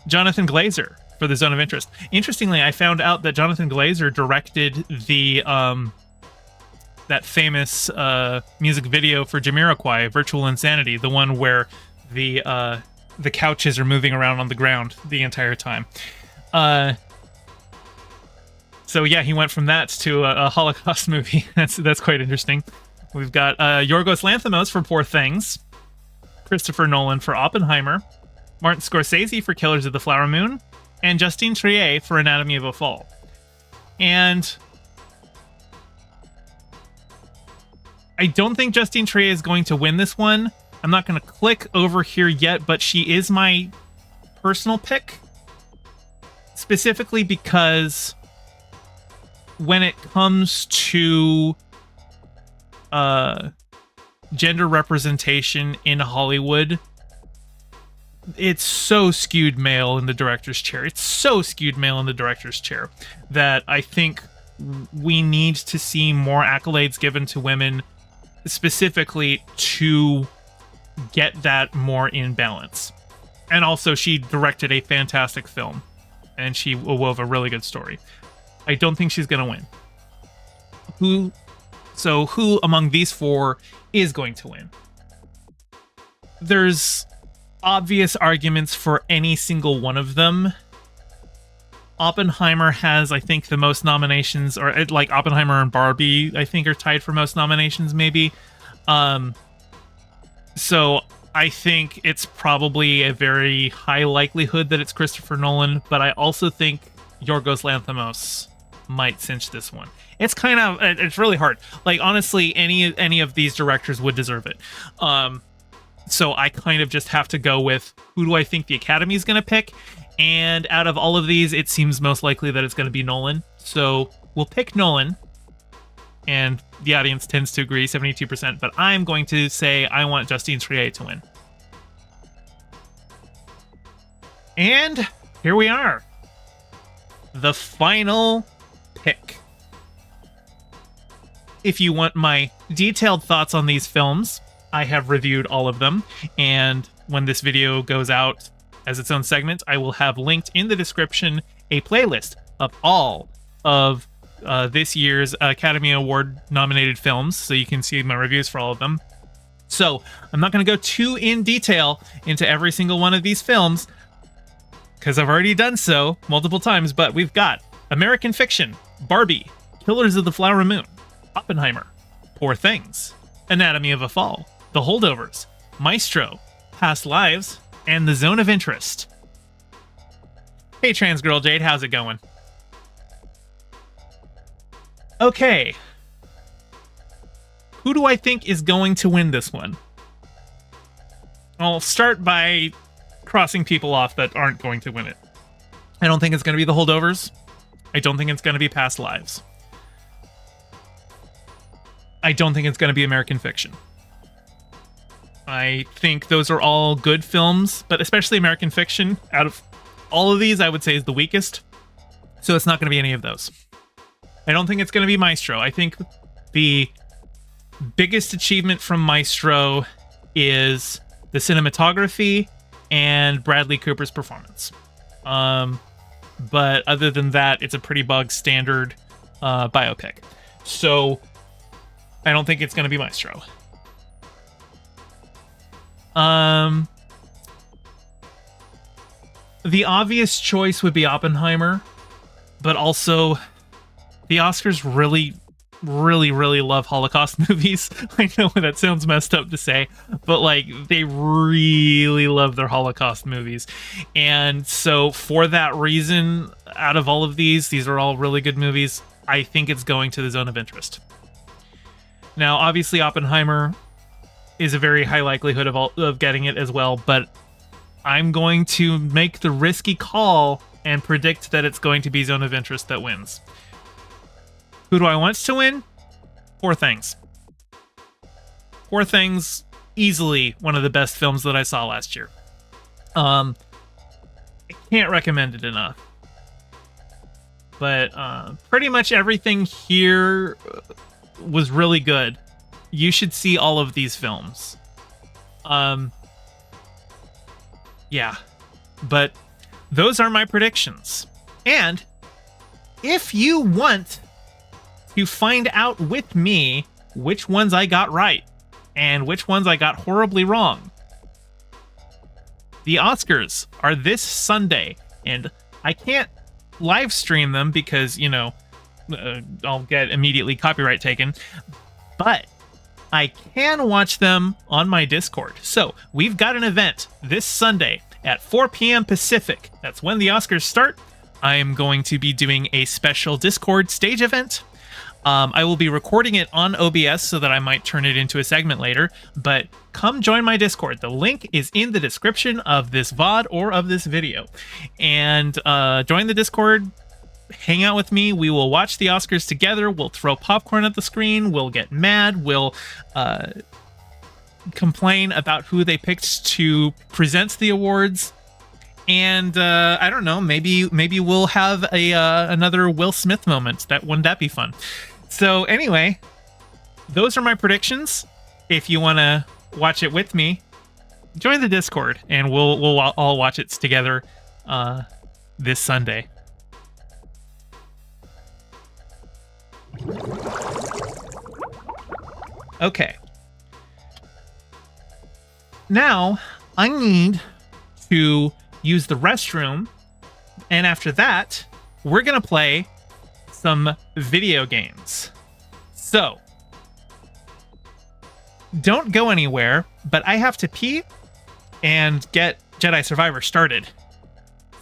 Jonathan Glazer for the Zone of Interest. Interestingly, I found out that Jonathan Glazer directed the that famous music video for Jamiroquai, Virtual Insanity, the one where the couches are moving around on the ground the entire time. So yeah, he went from that to a Holocaust movie. That's quite interesting. We've got Yorgos Lanthimos for Poor Things, Christopher Nolan for Oppenheimer, Martin Scorsese for Killers of the Flower Moon, and Justine Triet for Anatomy of a Fall. And I don't think Justine Triet is going to win this one. I'm not going to click over here yet, but she is my personal pick. Specifically because when it comes to gender representation in Hollywood, it's so skewed male in the director's chair. It's so skewed male in the director's chair that I think we need to see more accolades given to women, specifically to get that more in balance. And also, she directed a fantastic film, and she wove a really good story. I don't think she's going to win. Who among these four is going to win? There's obvious arguments for any single one of them. Oppenheimer has, I think, the most nominations, or like Oppenheimer and Barbie, I think, are tied for most nominations, maybe. So I think it's probably a very high likelihood that it's Christopher Nolan, but I also think Yorgos Lanthimos might cinch this one. It's really hard. Like, honestly, any of these directors would deserve it. So I kind of just have to go with who do I think the Academy is going to pick, and out of all of these, it seems most likely that it's going to be Nolan. So we'll pick Nolan, and the audience tends to agree, 72%, but I'm going to say I want Justine Triet to win. And here we are. The final pick. If you want my detailed thoughts on these films, I have reviewed all of them, and when this video goes out as its own segment, I will have linked in the description a playlist of all of this year's Academy Award nominated films, so you can see my reviews for all of them. So I'm not going to go too in detail into every single one of these films, because I've already done so multiple times, but we've got American Fiction, Barbie, Killers of the Flower Moon, Oppenheimer, Poor Things, Anatomy of a Fall, The Holdovers, Maestro, Past Lives, and The Zone of Interest. Hey, Trans Girl Jade, how's it going? Okay. Who do I think is going to win this one? I'll start by crossing people off that aren't going to win it. I don't think it's going to be The Holdovers. I don't think it's going to be Past Lives. I don't think it's going to be American Fiction. I think those are all good films, but especially American Fiction, out of all of these, I would say is the weakest. So it's not going to be any of those. I don't think it's going to be Maestro. I think the biggest achievement from Maestro is the cinematography and Bradley Cooper's performance. But other than that, it's a pretty bog standard biopic. So I don't think it's going to be Maestro. The obvious choice would be Oppenheimer, but also the Oscars really love Holocaust movies. I know that sounds messed up to say, but like they really love their Holocaust movies. And so for that reason, out of all of these are all really good movies. I think it's going to the zone of interest. Now, obviously Oppenheimer is a very high likelihood of getting it as well, but I'm going to make the risky call and predict that it's going to be zone of interest that wins. Who do I want to win? Poor Things. Poor Things, easily one of the best films that I saw last year. I can't recommend it enough. But pretty much everything here was really good. You should see all of these films. Yeah. But those are my predictions. And if you want to find out with me which ones I got right and which ones I got horribly wrong, the Oscars are this Sunday, and I can't live stream them because, you know, I'll get immediately copyright taken, but I can watch them on my Discord. So we've got an event this Sunday at 4 p.m. Pacific. That's when the Oscars start. I am going to be doing a special Discord stage event. I will be recording it on OBS so that I might turn it into a segment later, but come join my Discord. The link is in the description of this VOD or of this video. And join the Discord, hang out with me. We will watch the Oscars together. We'll throw popcorn at the screen. We'll get mad. We'll complain about who they picked to present the awards. And I don't know, maybe we'll have another Will Smith moment. Wouldn't that be fun? So anyway, those are my predictions. If you want to watch it with me, join the Discord, and we'll all watch it together this Sunday. Okay. Now I need to use the restroom, and after that, we're gonna play some video games. So, don't go anywhere, but I have to pee and get Jedi Survivor started.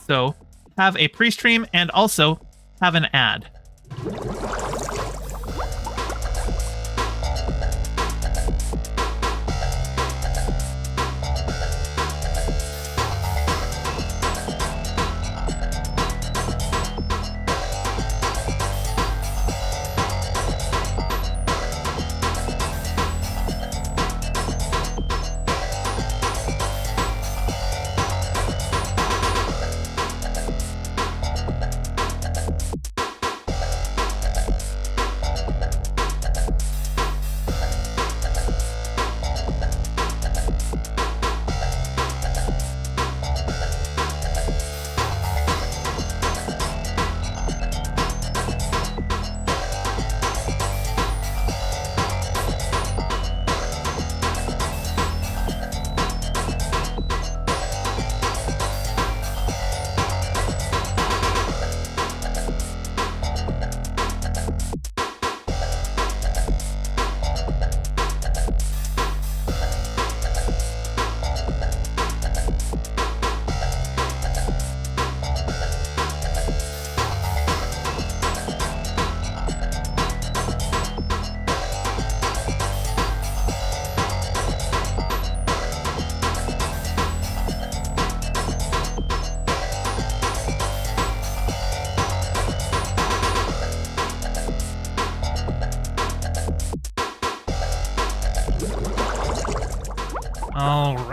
So, have a pre-stream and also have an ad.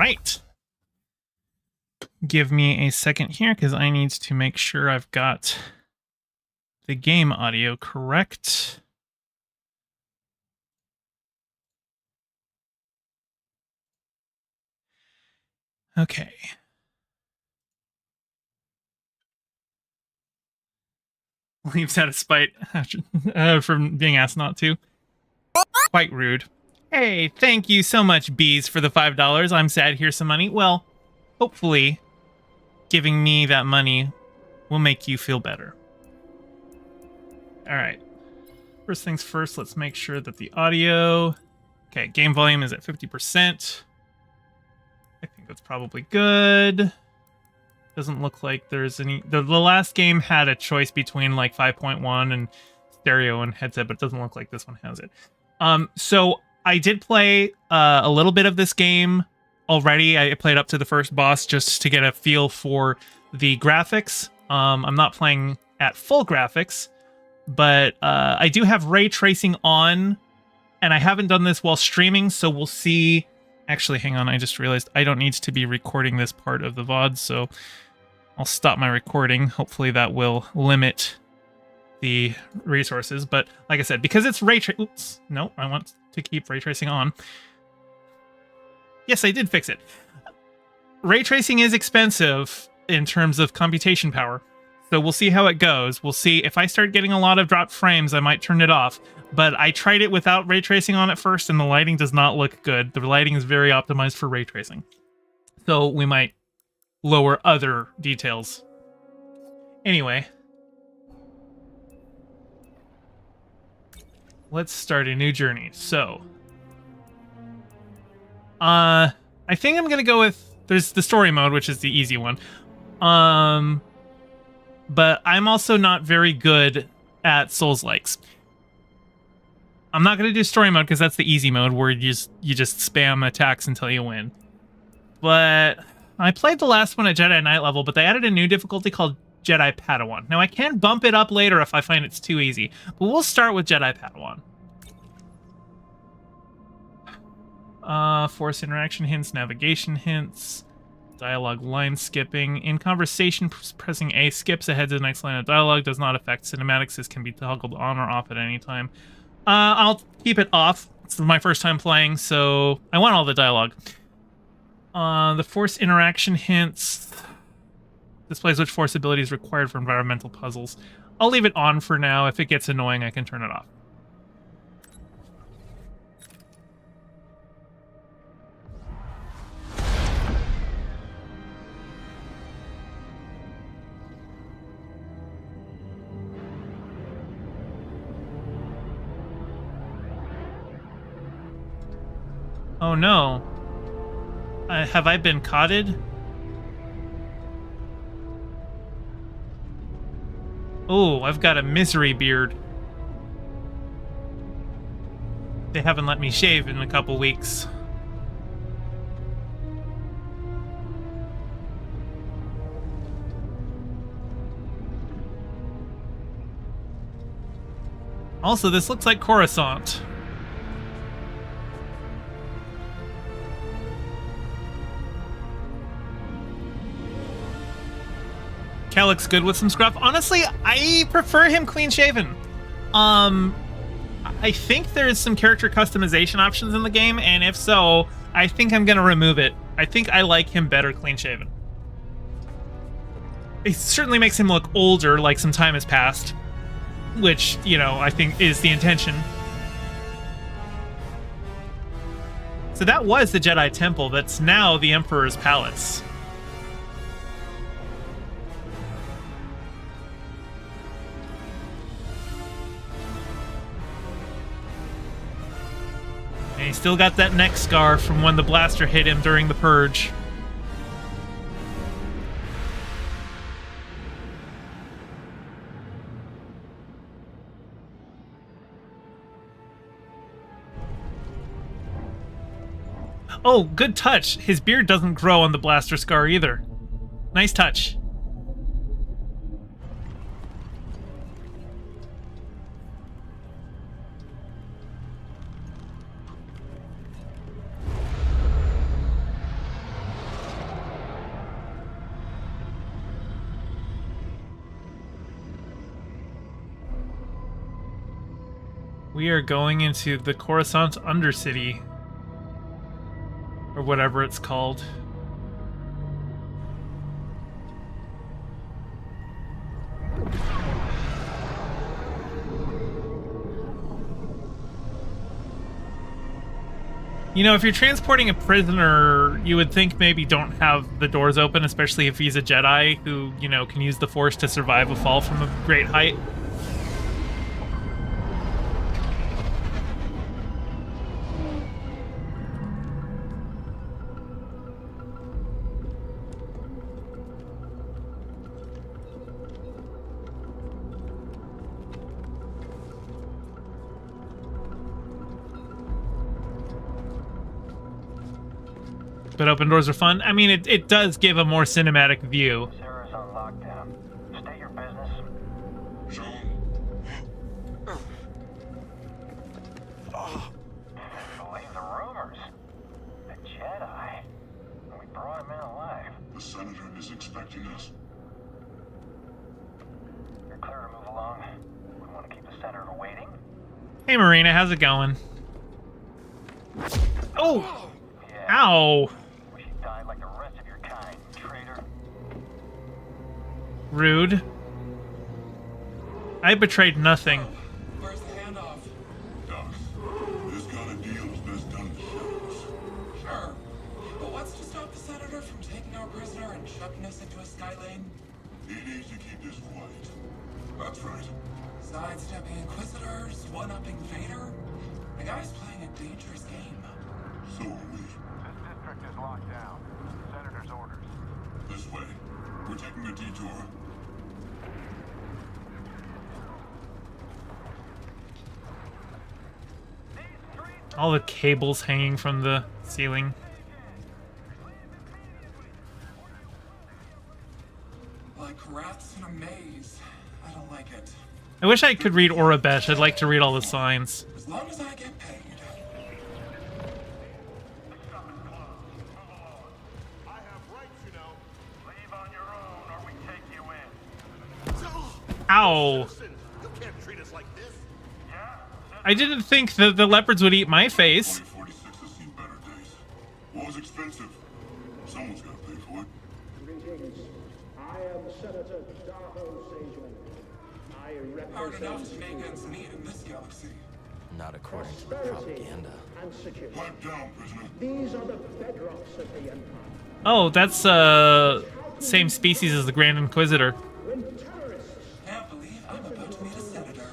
right. Give me a second here because I need to make sure I've got the game audio correct. Okay. Leaves out of spite from being asked not to. Quite rude. Hey, thank you so much, Bees, for the $5. I'm sad. Here's some money. Well, hopefully, giving me that money will make you feel better. All right. First things first, let's make sure that the audio... Okay, game volume is at 50%. I think that's probably good. Doesn't look like there's any... The last game had a choice between like 5.1 and stereo and headset, but it doesn't look like this one has it. So I did play a little bit of this game already. I played up to the first boss just to get a feel for the graphics. I'm not playing at full graphics, but I do have ray tracing on, and I haven't done this while streaming, so we'll see. Actually, hang on, I just realized I don't need to be recording this part of the VOD, so I'll stop my recording. Hopefully that will limit the resources, but like I said, because it's ray tracing... Oops, no, I want to keep ray tracing on. Yes, I did fix it. Ray tracing is expensive in terms of computation power, so we'll see how it goes. We'll see. If I start getting a lot of dropped frames, I might turn it off, but I tried it without ray tracing on at first, and the lighting does not look good. The lighting is very optimized for ray tracing, so we might lower other details. Anyway, let's start a new journey. So, I think I'm gonna go with... There's the story mode, which is the easy one. But I'm also not very good at Souls-likes. I'm not gonna do story mode because that's the easy mode where you just spam attacks until you win. But I played the last one at Jedi Knight level, but they added a new difficulty called Jedi Padawan. Now I can bump it up later if I find it's too easy, but we'll start with Jedi Padawan. Force interaction hints, navigation hints, dialogue line skipping. In conversation, pressing A skips ahead to the next line of dialogue. Does not affect cinematics. This can be toggled on or off at any time. I'll keep it off. It's my first time playing, so I want all the dialogue. The force interaction hints displays which force ability is required for environmental puzzles. I'll leave it on for now. If it gets annoying, I can turn it off. Oh no. Have I been caughted? Oh, I've got a misery beard. They haven't let me shave in a couple weeks. Also, this looks like Coruscant. Cal looks good with some scruff. Honestly, I prefer him clean-shaven. I think there's some character customization options in the game, and if so, I think I'm gonna remove it. I think I like him better clean-shaven. It certainly makes him look older, like some time has passed, which, you know, I think is the intention. So that was the Jedi Temple. That's now the Emperor's Palace. And he still got that neck scar from when the blaster hit him during the Purge. Oh, good touch. His beard doesn't grow on the blaster scar either. Nice touch. We are going into the Coruscant Undercity. Or whatever it's called. You know, if you're transporting a prisoner, you would think maybe don't have the doors open, especially if he's a Jedi who, you know, can use the Force to survive a fall from a great height. But open doors are fun. I mean, it does give a more cinematic view. Sarah's on lockdown. State your business. Show Believe the rumors. The Jedi. We brought him in alive. The Senator is expecting us. You're clear to move along. We want to keep the Senator waiting. Hey, Marina, how's it going? Oh! Yeah. Ow! Wish you died like the rest of your kind, traitor. Rude. I betrayed nothing. Where's the handoff? Doc, this kind of deal is best done in the shadows. Sure. But what's to stop the Senator from taking our prisoner and chucking us into a sky lane? He needs to keep this quiet. That's right. Sidestepping Inquisitors, one-upping Vader? The guy's playing a dangerous game. So are we. This district is locked down. Senator's orders. This way. We're taking a detour. All the cables hanging from the ceiling. Like rats in a maze. I don't like it. I wish I could read Orabesh. I'd like to read all the signs. As long as I get paid. I have rights, you know. Leave on your own or we take you in. Ow! Listen, you can't treat us like this. I didn't think that the leopards would eat my face. 2046 has seen better days. War's expensive. Someone's got to pay for it. Greetings. I am Senator Darho Sageman. I Hard enough represent to make ends meet in this galaxy. Not according to the prosperity propaganda. and security. Pipe down, prisoner. These are the bedrocks of the Empire. Oh, that's same species as the Grand Inquisitor. When terrorists Can't believe I'm about to meet a senator.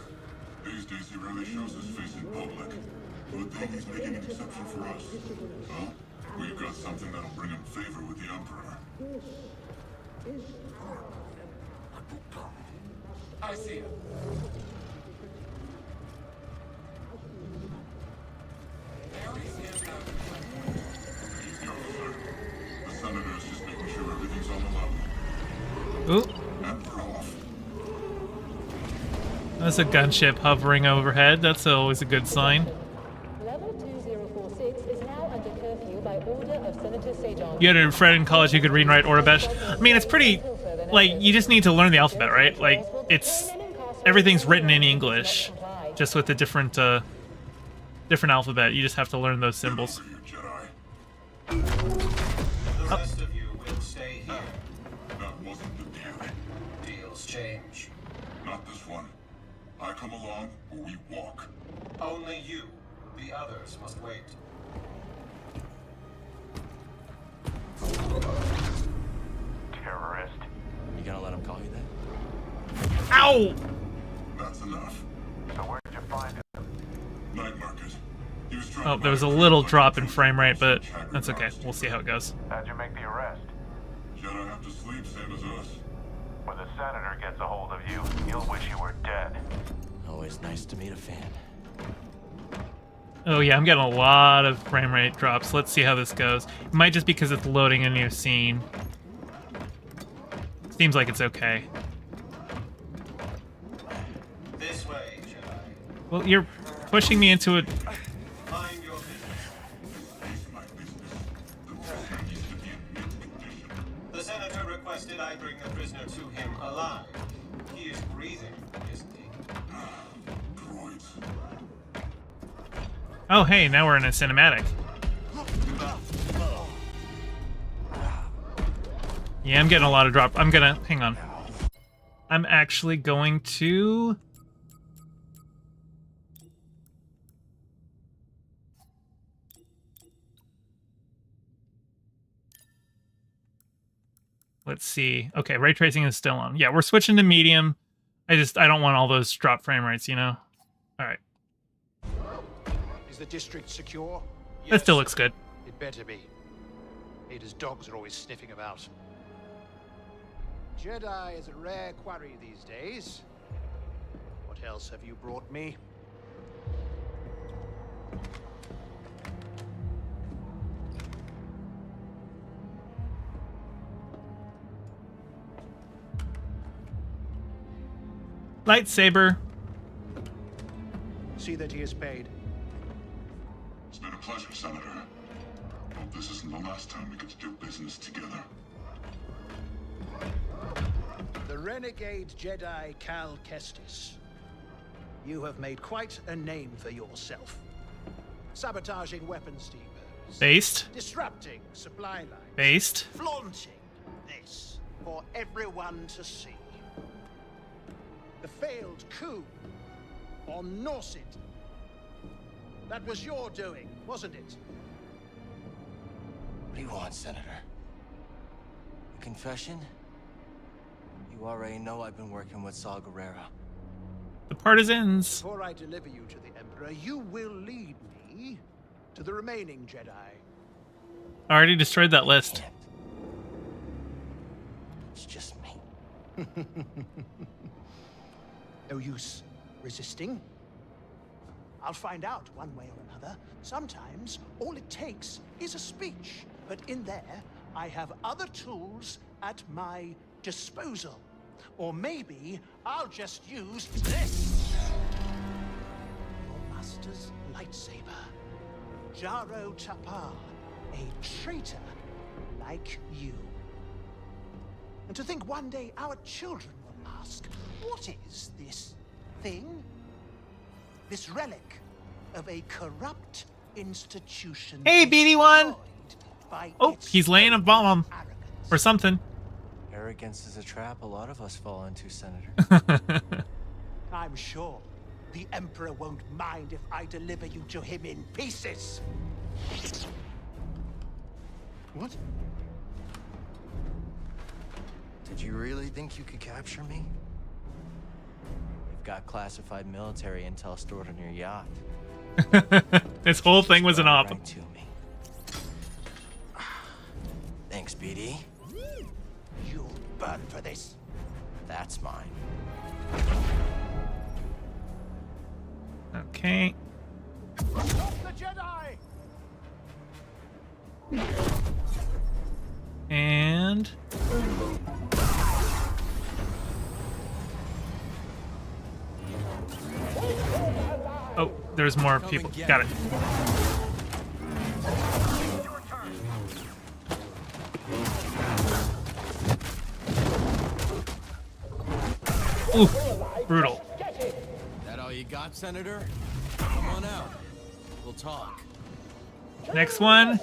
These days he rarely shows his face in public. Good thing he's making an exception for us. Huh? We've got something that'll bring him favor with the Emperor. is I see it. Very stand out. He's the officer. The Senator's just making sure everything's on the level. Ooh, Emperor off. that's a gunship hovering overhead. That's always a good sign. Level 2046 is now under curfew by order of Senator Sajon. You had a friend in college who could read and write Orabesh. I mean, it's pretty, like, you just need to learn the alphabet, right? Like, it's, everything's written in English, just with a different, different alphabet. You just have to learn those symbols. Over here, Jedi. The rest of you will stay here. That wasn't the deal. Deals change. Not this one. I come along or we walk. Only you. The others must wait. Terrorist. You gonna let him call you that? Ow! That's enough. So where'd you find him? Night market. He was trying Oh, to there was a buy little like drop in food frame rate, but from that's okay. Chagrin We'll see how it goes. How'd you make the arrest? Jedi have to sleep, same as us. When the Senator gets a hold of you, you'll wish you were dead. Always nice to meet a fan. Oh yeah, I'm getting a lot of frame rate drops. Let's see how this goes. It might just be because it's loading a new scene. Seems like it's okay. This way, Jedi. Well, you're pushing me into it. Mind your business. It's my business. The prisoner needs to be in mint condition. The Senator requested I bring the prisoner to him alive. He is breathing, isn't he? Droids. Oh, hey, now we're in a cinematic. Yeah, I'm getting a lot of drop. I'm gonna... Hang on. I'm actually going to... Let's see. Okay, ray tracing is still on. Yeah, we're switching to medium. I don't want all those drop frame rates, you know? Alright. Is the district secure? That still looks good. It better be. Ada's dogs are always sniffing about. Jedi is a rare quarry these days. What else have you brought me? Lightsaber. See that he is paid. It's been a pleasure, Senator. Hope this isn't the last time we get to do business together. The renegade Jedi Cal Kestis. You have made quite a name for yourself. Sabotaging weapons depots. Based. Disrupting supply lines. Based. Flaunting this for everyone to see. The failed coup on Norset. That was your doing, wasn't it? What do you want, Senator? A confession? You already know I've been working with Saw Gerrera. The partisans. Before I deliver you to the Emperor, you will lead me to the remaining Jedi. I already destroyed that list. Can't. It's just me. No use resisting. I'll find out one way or another. Sometimes all it takes is a speech. But in there, I have other tools at my disposal. Or maybe I'll just use this. Your master's lightsaber. Jaro Tapal, a traitor like you. And to think one day our children will ask, what is this thing? This relic of a corrupt institution. Hey, BD1! By Oh, its he's laying a bomb. arrogance. Or something. Arrogance is a trap a lot of us fall into, Senator. I'm sure the Emperor won't mind if I deliver you to him in pieces. What? Did you really think you could capture me? You've got classified military intel stored on your yacht. This whole thing was an op. Right to me. Thanks, BD. You'll burn for this. That's mine. Okay. Stop the Jedi! And... Oh, there's more people. Got it. Ooh, brutal. That all you got, Senator? Come on out. We'll talk. Next one.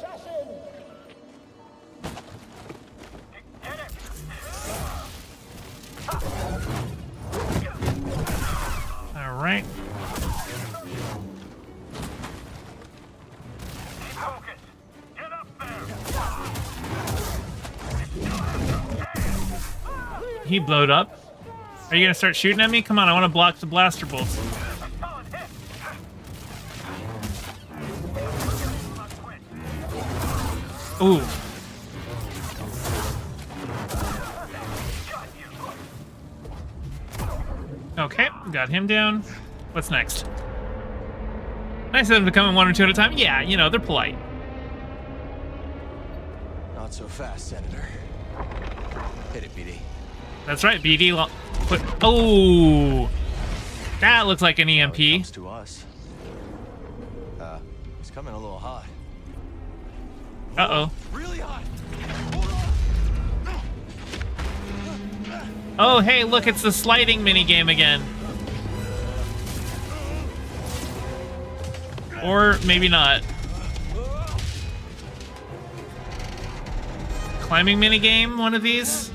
All right. Focus! Get up there! He blowed up. Are you gonna start shooting at me? Come on, I want to block the blaster bolts. Solid hit! Ooh. Okay, got him down. What's next? Nice of them to come in one or two at a time. Yeah, you know, they're polite. Not so fast, Senator. Hit it, BD. That's right, BD. Oh! That looks like an Now EMP. it comes to us. It's coming a little hot. Uh-oh. Really hot. Oh, hey, look, it's the sliding minigame again. Or maybe not. Climbing minigame, one of these?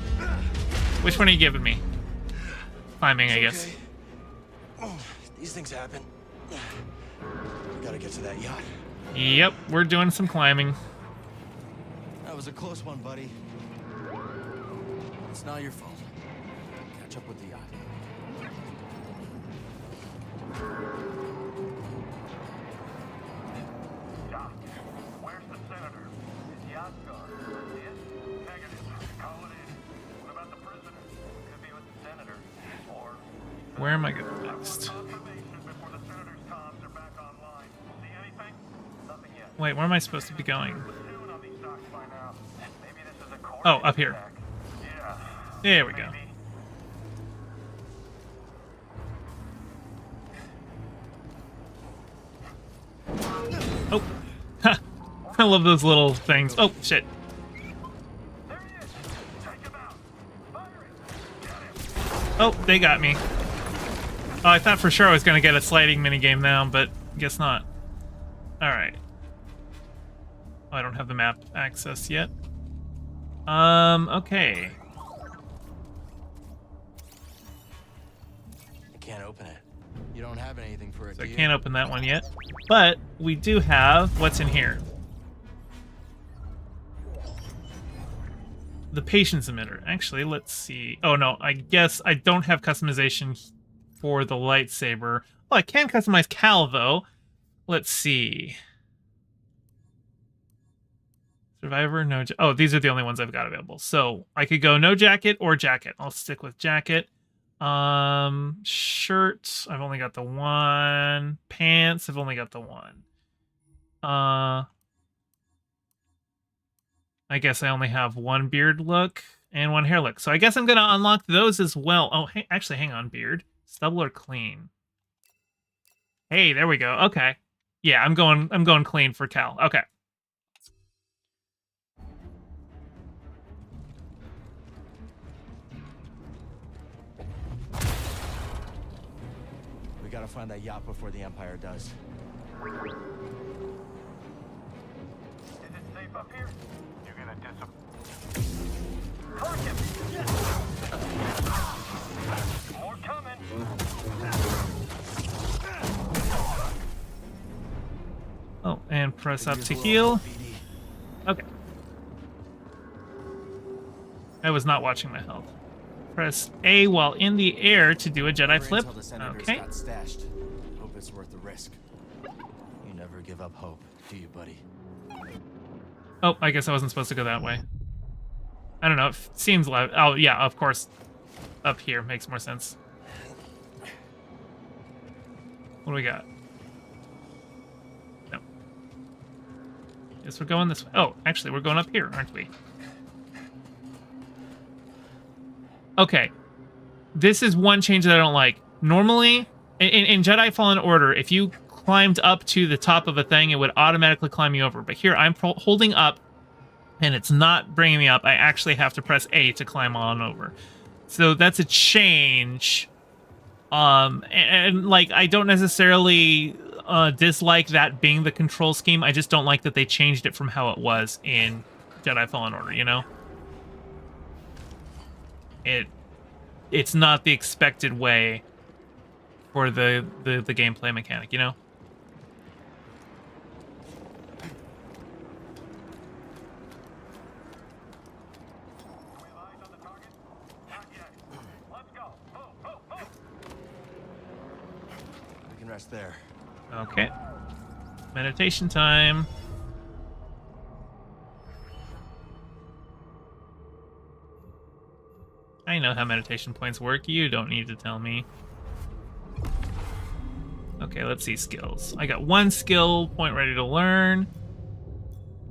Which one are you giving me? Climbing, I guess. Okay. These things happen. We gotta get to that yacht. Yep, we're doing some climbing. That was a close one, buddy. It's not your fault. Catch up with the yacht. Doc, where's the senator? His yacht's gone. Yes? Negative. Call it in. What about the prisoner? Could be with the senator. Or... Where am I going next? confirmation before the senator's comms are back online. See anything? Nothing yet. Wait, where am I supposed to be going? Soon on these docks by now. Maybe this is a court Oh, up here. attack. Yeah. There we go. Maybe. Oh. Ha. I love those little things. Oh, shit. There he is. Take him out. Firing. Get him. Oh, they got me. Oh, I thought for sure I was going to get a sliding minigame now, but guess not. Alright. Oh, I don't have the map access yet. Okay. I can't open it. You don't have anything for it, So I do you? can't open that one yet. But we do have what's in here. The patience emitter. Actually, let's see. Oh no, I guess I don't have customization for the lightsaber. Oh, I can customize Cal though. Let's see. Survivor, no. Oh, these are the only ones I've got available. So I could go no jacket or jacket. I'll stick with jacket. Shirt, I've only got the one. Pants, I've only got the one. I guess I only have one beard look and one hair look. So I guess I'm gonna unlock those as well. Oh, hey, actually, hang on, beard, stubble or clean. Hey, there we go. Okay, yeah, I'm going clean for Cal. Okay. We gotta find that yacht before the Empire does. Is it safe up here? You're gonna Crush him! More coming! Oh, and press up to heal. Okay. I was not watching my health. Press A while in the air to do a Jedi flip. Okay. Got stashed. Hope it's worth the risk. You never give up hope, do you, buddy? Oh, I guess I wasn't supposed to go that way. I don't know. It seems like... Oh, yeah, of course. Up here makes more sense. What do we got? No. Guess we're going this way. Oh, actually, we're going up here, aren't we? Okay. This is one change that I don't like. Normally, in Jedi Fallen Order, if you climbed up to the top of a thing, it would automatically climb you over. But here, I'm holding up, and it's not bringing me up. I actually have to press A to climb on over. So that's a change. And like, I don't necessarily dislike that being the control scheme. I just don't like that they changed it from how it was in Jedi Fallen Order, you know? It's not the expected way for the gameplay mechanic, you know? We can rest there. Okay. Meditation time. I know how meditation points work. You don't need to tell me. Okay, let's see skills. I got one skill point ready to learn.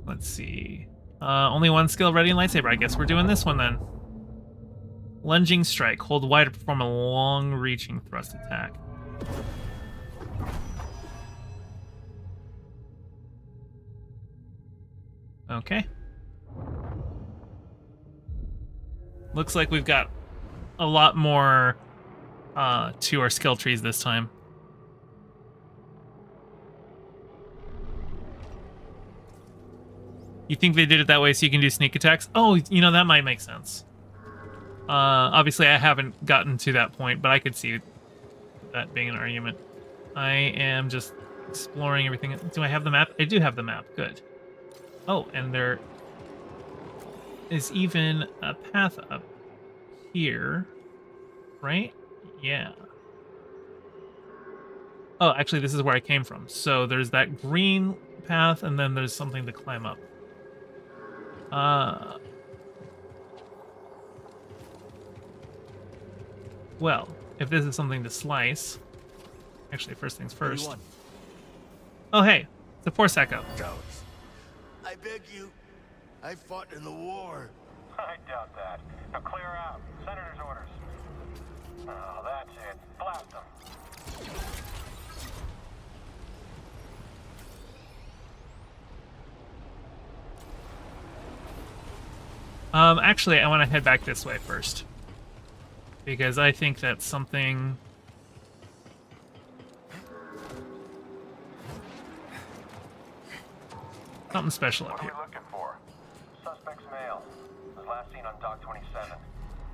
Let's see. Only one skill ready in lightsaber. I guess we're doing this one then. Lunging strike. Hold Y to perform a long-reaching thrust attack. Okay. Looks like we've got a lot more to our skill trees this time. You think they did it that way so you can do sneak attacks? Oh, you know, that might make sense. Obviously, I haven't gotten to that point, but I could see that being an argument. I am just exploring everything. Do I have the map? I do have the map. Good. Oh, and there is even a path up here, right? Yeah. Oh, actually, this is where I came from. So there's that green path, and then there's something to climb up. Well, if this is something to slice... Actually, first things first. Oh, hey. It's a Force Echo. Cowards. I beg you. I fought in the war. I doubt that. Now clear out. Senator's orders. Oh, that's it. Blast them. Actually, I want to head back this way first. Because I think that's something... Something special up What are here. we looking for? Suspect's male. Was last seen on Dock 27. And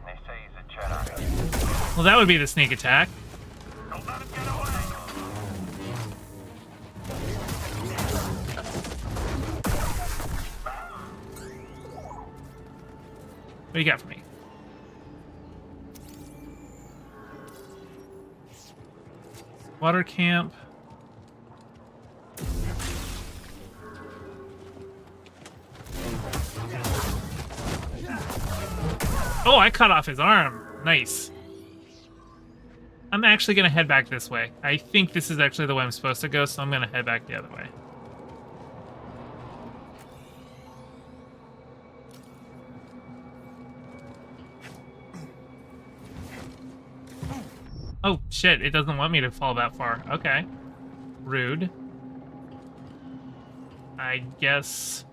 they say he's a Jedi. Well, that would be the sneak attack. Don't let him get away! What do you got for me? Water camp. Oh, I cut off his arm. Nice. I'm actually going to head back this way. I think this is actually the way I'm supposed to go, so I'm going to head back the other way. Oh, shit. It doesn't want me to fall that far. Okay. Rude. I guess...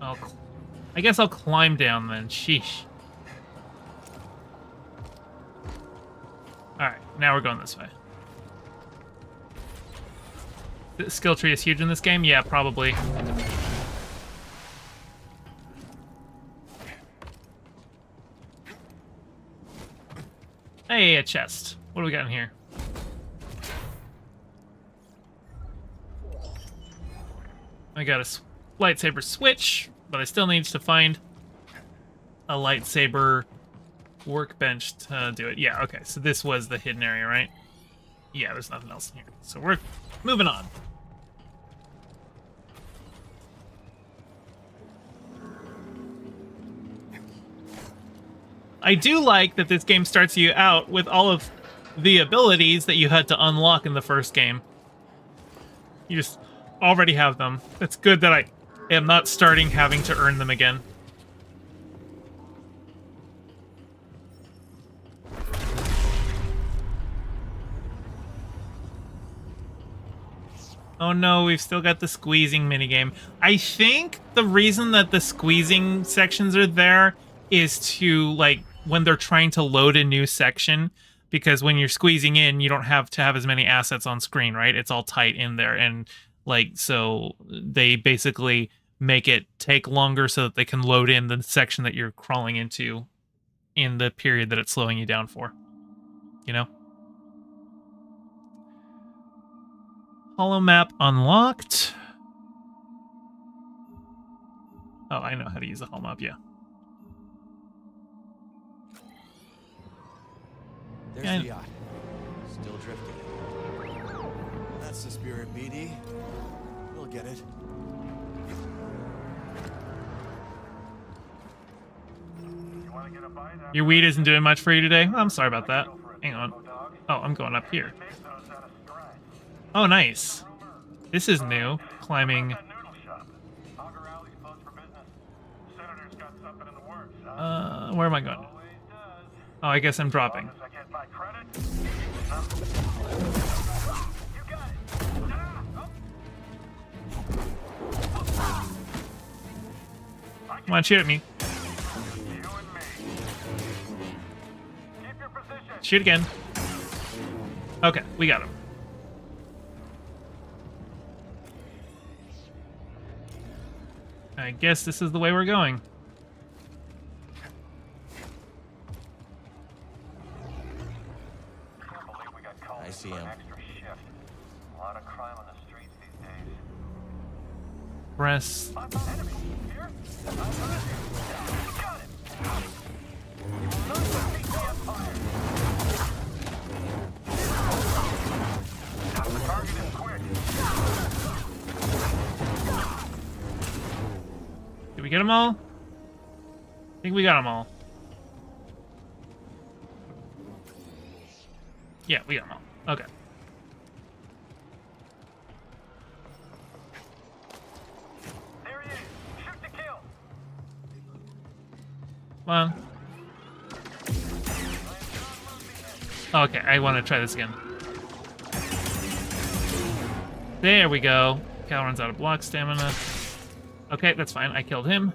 I guess I'll climb down then. Sheesh. Alright, now we're going this way. The skill tree is huge in this game? Yeah, probably. Hey, a chest. What do we got in here? I got a lightsaber switch, but I still need to find a lightsaber workbench to do it. Yeah, okay, so this was the hidden area, right? Yeah, there's nothing else in here. So we're moving on. I do like that this game starts you out with all of the abilities that you had to unlock in the first game. You just already have them. It's good that I am not starting having to earn them again. Oh no, we've still got the squeezing minigame. I think the reason that the squeezing sections are there is to, like, when they're trying to load a new section, because when you're squeezing in, you don't have to have as many assets on screen, right? It's all tight in there, and, like, so they basically make it take longer so that they can load in the section that you're crawling into in the period that it's slowing you down for. You know? Hollow map unlocked. Oh, I know how to use the hollow map, yeah. There's the yacht. Still drifting. That's the spirit, BD. We'll get it. You want to get a bite out Your weed isn't doing much for you today? I'm sorry about that. Hang on. Oh, I'm going up here. Oh, nice. This is new. Climbing. Where am I going? Oh, I guess I'm dropping. Come on, shoot at me. Shoot again. Okay, we got him. I guess this is the way we're going. Can't believe we got called I in see for an him. extra shift. A lot of crime on the streets these days. Press. Enemy here? Got it. Not defeat the Empire. The target is quick. Did we get them all? I think we got them all. Yeah, we got them all. Okay. There he is. Shoot to kill. Come on. Okay, I want to try this again. There we go. Cal runs out of block stamina. Okay, that's fine. I killed him.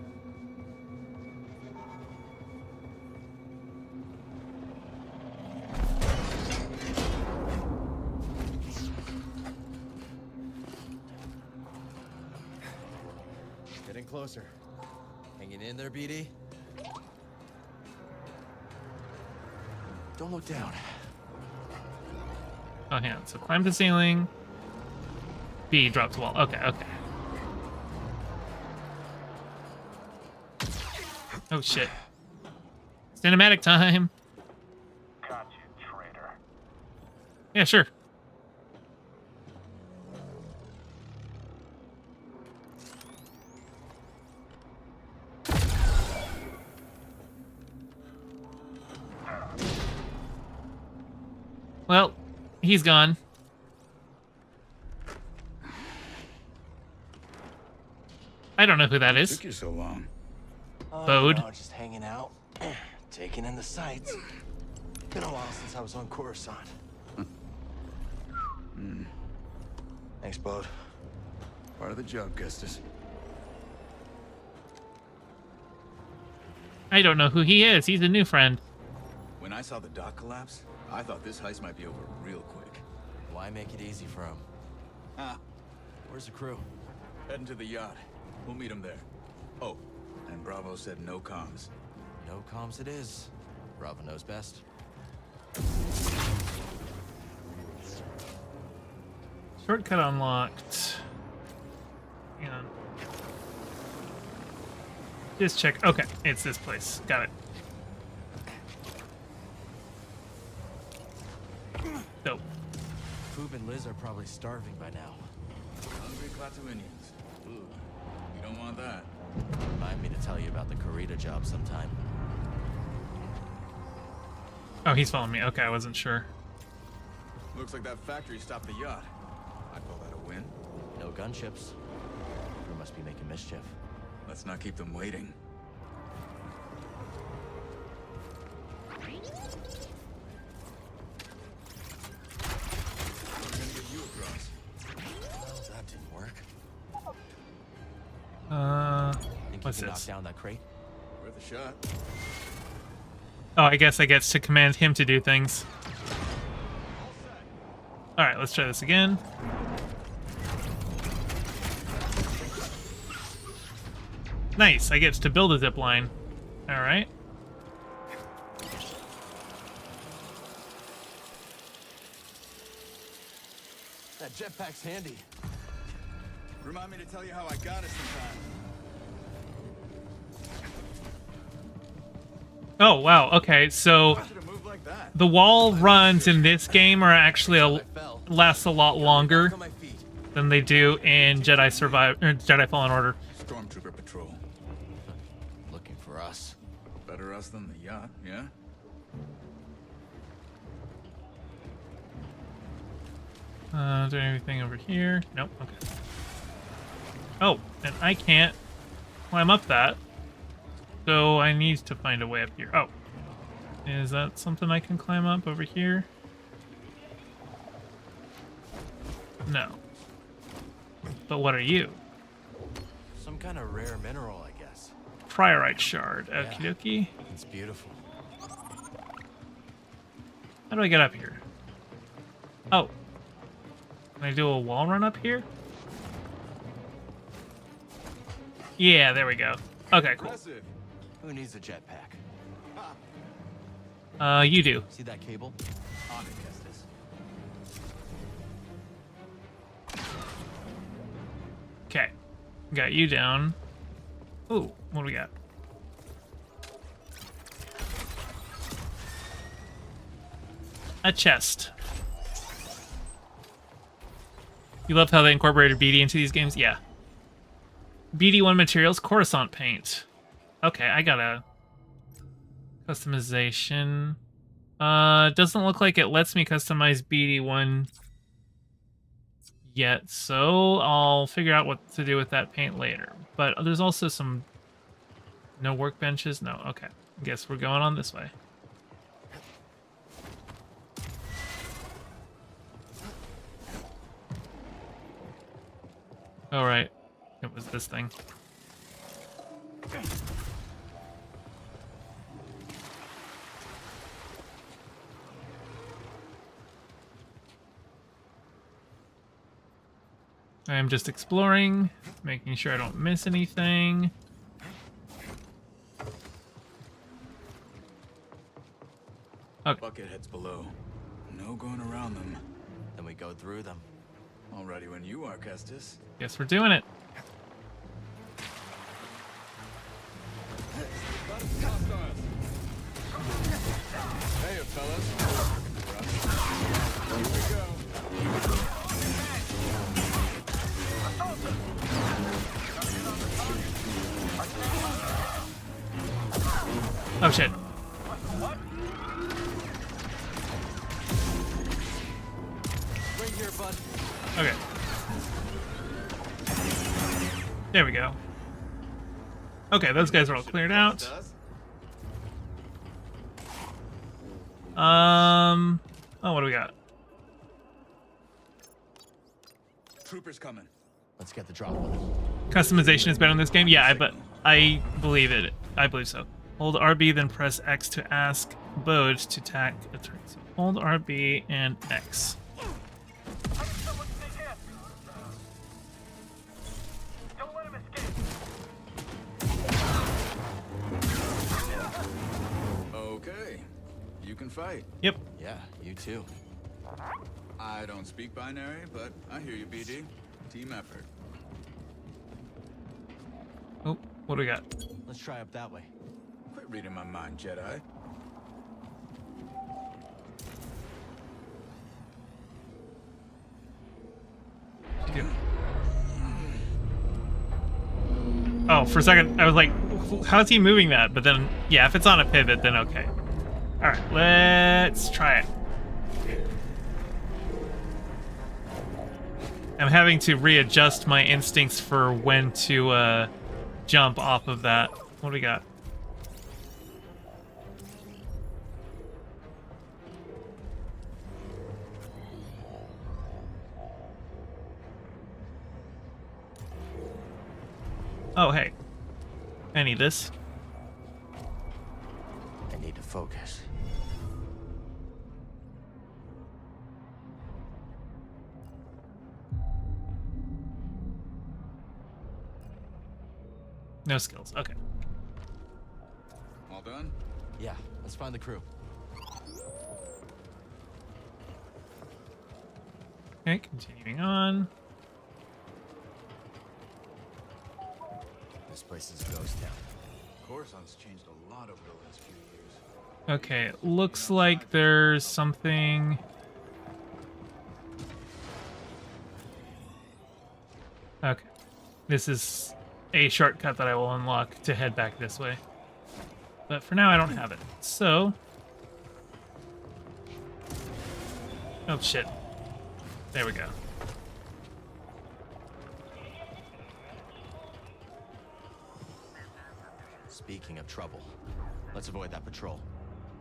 Getting closer. Hanging in there, BD? Don't look down. Oh, hang on. So climb the ceiling. B, drop the wall. Okay, okay. Oh, shit. Cinematic time. Got you, traitor. Yeah, sure. Well, he's gone. I don't know who that is. Took you so long. Bode. No, just hanging out, taking in the sights. Been a while since I was on Coruscant. Thanks, Bode. Part of the job, Gustus. I don't know who he is. He's a new friend. When I saw the dock collapse, I thought this heist might be over real quick. Why make it easy for him? Ah, Where's the crew? heading to the yacht. We'll meet him there. Oh, and Bravo said no comms. No comms it is. Bravo knows best. Shortcut unlocked. Hang on. Just check. Okay, it's this place. Got it. Dope. Foob and Liz are probably starving by now. Hungry Klatooinians. Ooh, you don't want that. Remind me to tell you about the Karita job sometime. Oh, he's following me. Okay, I wasn't sure. Looks like that factory stopped the yacht. I'd call that a win. No gunships. Crew must be making mischief. Let's not keep them waiting. We're gonna get you across. That didn't work. Think What's you can this? knock down that crate? Worth a shot. Oh, I guess I get to command him to do things. All right, let's try this again. Nice, I get to build a zip line. All right. That jetpack's handy. Remind me to tell you how I got it sometime. Oh, wow. Okay, so I should have moved like that. the wall runs in this game are actually last a lot longer On my feet. than they do in Jedi Fallen Order. Stormtrooper patrol. Looking for us. Better us than the yacht, yeah? Is there anything over here? Nope. Okay. Oh, and I can't climb up that. So I need to find a way up here. Oh. Is that something I can climb up over here? No. But what are you? Some kind of rare mineral, I guess. Priorite shard. Okie dokie. It's beautiful. How do I get up here? Oh. Can I do a wall run up here? Yeah, there we go. Okay, cool. Impressive. Who needs a jetpack? You do. See that cable? On it, Kestis. Okay. Got you down. Ooh, what do we got? A chest. You love how they incorporated BD into these games? Yeah. BD1 materials, Coruscant paint. Okay, I got a customization. Doesn't look like it lets me customize BD1 yet, so I'll figure out what to do with that paint later. But there's also some... No workbenches? No, okay. Guess we're going on this way. All right, it was this thing. I am just exploring, making sure I don't miss anything. Okay. Bucketheads below. No going around them. Then we go through them. All ready when you are, Kestis. Guess we're doing it. Hey, fellas. Here we go. Oh shit. Right here, bud. Okay. There we go. Okay, those guys are all cleared out. Oh, what do we got? Troopers coming. Let's get the drop on them. Customization is better in this game? Yeah, I believe it. I believe so. Hold RB, then press X to ask Bode to attack a turret. So hold RB and X. Don't let him escape. Okay. You can fight. Yep. Yeah, you too. I don't speak binary, but I hear you, BD. Team effort. Oh, what do we got? Let's try up that way. Quit reading my mind, Jedi. Oh, for a second, I was like, how's he moving that? But then, yeah, if it's on a pivot, then okay. All right, let's try it. I'm having to readjust my instincts for when to jump off of that. What do we got? Oh, hey. I need this. I need to focus. No skills. Okay. All done? Yeah, let's find the crew. Okay, continuing on. This place is a ghost town. Coruscant's changed a lot over the last few years. Okay, it looks like there's something... Okay. This is a shortcut that I will unlock to head back this way. But for now, I don't have it. So... Oh, shit. There we go. Speaking of trouble, let's avoid that patrol.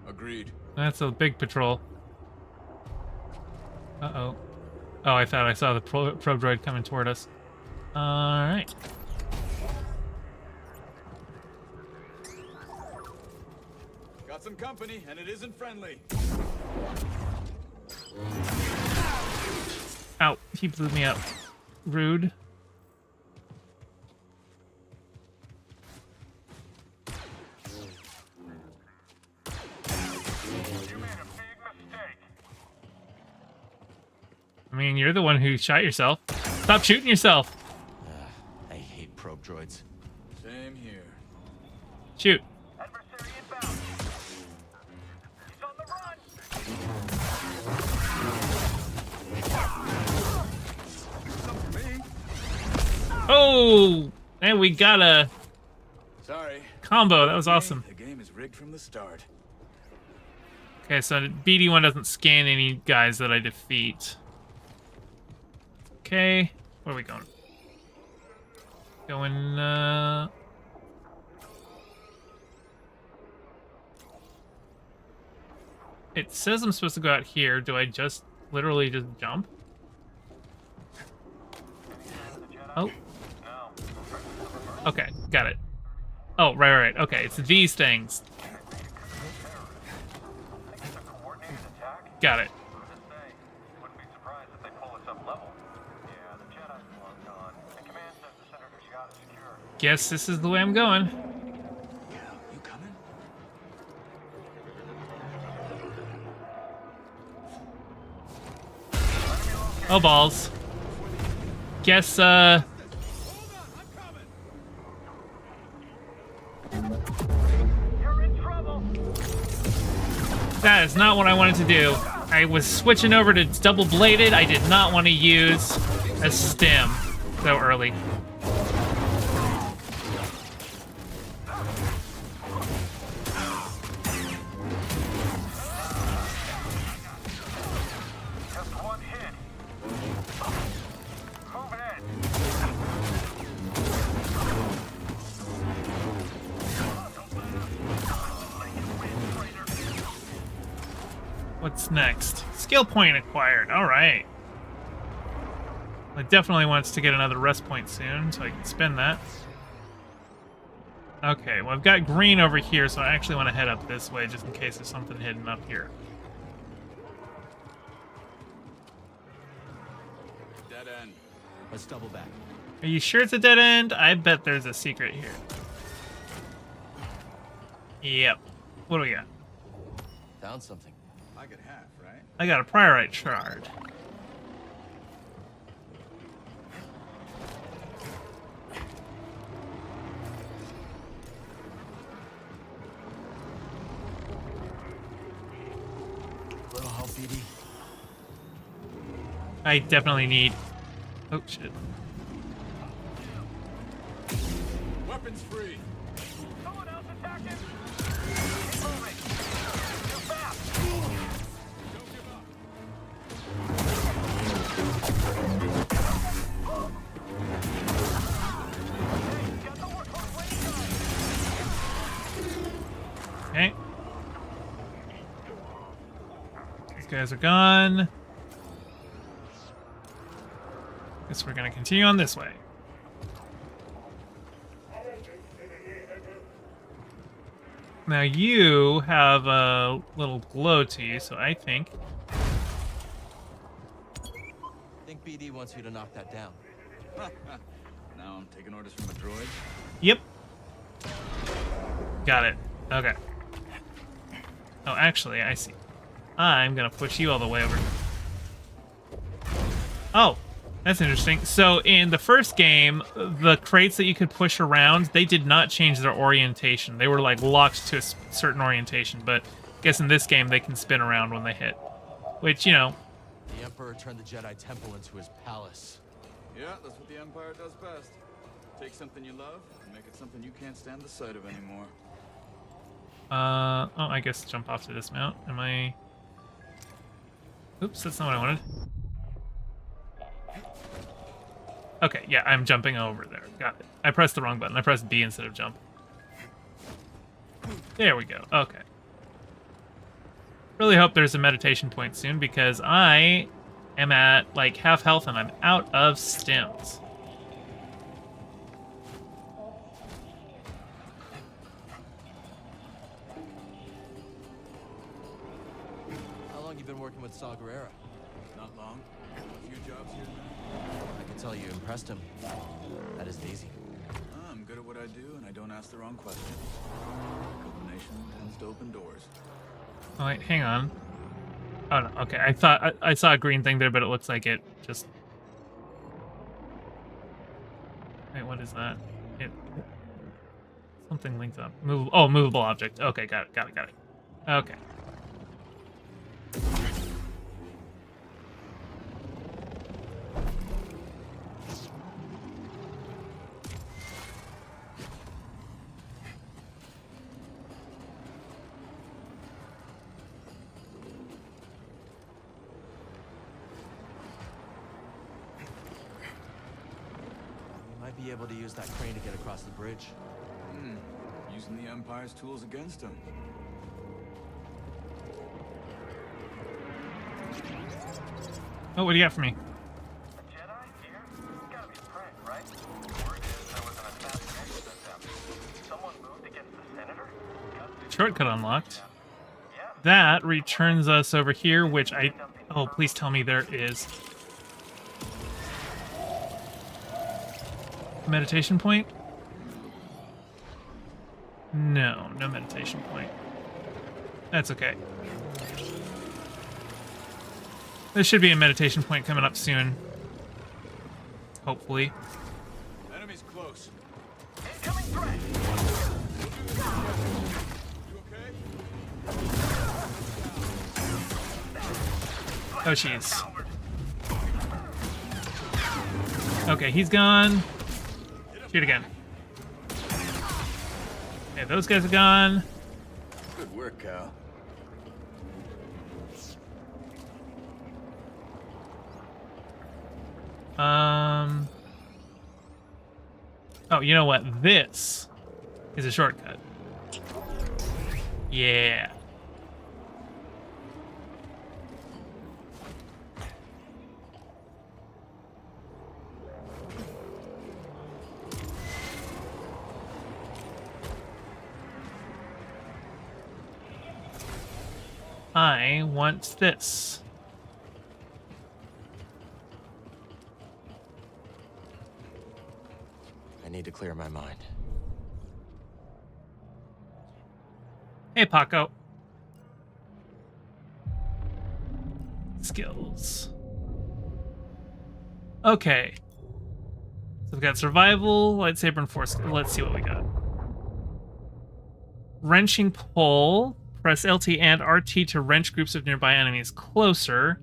Agreed. That's a big patrol. Uh-oh. Oh, I thought I saw the probe droid coming toward us. Alright. Got some company, and it isn't friendly. Ow, he blew me up. Rude. mean, you're the one who shot yourself. Stop shooting yourself. I hate probe droids. Same here. Shoot. Adversary inbound. He's on the run. Oh, and we got a Sorry. combo. That was awesome. The game is rigged from the start. Okay, so BD1 doesn't scan any guys that I defeat. Okay, where are we going? Going, It says I'm supposed to go out here. Do I just literally just jump? Oh. Okay, got it. Oh, right. Okay, it's these things. Got it. Wouldn't be surprised if they pull us up level. Yeah, the Jedi's long gone. And command says the senator's yacht is secure. Guess this is the way I'm going. You coming? Oh, balls. Guess, You're in trouble. that is not what I wanted to do. I was switching over to double-bladed. I did not want to use a stem so early. Just one hit. Move in. What's next? Skill point acquired. All right. I definitely wants to get another rest point soon, so I can spend that. Okay, well, I've got green over here, so I actually want to head up this way just in case there's something hidden up here. Dead end. Let's double back. Are you sure it's a dead end? I bet there's a secret here. Yep. What do we got? Found something. I get half, right? I got a priorite shard. Little help, BD. I definitely need... Oh, shit. Weapons free. Someone else attack him. Keep moving. Too fast. Don't give up. Hey, got the workhorse waiting on. Okay. These guys are gone. Guess we're gonna continue on this way. Now you have a little glow to you, so I think... Think BD wants you to knock that down. Now I'm taking orders from a droid. Yep. Got it. Okay. Oh, actually, I see. I'm gonna push you all the way over. Oh, that's interesting. So in the first game, the crates that you could push around, they did not change their orientation. They were like locked to a certain orientation, but I guess in this game they can spin around when they hit. Which, you know. The Emperor turned the Jedi Temple into his palace. Yeah, that's what the Empire does best. Take something you love and make it something you can't stand the sight of anymore. Oh, I guess jump off to dismount. Am I... Oops, that's not what I wanted. Okay, yeah, I'm jumping over there. Got it. I pressed the wrong button. I pressed B instead of jump. There we go. Okay. Really hope there's a meditation point soon because I am at like half health and I'm out of stims. How long you been working with Saw Gerrera? Not long. A few jobs here and there. I can tell you impressed him. That isn't easy. I'm good at what I do, and I don't ask the wrong questions. Combination tends to open doors. Oh, wait, hang on. Oh no, okay. I thought I saw a green thing there, but it looks like it just... Wait, what is that? Something links up. Movable object. Okay, got it. Okay. Be able to use that crane to get across the bridge. Using the Empire's tools against him. Oh, what do you got for me? A Jedi here? It's gotta be a prank, right? Word is there was an assassination attempt. Someone moved against the senator? Shortcut unlocked. Yeah. That returns us over here, which I... Oh, please tell me there is... Meditation point? No meditation point. That's okay. There should be a meditation point coming up soon. Hopefully. Enemy's close. Incoming threat! You okay? Oh, jeez. Okay, he's gone. Shoot again. Okay, those guys are gone. Good work, Cal. Oh, you know what? This is a shortcut. Yeah. I want this. I need to clear my mind. Hey, Paco. Skills. Okay. So we've got survival, lightsaber, and force. Let's see what we got. Wrenching pole. Press LT and RT to wrench groups of nearby enemies closer.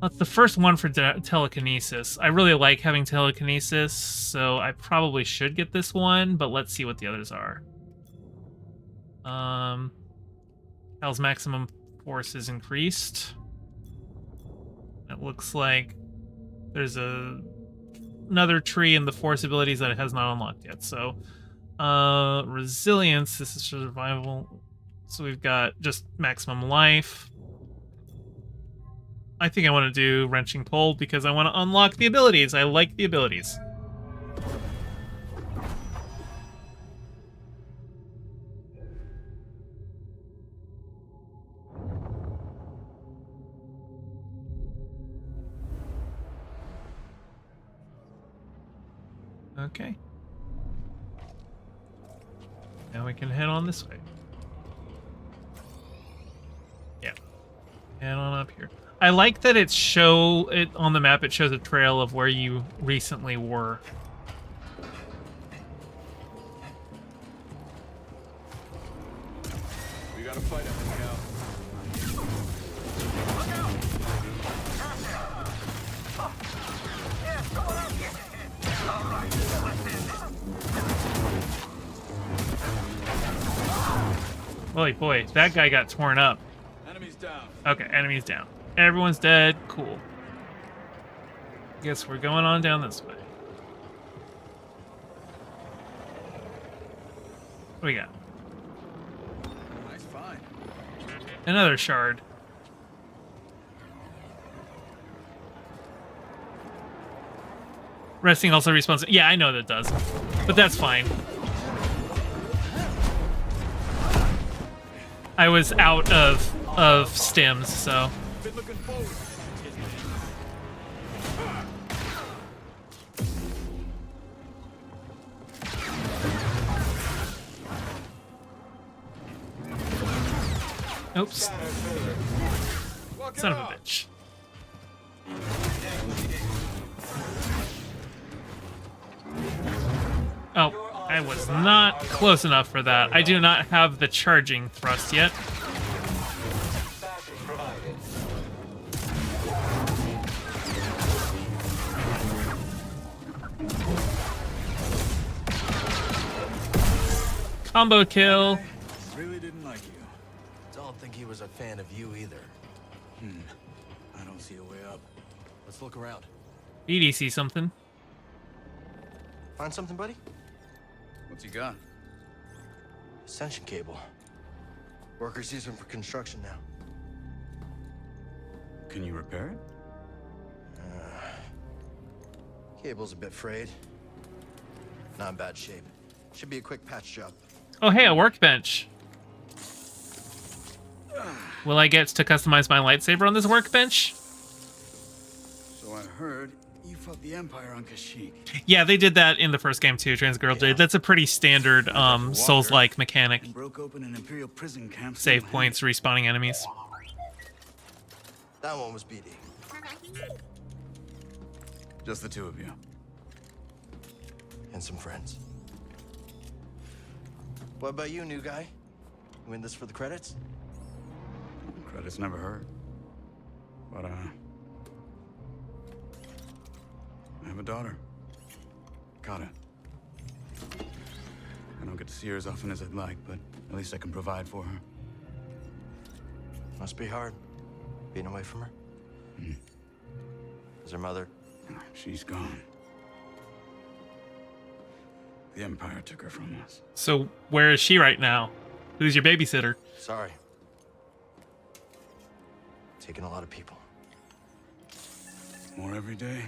That's the first one for telekinesis. I really like having telekinesis, so I probably should get this one, but let's see what the others are. Cal's maximum force is increased. It looks like there's another tree in the force abilities that it has not unlocked yet. So, resilience, this is survival. So we've got just maximum life. I think I want to do wrenching pole because I want to unlock the abilities. I like the abilities. Okay. Now we can head on this way. Yeah. Head on up here. I like that it on the map it shows a trail of where you recently were. We gotta fight him, Cal. Holy boy, that guy got torn up. Enemy's down. Okay, enemy's down. Everyone's dead. Cool. Guess we're going on down this way. What do we got? Nice find. Another shard. Resting also respawns. Yeah, I know that does. But that's fine. I was out of stims, so. Been looking forward. Oops. Son of a bitch. Oh, I was not close enough for that. I do not have the charging thrust yet. Combo kill. Really didn't like you. Don't think he was a fan of you either. I don't see a way up. Let's look around. BD see something. Find something, buddy? What's he got? Ascension cable. Workers use them for construction now. Can you repair it? Cable's a bit frayed. Not in bad shape. Should be a quick patch job. Oh, hey, a workbench. Will I get to customize my lightsaber on this workbench? So I heard you fought the Empire on Kashyyyk. Yeah, they did that in the first game too, Transgirl did. That's a pretty standard Souls-like mechanic. And broke open an Imperial prison camp. Save points, respawning enemies. That one was BD. Just the two of you. And some friends. What about you, new guy? You in this for the credits? Credits never hurt. But, I have a daughter. Got it. I don't get to see her as often as I'd like, but at least I can provide for her. Must be hard, being away from her. Is her mother? She's gone. The Empire took her from us. So where is she right now? Who's your babysitter? Sorry. Taking a lot of people. More every day.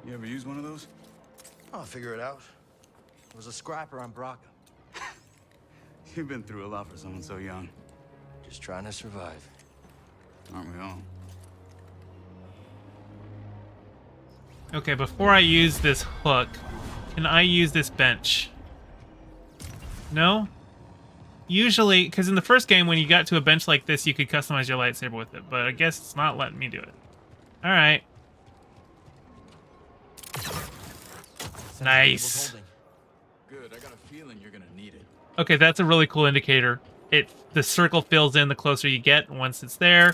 You ever use one of those? I'll figure it out. It was a scrapper on Braca. You've been through a lot for someone so young. Just trying to survive. Aren't we all? Okay, before I use this hook, can I use this bench? No? Usually, because in the first game, when you got to a bench like this, you could customize your lightsaber with it, but I guess it's not letting me do it. Alright. Nice. Good, I got a feeling you're gonna need it. Okay, that's a really cool indicator. The circle fills in the closer you get, and once it's there,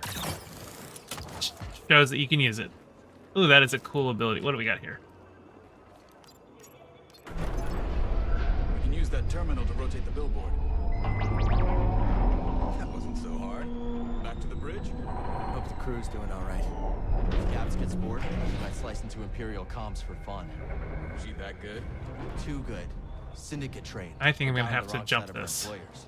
shows that you can use it. Ooh, that is a cool ability. What do we got here? We can use that terminal to rotate the billboard. That wasn't so hard. Back to the bridge? Hope the crew's doing all right. If Gabs gets bored, he might slice into Imperial comms for fun. Is she that good? Too good. Syndicate trained. I think I'm gonna Guy on have the to wrong jump side of our this. employers.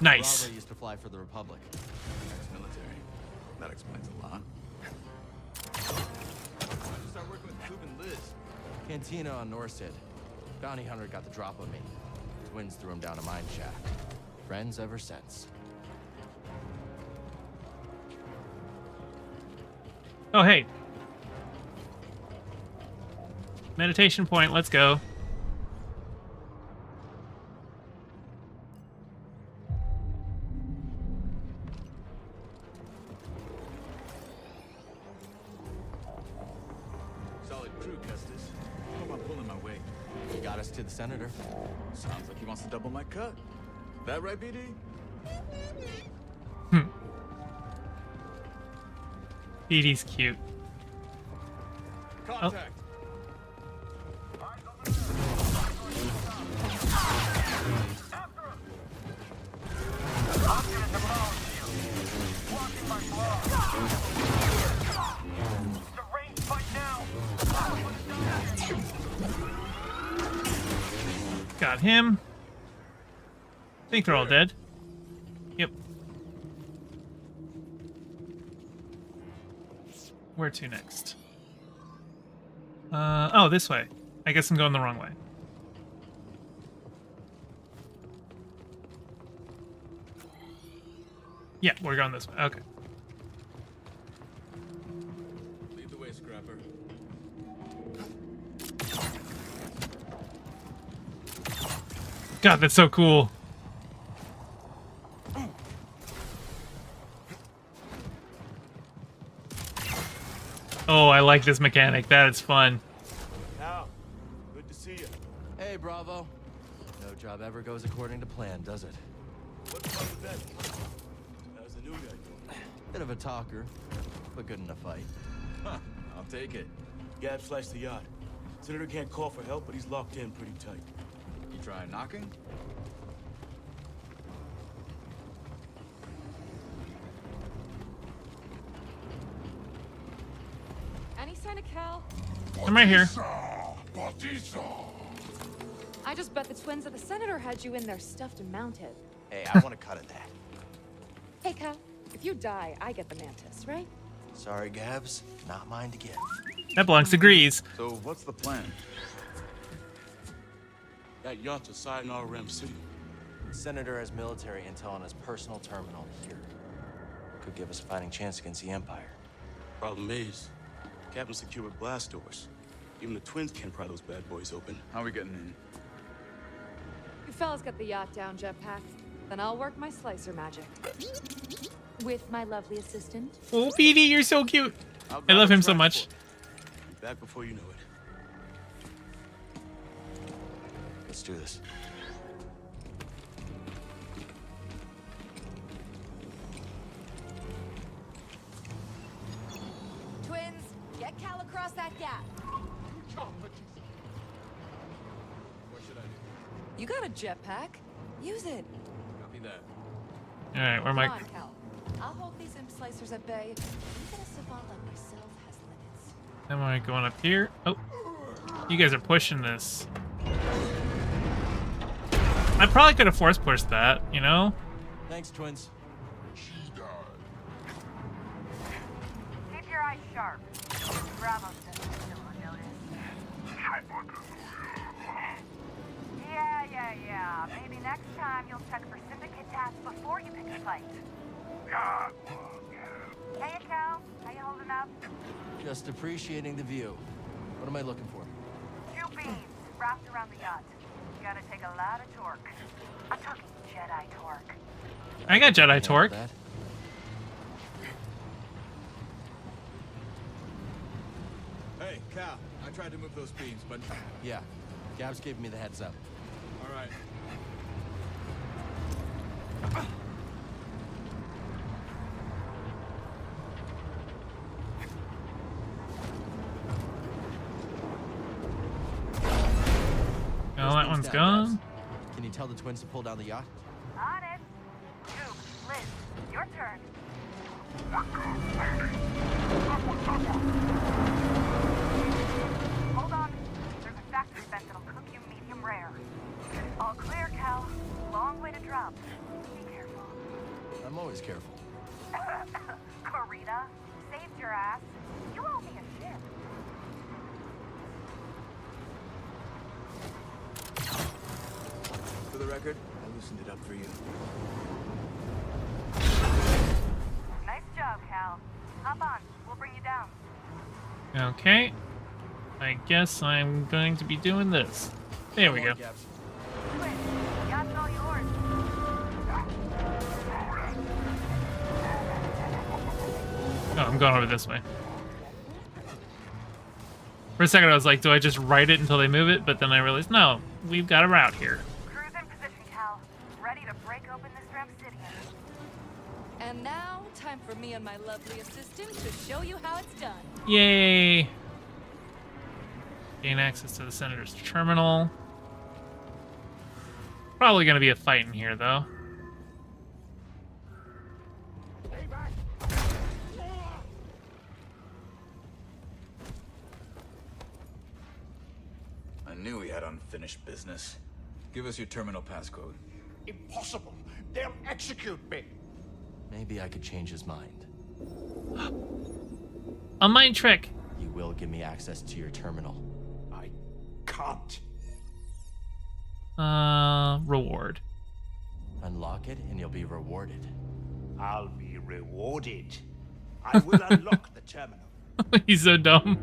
Nice. Bravo used to fly for the Republic. Ex-military. That explains a lot. Why'd you start working with Coop and Liz? Cantina on Norsid. Bounty hunter got the drop on me. Twins threw him down a mine shaft. Friends ever since. Oh, hey. Meditation point, let's go. Solid crew, Custis. Hope I'm pulling my weight. He got us to the senator. Sounds like he wants to double my cut. That right, BD? BD's cute. Contact! Got him. I think they're all dead. Yep. Where to next? Oh, this way. I guess I'm going the wrong way. Yeah, we're going this way. Okay. Lead the way, Scrapper. God, that's so cool. Oh, I like this mechanic. That is fun. Now, good to see you. Hey, Bravo. No job ever goes according to plan, does it? What's up with that? How's the new guy doing? Bit of a talker, but good in a fight. Huh, I'll take it. Gab sliced the yacht. Senator can't call for help, but he's locked in pretty tight. You try knocking? Any sign of Cal? I'm right here. I just bet the twins that the senator had you in there stuffed and mounted. Hey, I want to cut it that. Hey, Cal, if you die, I get the mantis, right? Sorry, Gabs. Not mine to give. That belongs to Grease. So what's the plan? That yacht's a Sayonara Ram City. Senator has military intel on his personal terminal here. Could give us a fighting chance against the Empire. Problem is, Captain's secure with blast doors. Even the twins can't pry those bad boys open. How are we getting in? You fellas got the yacht down, Jetpack. Then I'll work my slicer magic. With my lovely assistant. Oh, Petey, you're so cute. I'll I grab love a him so transport. much. Be back before you know it. Let's do this. Twins, get Cal across that gap. What should I do? You got a jetpack. Use it. Copy that. All right, where am Come I? on, Cal. I'll hold these imp slicers at bay. Even a savant like myself has limits. Am I going up here? Oh, you guys are pushing this. I probably could have force pushed that, you know? Thanks, twins. Keep your eyes sharp. Bravo says he's still on notice. Yeah. Maybe next time you'll check for syndicate tasks before you pick a fight. Hey, Cal. How you holding up? Just appreciating the view. What am I looking for? 2 beams wrapped around the yacht. You gotta take a lot of torque. I'm talking Jedi torque. I got Jedi torque. That? Hey, Cal. I tried to move those beams, but... Yeah. Gabs gave me the heads up. All right. Oh, that one's gone. Can you tell the twins to pull down the yacht? On it. Duke, Liz, your turn. Hold on. There's a factory vent that'll cook you medium rare. All clear, Cal. Long way to drop. Be careful. I'm always careful. Corita, saved your ass. You owe me a ship. For the record, I loosened it up for you. Nice job, Cal. Hop on. We'll bring you down. Okay. I guess I'm going to be doing this. There we Come go. on, Gabs. Twin, yacht's all yours. Oh, I'm going over this way. For a second, I was like, do I just write it until they move it? But then I realized, no, we've got a route here. Cruise in position, Cal. Ready to break open this Ramsidian. And now, time for me and my lovely assistant to show you how it's done. Yay! Gain access to the Senator's terminal. Probably going to be a fight in here, though. I knew we had unfinished business. Give us your terminal passcode. Impossible. They'll execute me. Maybe I could change his mind. A mind trick. You will give me access to your terminal. I can't. Reward. Unlock it and you'll be rewarded. I'll be rewarded. I will unlock the terminal. He's so dumb.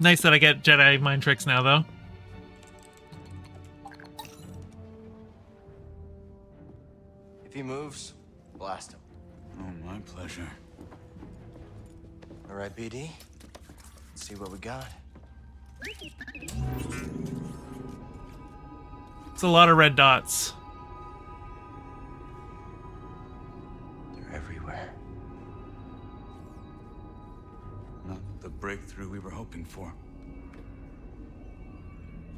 Nice that I get Jedi mind tricks now, though. he moves, blast him. Oh, my pleasure. All right, BD. Let's see what we got. It's a lot of red dots. They're everywhere. Not the breakthrough we were hoping for.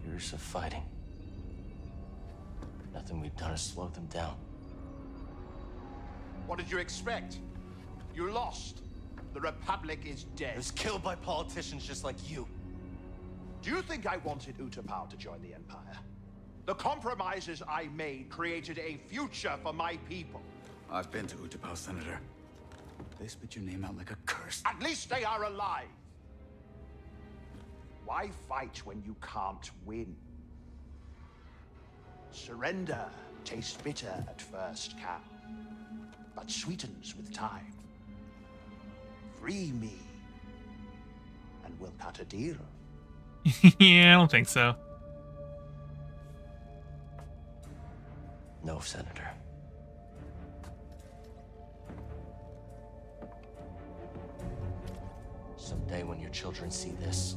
Years of fighting. Nothing we've done has slowed them down. What did you expect? You lost. The Republic is dead. It was killed by politicians just like you. Do you think I wanted Utapau to join the Empire? The compromises I made created a future for my people. I've been to Utapau, Senator. They spit your name out like a curse. At least they are alive. Why fight when you can't win? Surrender tastes bitter at first, Cal, but sweetens with time. Free me, and we'll cut a deal. Yeah, I don't think so. No, Senator. Someday when your children see this,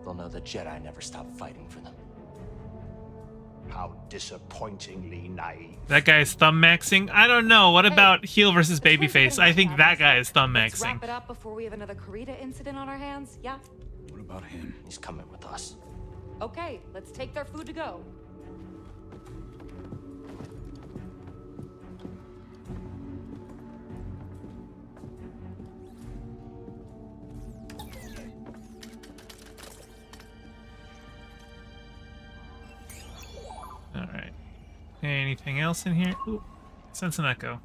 they'll know the Jedi never stopped fighting for them. How disappointingly naive. That guy's thumb maxing. I don't know. What about heel versus babyface? I think that guy is thumb Let's maxing. wrap it up before we have another Karita incident on our hands. Yeah? What about him? He's coming with us. Okay, let's take their food to go. All right. Anything else in here? Ooh, sense an echo.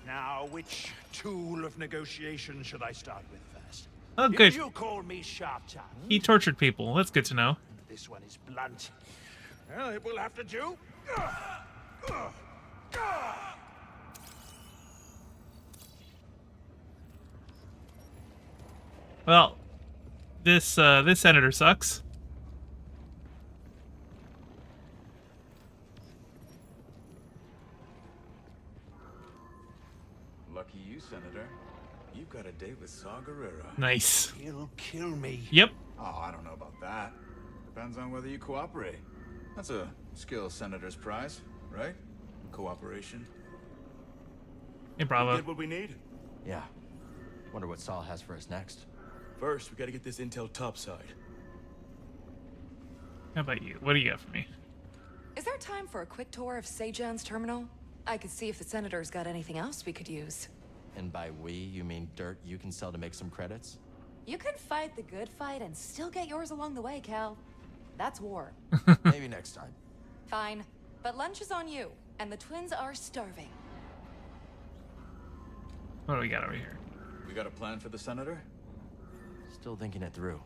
Now, which tool of negotiation should I start with first? Oh, good. You call me sharp tongue. He tortured people. That's good to know. This one is blunt. Well, it will have to do. Well, this senator sucks. Lucky you, Senator. You've got a date with Saw Gerrera. Nice. He'll kill me. Yep. Oh, I don't know about that. Depends on whether you cooperate. That's a skill Senator's prize, right? Cooperation. Hey, Bravo. Get what we need? Yeah. Wonder what Saul has for us next. First, we gotta get this intel topside. How about you? What do you got for me? Is there time for a quick tour of Sejan's terminal? I could see if the Senator's got anything else we could use. And by we, you mean dirt you can sell to make some credits? You can fight the good fight and still get yours along the way, Cal. That's war. Maybe next time. Fine. But lunch is on you, and the twins are starving. What do we got over here? We got a plan for the Senator? Still thinking it through.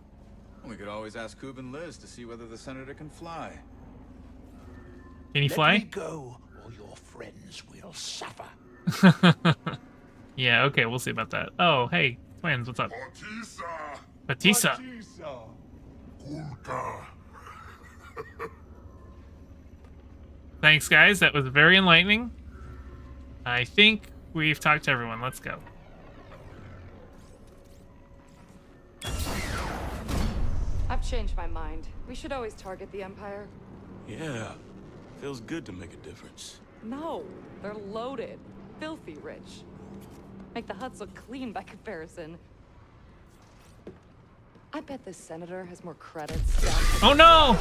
We could always ask Coob and Liz to see whether the Senator can fly. Can he Let fly? me go, or your friends will suffer. Yeah, okay, we'll see about that. Oh, hey, twins, what's up? Batista. Thanks, guys. That was very enlightening. I think we've talked to everyone. Let's go. I've changed my mind. We should always target the Empire. Yeah. Feels good to make a difference. No, they're loaded. Filthy rich. Make the huts look clean by comparison. I bet this senator has more credits. Oh no!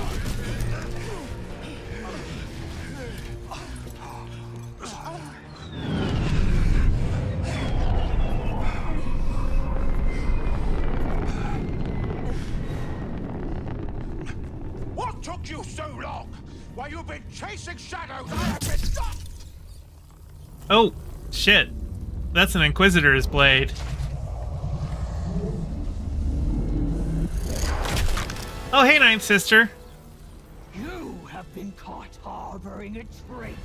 What took you so long? While you've been chasing shadows, I have been stopped! Oh, shit. That's an Inquisitor's blade. Oh, hey, Ninth Sister. You have been caught harboring a traitor.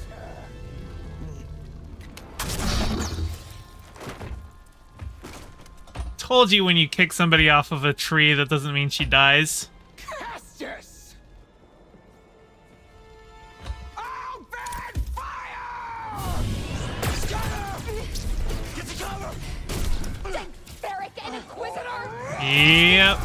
Told you when you kick somebody off of a tree, that doesn't mean she dies. Castus! Yep.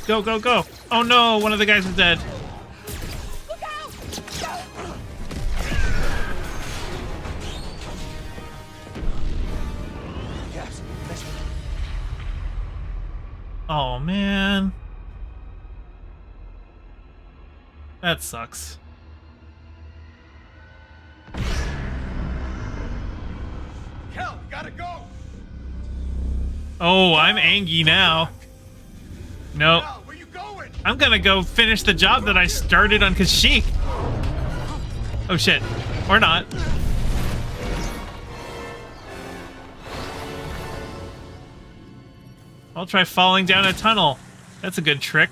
Go, go, go. Oh no, one of the guys is dead. Oh man. That sucks. Cal, gotta go. Oh, I'm angry now. No. Cal, where you going? I'm gonna go finish the job that I started on Kashyyyk. Oh shit. Or not. I'll try falling down a tunnel. That's a good trick.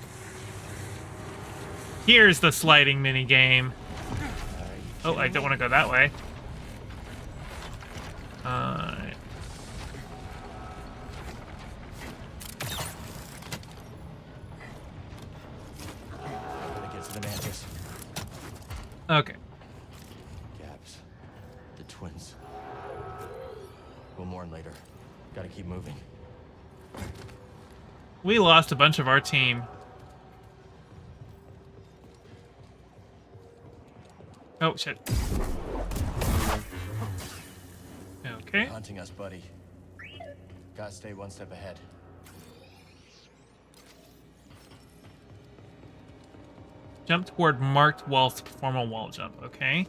Here's the sliding minigame. Oh, I don't want to go that way. Gotta get to the mantis. Okay. Gabs. The twins. We'll mourn later. Gotta keep moving. We lost a bunch of our team. Oh, shit. Okay. Hunting us, buddy. Gotta stay one step ahead. Jump toward marked walls to perform a wall jump. Okay.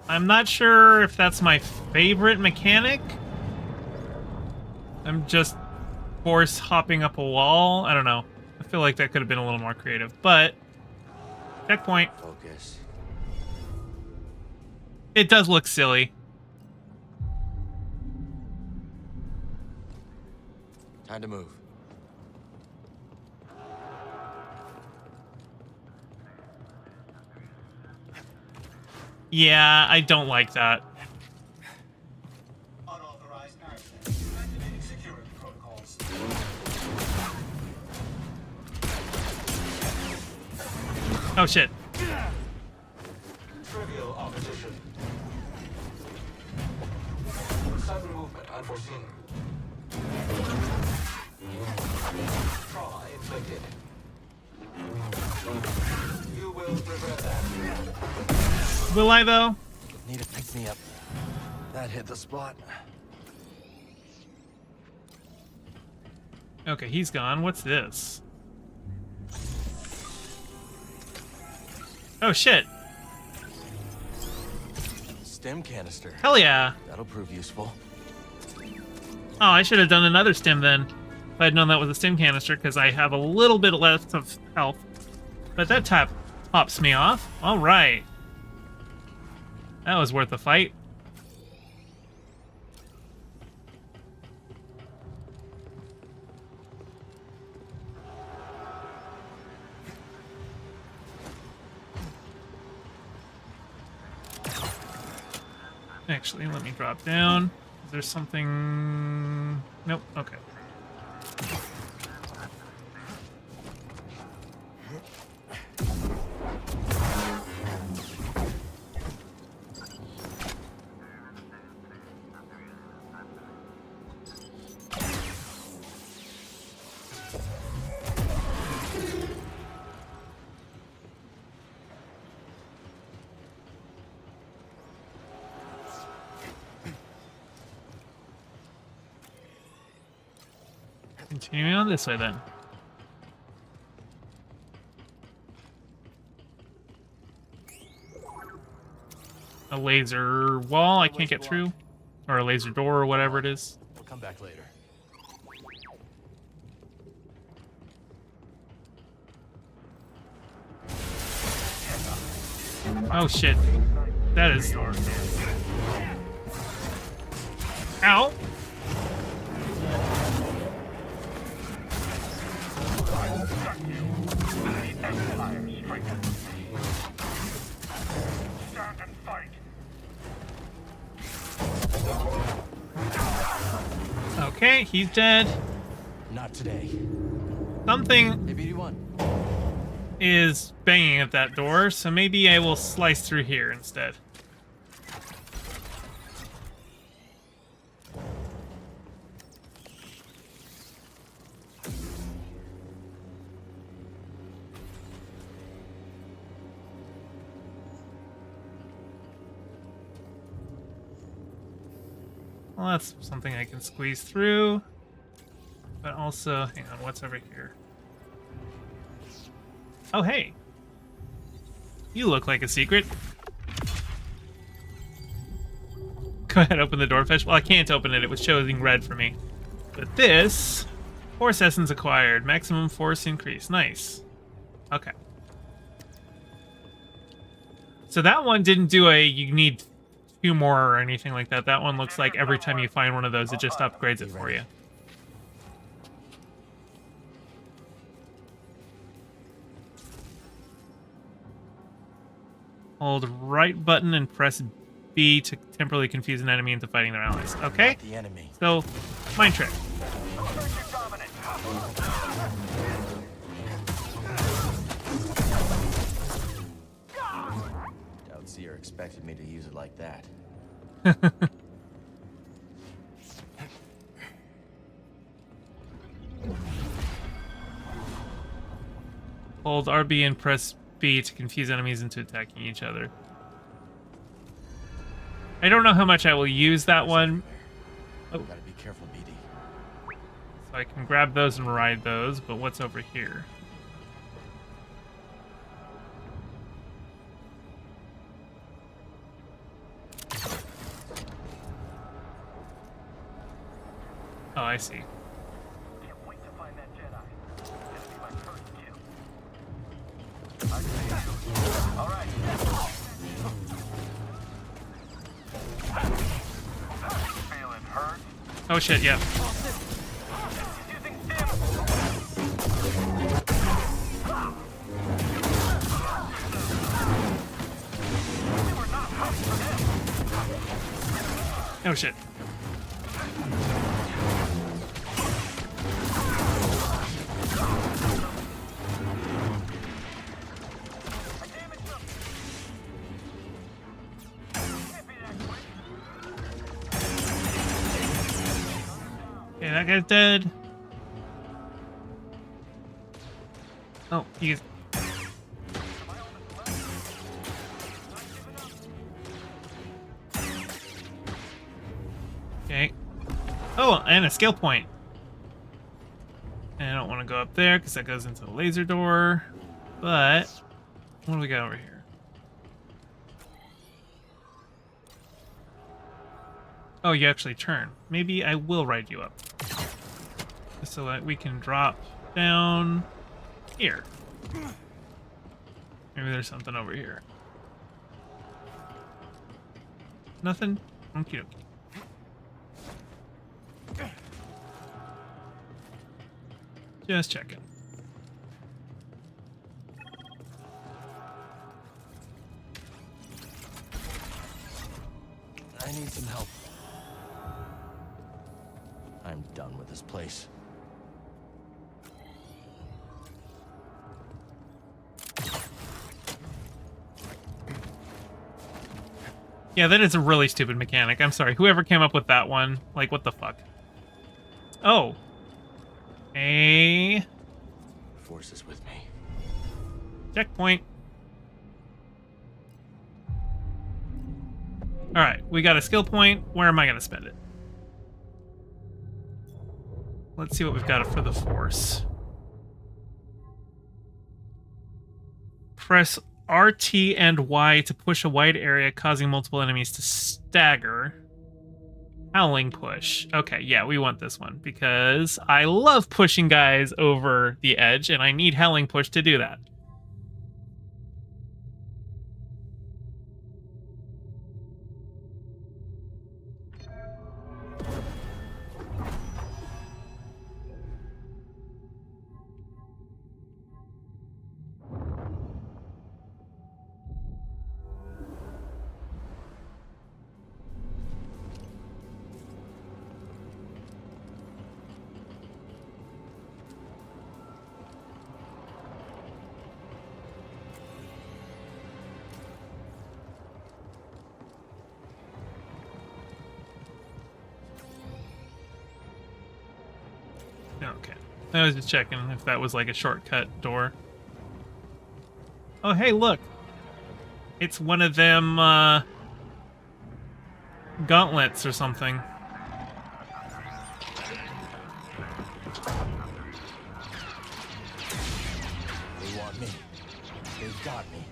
I'm not sure if that's my favorite mechanic. I'm just force hopping up a wall. I don't know. I feel like that could have been a little more creative, but checkpoint. Focus. It does look silly. Time to move. Yeah, I don't like that. Unauthorized access. Activating security protocols. Oh shit. Trivial opposition. Sudden movement unforeseen. Trauma inflicted. You will regret that. Will I though? Need to pick me up. That hit the spot. Okay, he's gone. What's this? Oh shit. Stim canister. Hell yeah. That'll prove useful. Oh, I should have done another stim then. If I'd known that was a stim canister, because I have a little bit left of health. But that pops me off. Alright. That was worth a fight. Actually, let me drop down. Is there something... Nope, okay. Continuing on this way then. A laser wall I can't get through. Or a laser door or whatever it is. We'll come back later. Oh shit. That is... Ow! Stand and fight. Okay, he's dead. Not today. Something Hey, BD1. is banging at that door, so maybe I will slice through here instead. Well, that's something I can squeeze through. But also, hang on, what's over here? Oh, hey. You look like a secret. Go ahead, open the door, Fish. Well, I can't open it. It was showing red for me. But this... Force essence acquired. Maximum force increase. Nice. Okay. So that one didn't do a... You need 2 more or anything like that. That one looks like every time you find one of those, it just upgrades it for you. Hold right button and press B to temporarily confuse an enemy into fighting their allies. Okay? The enemy. So, mind trick. Doubt Seer expected me to use it like that. Hold RB and press B to confuse enemies into attacking each other. I don't know how much I will use that one. Oh. Gotta be careful, BD. So I can grab those and ride those, but what's over here? Oh, I see. Can't wait to find that Jedi. It's gonna be my first kill. I see you. All right. Feeling hurt? Oh shit, yeah. Using stim. You are not hurt for this. Oh shit. I damaged them. Can't be that quick. Okay, that guy's dead. Oh, he's... Okay. Oh, and a skill point. And I don't want to go up there because that goes into the laser door. But what do we got over here? Oh, you actually turn. Maybe I will ride you up. Just so that we can drop down here. Maybe there's something over here. Nothing? Okie dokie. Just checking. I need some help. I'm done with this place. Yeah, that is a really stupid mechanic. I'm sorry. Whoever came up with that one, like, what the fuck? Oh. A Force is with me. checkpoint. Alright, we got a skill point. Where am I going to spend it? Let's see what we've got for the Force. Press RT and Y to push a wide area, causing multiple enemies to stagger. Howling push. Okay, yeah, we want this one because I love pushing guys over the edge, and I need howling push to do that. Okay. I was just checking if that was like a shortcut door. Oh, hey, look. It's one of them, gauntlets or something. They want me. They've got me.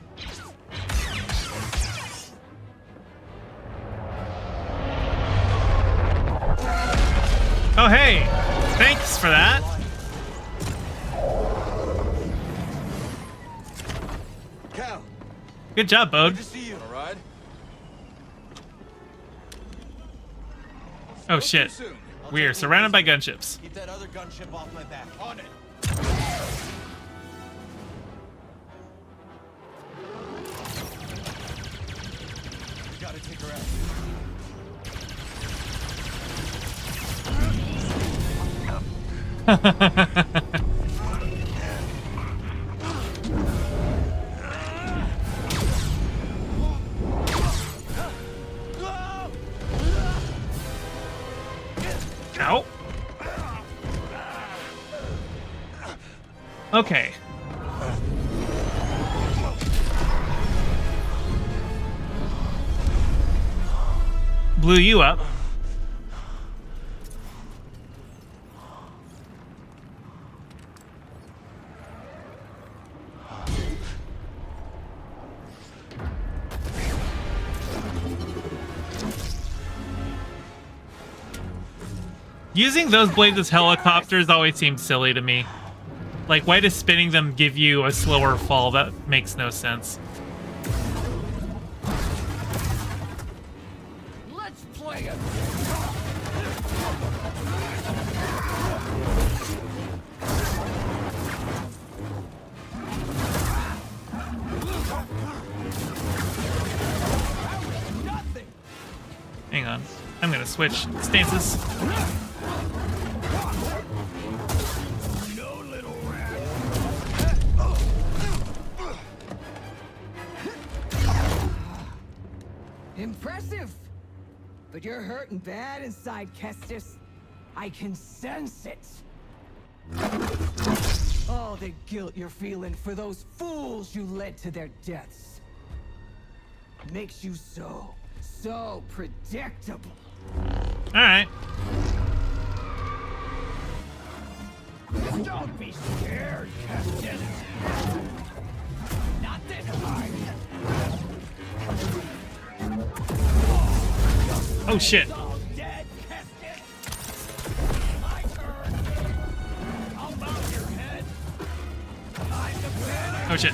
Oh, hey! Thanks for that. Cal, Good job, Bode. good to see you. All right. Oh, shit. We are surrounded by gunships. Keep that other gunship off my back. On it. Gotta take her out. Ow. Okay. Blew you up. Using those blades as helicopters always seemed silly to me. Like, why does spinning them give you a slower fall? That makes no sense. Let's play it. Hang on. I'm gonna switch stances. No little rat. Impressive. But you're hurting bad inside, Kestis. I can sense it. All the guilt you're feeling for those fools you led to their deaths makes you so predictable. All right. Don't be scared, Captain. Not this hard. Oh shit. All dead, Kestis. My turn. I'll bow your head. Time to panic. Oh shit.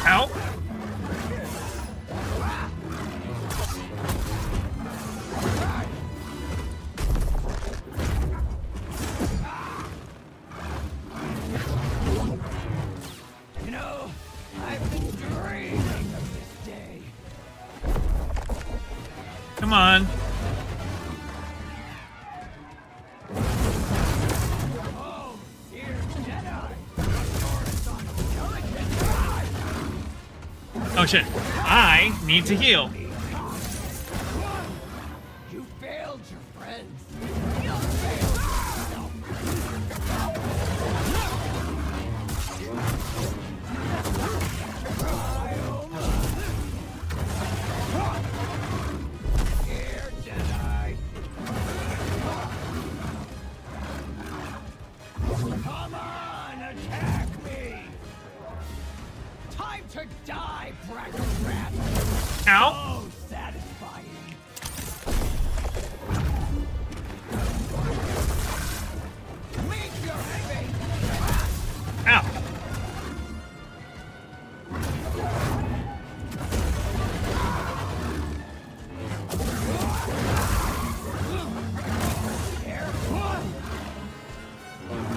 Ow. You know, I've been dreaming of this day. Come on. Oh, dear Jedi. Oh shit. I need to heal. You failed your friends. You'll fail yourself. Dear Jedi. Come on, attack me. Time to die, bracket rat. Ow. Oh, satisfying. Meet your fate. Ow.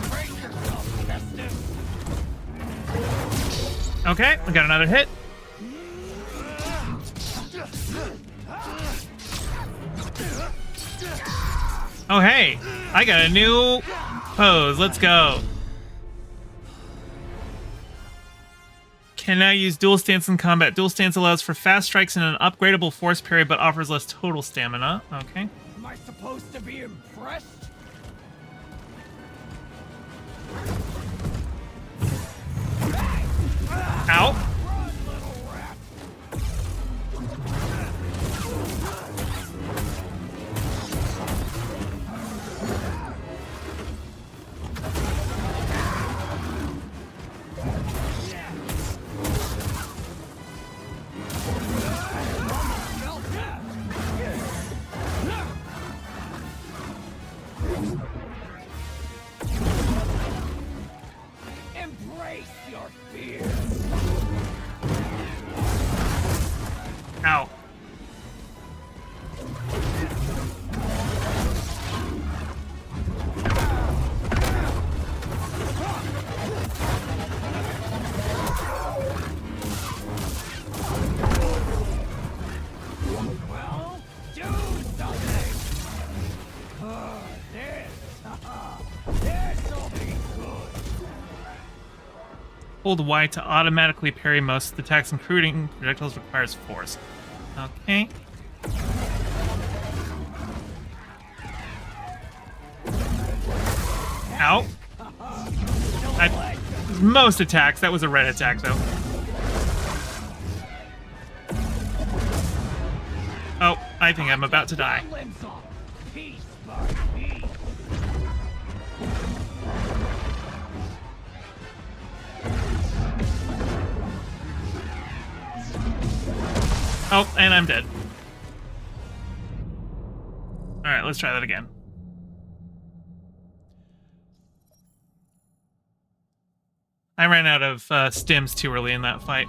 Brace yourself, Kestis. Okay, we got another hit. Oh hey, I got a new pose. Let's go. Can now use dual stance in combat. Dual stance allows for fast strikes and an upgradable force parry, but offers less total stamina. Okay. Am I supposed to be impressed? Ow. Embrace your fear. Ow. Well, do something. This'll be good. Hold Y to automatically parry most of the attacks, including projectiles, requires force. Okay. Ow. Most attacks. That was a red attack, though. Oh, I think I'm about to die. Piece by piece. Oh, and I'm dead. Alright, let's try that again. I ran out of stims too early in that fight.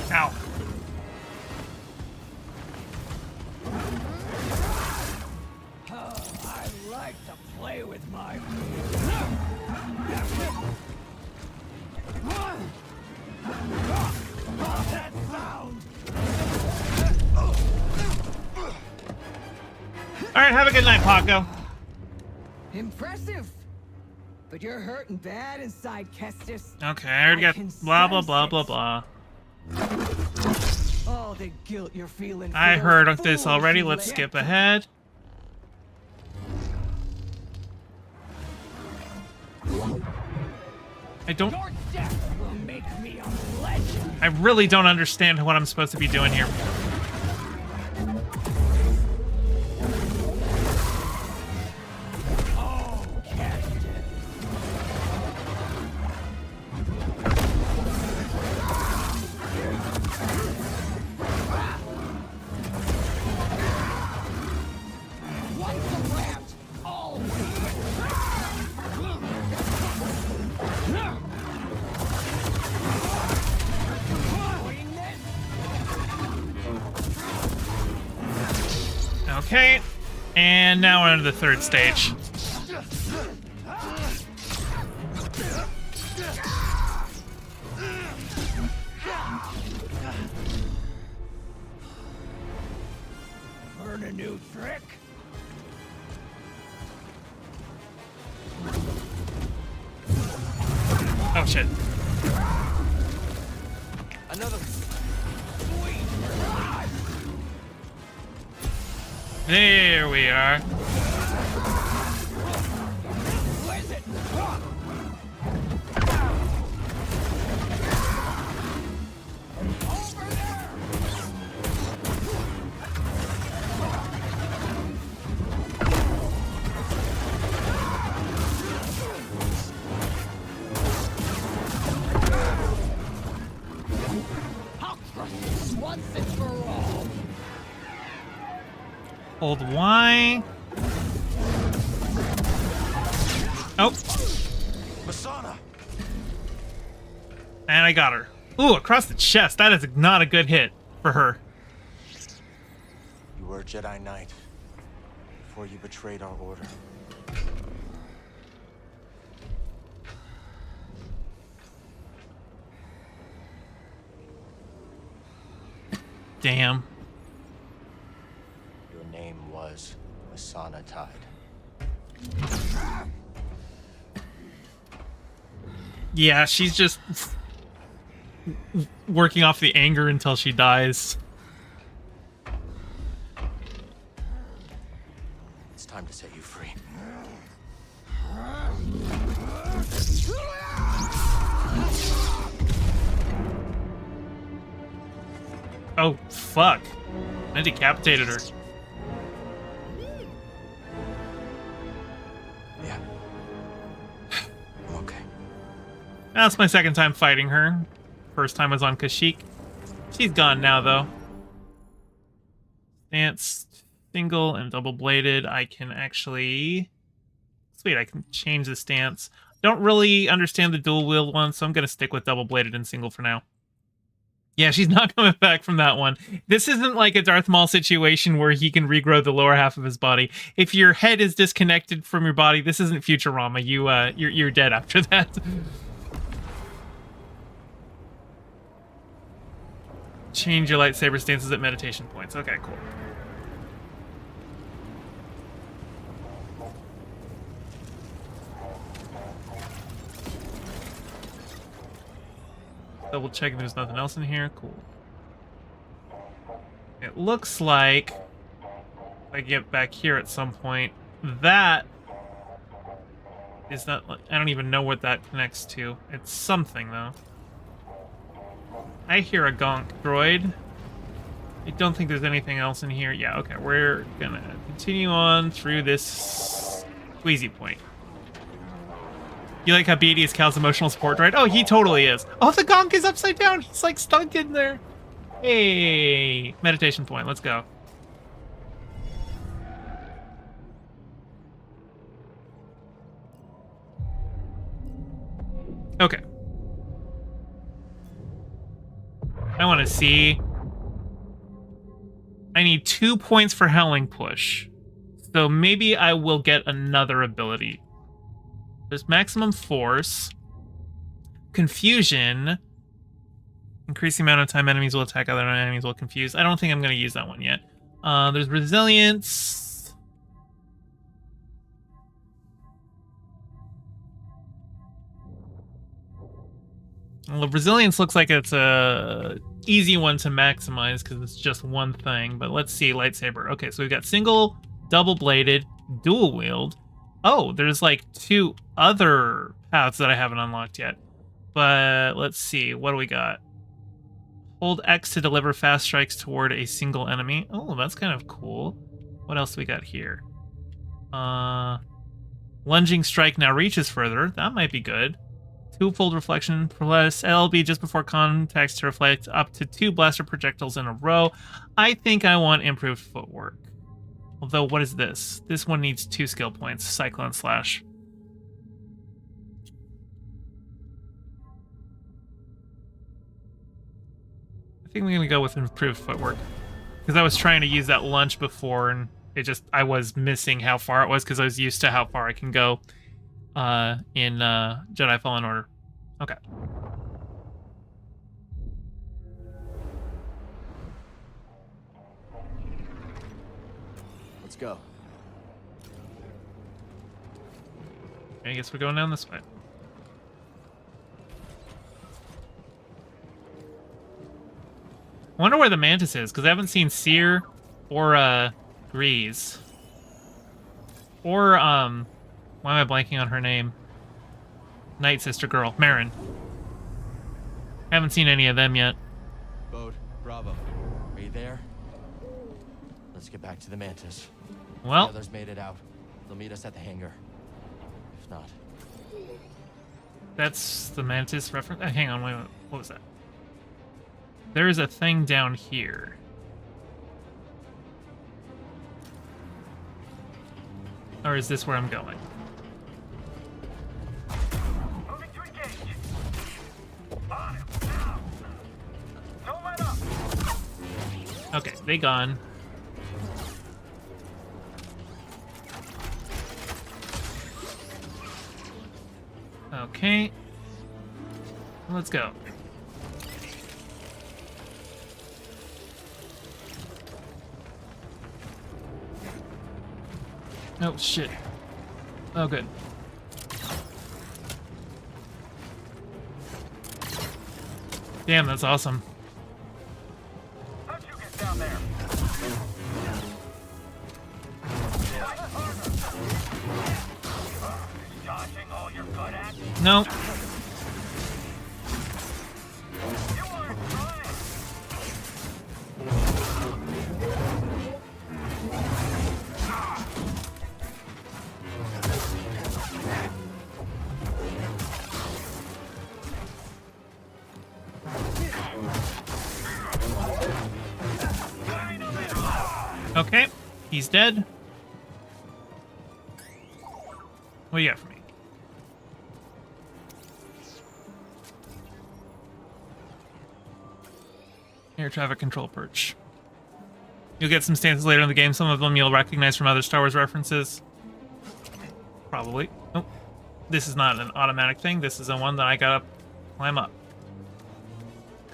Ow. I like to play with my that sound. Alright, have a good night, Paco. Impressive. But you're hurting bad inside, Kestis. Okay, I already got blah blah blah blah blah. All the guilt you're feeling. I heard of this already. Let's skip ahead. I don't. Your death will make me a legend. I really don't understand what I'm supposed to be doing here. Oh, Kestis. Once around, always. Okay, and now we're on to the third stage. Learn a new trick? Oh shit. Another. There we are. Hold Y. Oh. Masana! And I got her. Ooh, across the chest. That is not a good hit for her. You were a Jedi Knight before you betrayed our order. Damn. Your name was Masana Tide. Yeah, she's just working off the anger until she dies. It's time to set you free. Oh, fuck. I decapitated her. Yeah. I'm okay. That's my second time fighting her. First time was on Kashyyyk. She's gone now, though. Stance, single and double-bladed. I can actually... Sweet, I can change the stance. Don't really understand the dual-wield one, so I'm going to stick with double-bladed and single for now. Yeah, she's not coming back from that one. This isn't like a Darth Maul situation where he can regrow the lower half of his body. If your head is disconnected from your body, this isn't Futurama. You're dead after that. Change your lightsaber stances at meditation points. Okay, cool. Double checking there's nothing else in here. Cool. It looks like if I get back here at some point, that is not... I don't even know what that connects to. It's something, though. I hear a gonk droid. I don't think there's anything else in here. Yeah, okay. We're gonna continue on through this squeezy point. You like how BD is Cal's emotional support droid? Oh, he totally is. Oh, the gonk is upside down. He's like stuck in there. Hey, meditation point. Let's go. Okay. I want to see. I need 2 points for Howling Push. So maybe I will get another ability. There's Maximum Force. Confusion. Increase the amount of time enemies will attack other enemies will confuse. I don't think I'm going to use that one yet. There's Resilience. Well, Resilience looks like it's a easy one to maximize because it's just one thing. But let's see, lightsaber. Okay, so we've got single, double-bladed, dual-wield. Oh, there's like 2 other paths that I haven't unlocked yet. But let's see, what do we got? Hold X to deliver fast strikes toward a single enemy. Oh, that's kind of cool. What else do we got here? Lunging strike now reaches further. That might be good. 2-fold reflection plus LB just before contacts to reflect up to 2 blaster projectiles in a row. I think I want improved footwork. Although, what is this? This one needs 2 skill points. Cyclone Slash. I think we're going to go with improved footwork. Because I was trying to use that lunge before, and I was missing how far it was because I was used to how far I can go in Jedi Fallen Order. Okay. Let's go. I guess we're going down this way. I wonder where the Mantis is, because I haven't seen Seer or Grease. Or, why am I blanking on her name? Night Sister Girl, Marin. Haven't seen any of them yet. Bode, Bravo. Are you there? Let's get back to the Mantis. Well, The others made it out. They'll meet us at the hangar. If not. that's the Mantis reference. Hang on, wait a minute. What was that? There is a thing down here. Or is this where I'm going? Moving to engage. On him now. Don't let up. Okay, they gone. Okay. Let's go. Oh, shit. Oh, good. Damn, that's awesome. How'd you get down there? Dodging all you're good at? No. You aren't trying. Okay, he's dead. What do you got for me? Air traffic control perch. You'll get some stances later in the game. Some of them you'll recognize from other Star Wars references. Probably. Nope. This is not an automatic thing. This is the one that I gotta climb up.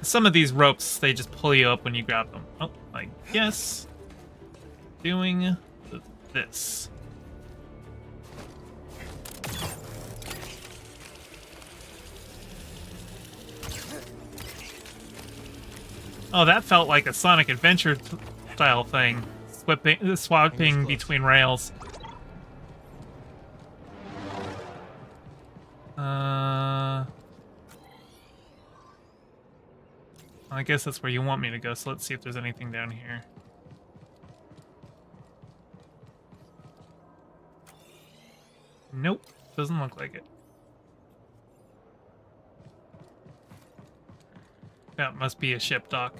Some of these ropes, they just pull you up when you grab them. Oh, I guess. Doing this. Oh, that felt like a Sonic Adventure style thing. Swapping between rails. I guess that's where you want me to go, so let's see if there's anything down here. Nope, doesn't look like it. That must be a ship dock.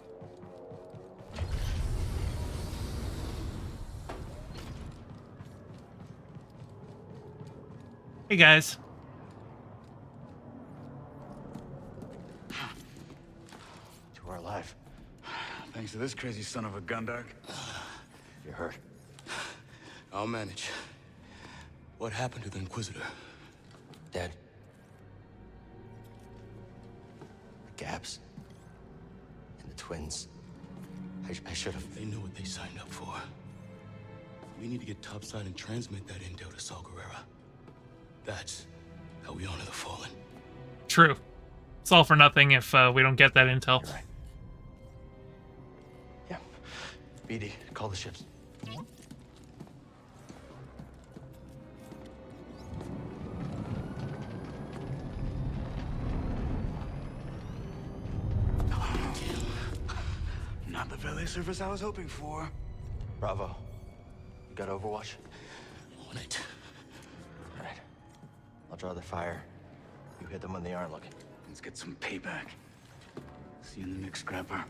Hey guys. You are alive. Thanks to this crazy son of a gundark. You're hurt. I'll manage. What happened to the Inquisitor? Dead. The Gaps. And the twins. I should have. They know what they signed up for. We need to get topside and transmit that intel to Saw Gerrera. That's how we honor the fallen. True. It's all for nothing if we don't get that intel. You're right. Yeah. BD, call the ships. Not the valet service I was hoping for. Bravo. You got Overwatch? On it. All right. I'll draw the fire. You hit them when they aren't looking. Let's get some payback. See you in the next scrapper.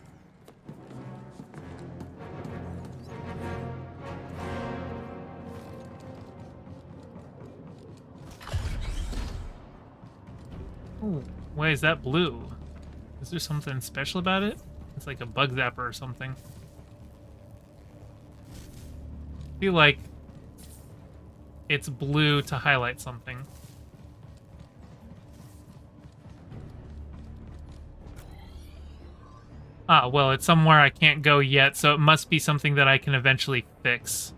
Ooh, why is that blue? Is there something special about it? It's like a bug zapper or something. I feel like it's blue to highlight something. Ah, well, it's somewhere I can't go yet, so it must be something that I can eventually fix.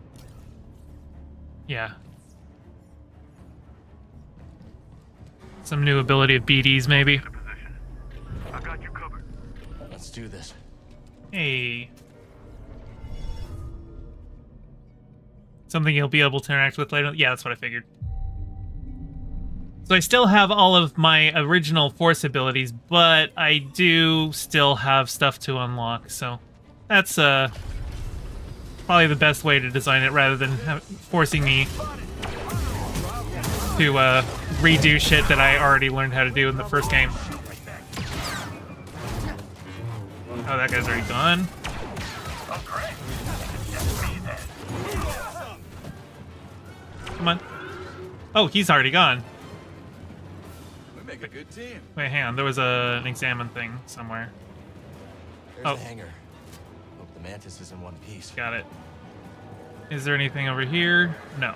Yeah. Some new ability of BDs, maybe. I got you covered. Let's do this. Hey. Something you'll be able to interact with later? Yeah, that's what I figured. So I still have all of my original Force abilities, but I do still have stuff to unlock, so that's probably the best way to design it rather than forcing me to redo shit that I already learned how to do in the first game. Oh, that guy's already gone. Oh, great. Just me then. Come on. Oh, he's already gone. We make a good team. Wait, hang on. There was an examine thing somewhere. There's the hangar. Hope the Mantis is in one piece. Got it. Is there anything over here? No.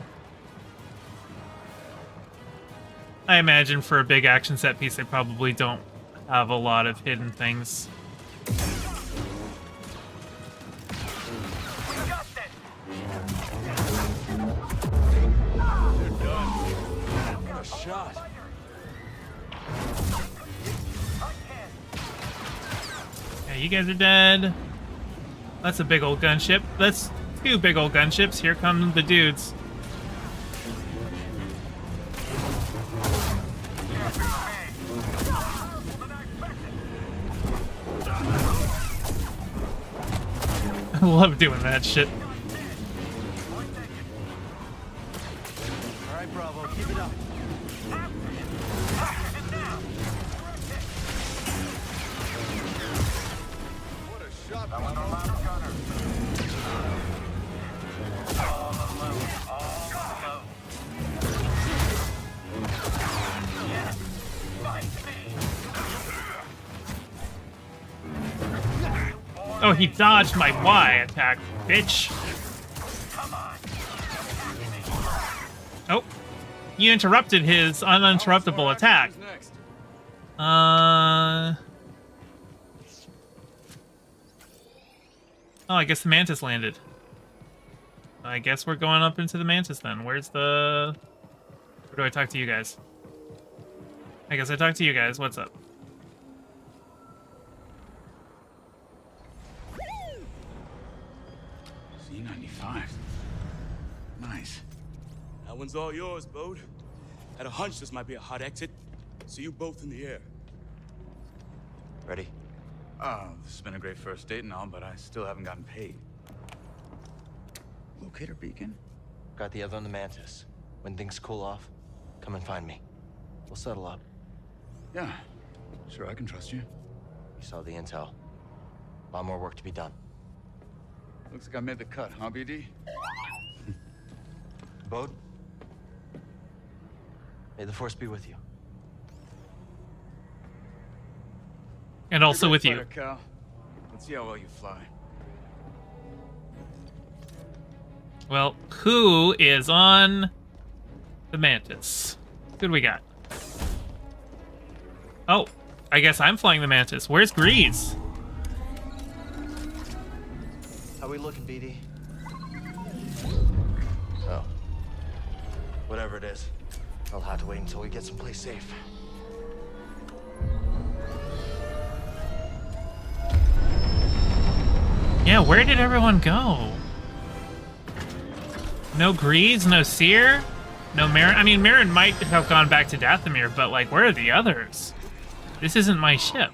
I imagine for a big action set piece, they probably don't have a lot of hidden things. What a shot. Yeah, you guys are dead. That's a big old gunship. That's 2 big old gunships. Here come the dudes. I love doing that shit. All right, Bravo, keep it up. What a shot. That was our last gunner. All alone. All alone. Yes. Fight me. Oh, he dodged my Y attack, bitch. Oh, you interrupted his uninterruptible attack. Oh, I guess the Mantis landed. I guess we're going up into the Mantis then. Where's the... Where do I talk to you guys? I guess I talk to you guys. What's up? C-95. Nice. That one's all yours, Bode. Had a hunch this might be a hot exit. See you both in the air. Ready? This has been a great first date and all, but I still haven't gotten paid. Locator beacon? Got the other on the Mantis. When things cool off, come and find me. We'll settle up. Yeah. Sure, I can trust you. You saw the intel. A lot more work to be done. Looks like I made the cut, huh, BD? Bode? May the Force be with you. And also with you. Fighter, Cal. Let's see how well you fly. Well, who is on the Mantis? Who do we got? Oh, I guess I'm flying the Mantis. Where's Grease? How we looking, BD? Oh. Whatever it is, I'll have to wait until we get someplace safe. Yeah, where did everyone go? No Grease, no Seer, no Marin. I mean, Marin might have gone back to Dathomir, but like, where are the others? This isn't my ship.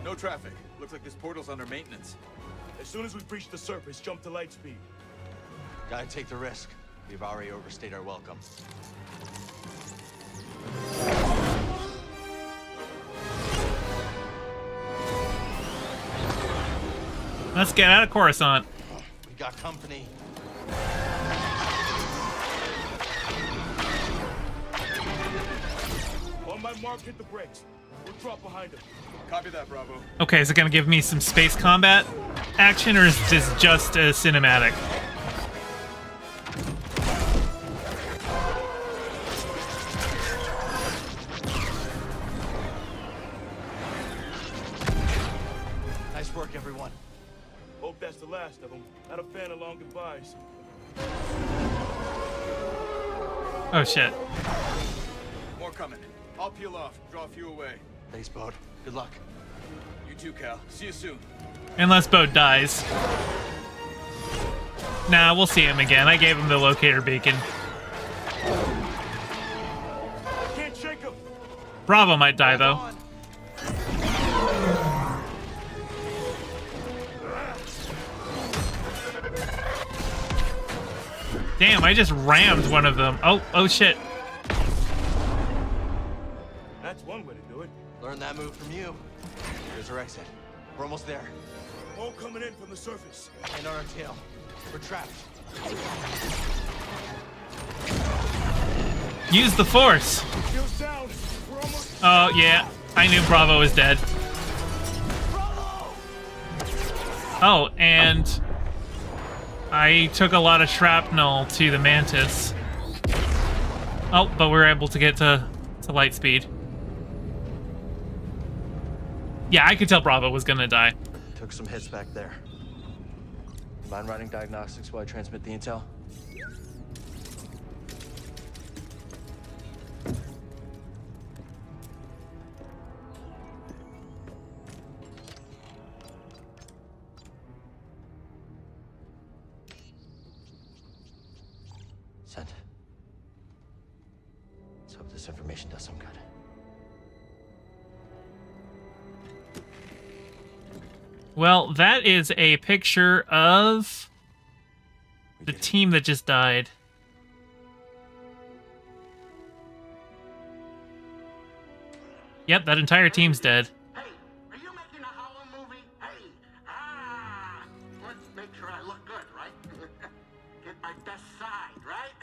No traffic. Looks like this portal's under maintenance. As soon as we breach the surface, jump to light speed. Gotta take the risk. We've already overstayed our welcome. Let's get out of Coruscant. We got company. On my mark, hit the brakes. We'll drop behind him. Copy that, Bravo. Okay, is it gonna give me some space combat action, or is this just a cinematic? Nice work, everyone. Hope that's the last of them. Not a fan of long goodbyes. Oh shit. More coming. I'll peel off. Draw a few away. Thanks, Bode. Good luck. You too, Cal. See you soon. Unless Bode dies. Nah, we'll see him again. I gave him the locator beacon. Can't shake him. Bravo might die though. Damn, I just rammed one of them. Oh shit. That's one way to do it. Learn that move from you. Here's our exit. We're almost there. All coming in from the surface. And on our tail. We're trapped. Use the force. Feel sound. We're almost. Oh, yeah. I knew Bravo was dead. Oh, and I took a lot of shrapnel to the Mantis. Oh, but we were able to get to light speed. Yeah, I could tell Bravo was gonna die. Took some hits back there. Mind running diagnostics while I transmit the intel? Sent. Let's hope this information does some good. Well, that is a picture of the team that just died. Yep, that entire team's dead. Hey, are you making a horror movie? Hey, let's make sure I look good, right? Get my best side, right?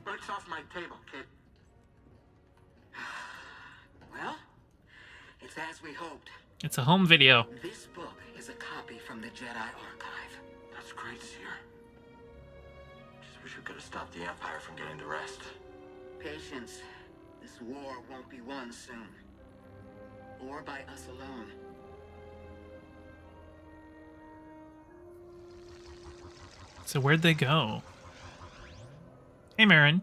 Books off my table, kid. Well, it's as we hoped. It's a home video. This book is a copy from the Jedi archive. That's great, Seer. Just wish we could have stopped the Empire from getting to rest. Patience. This war won't be won soon. Or by us alone. So where'd they go? Hey, Marin.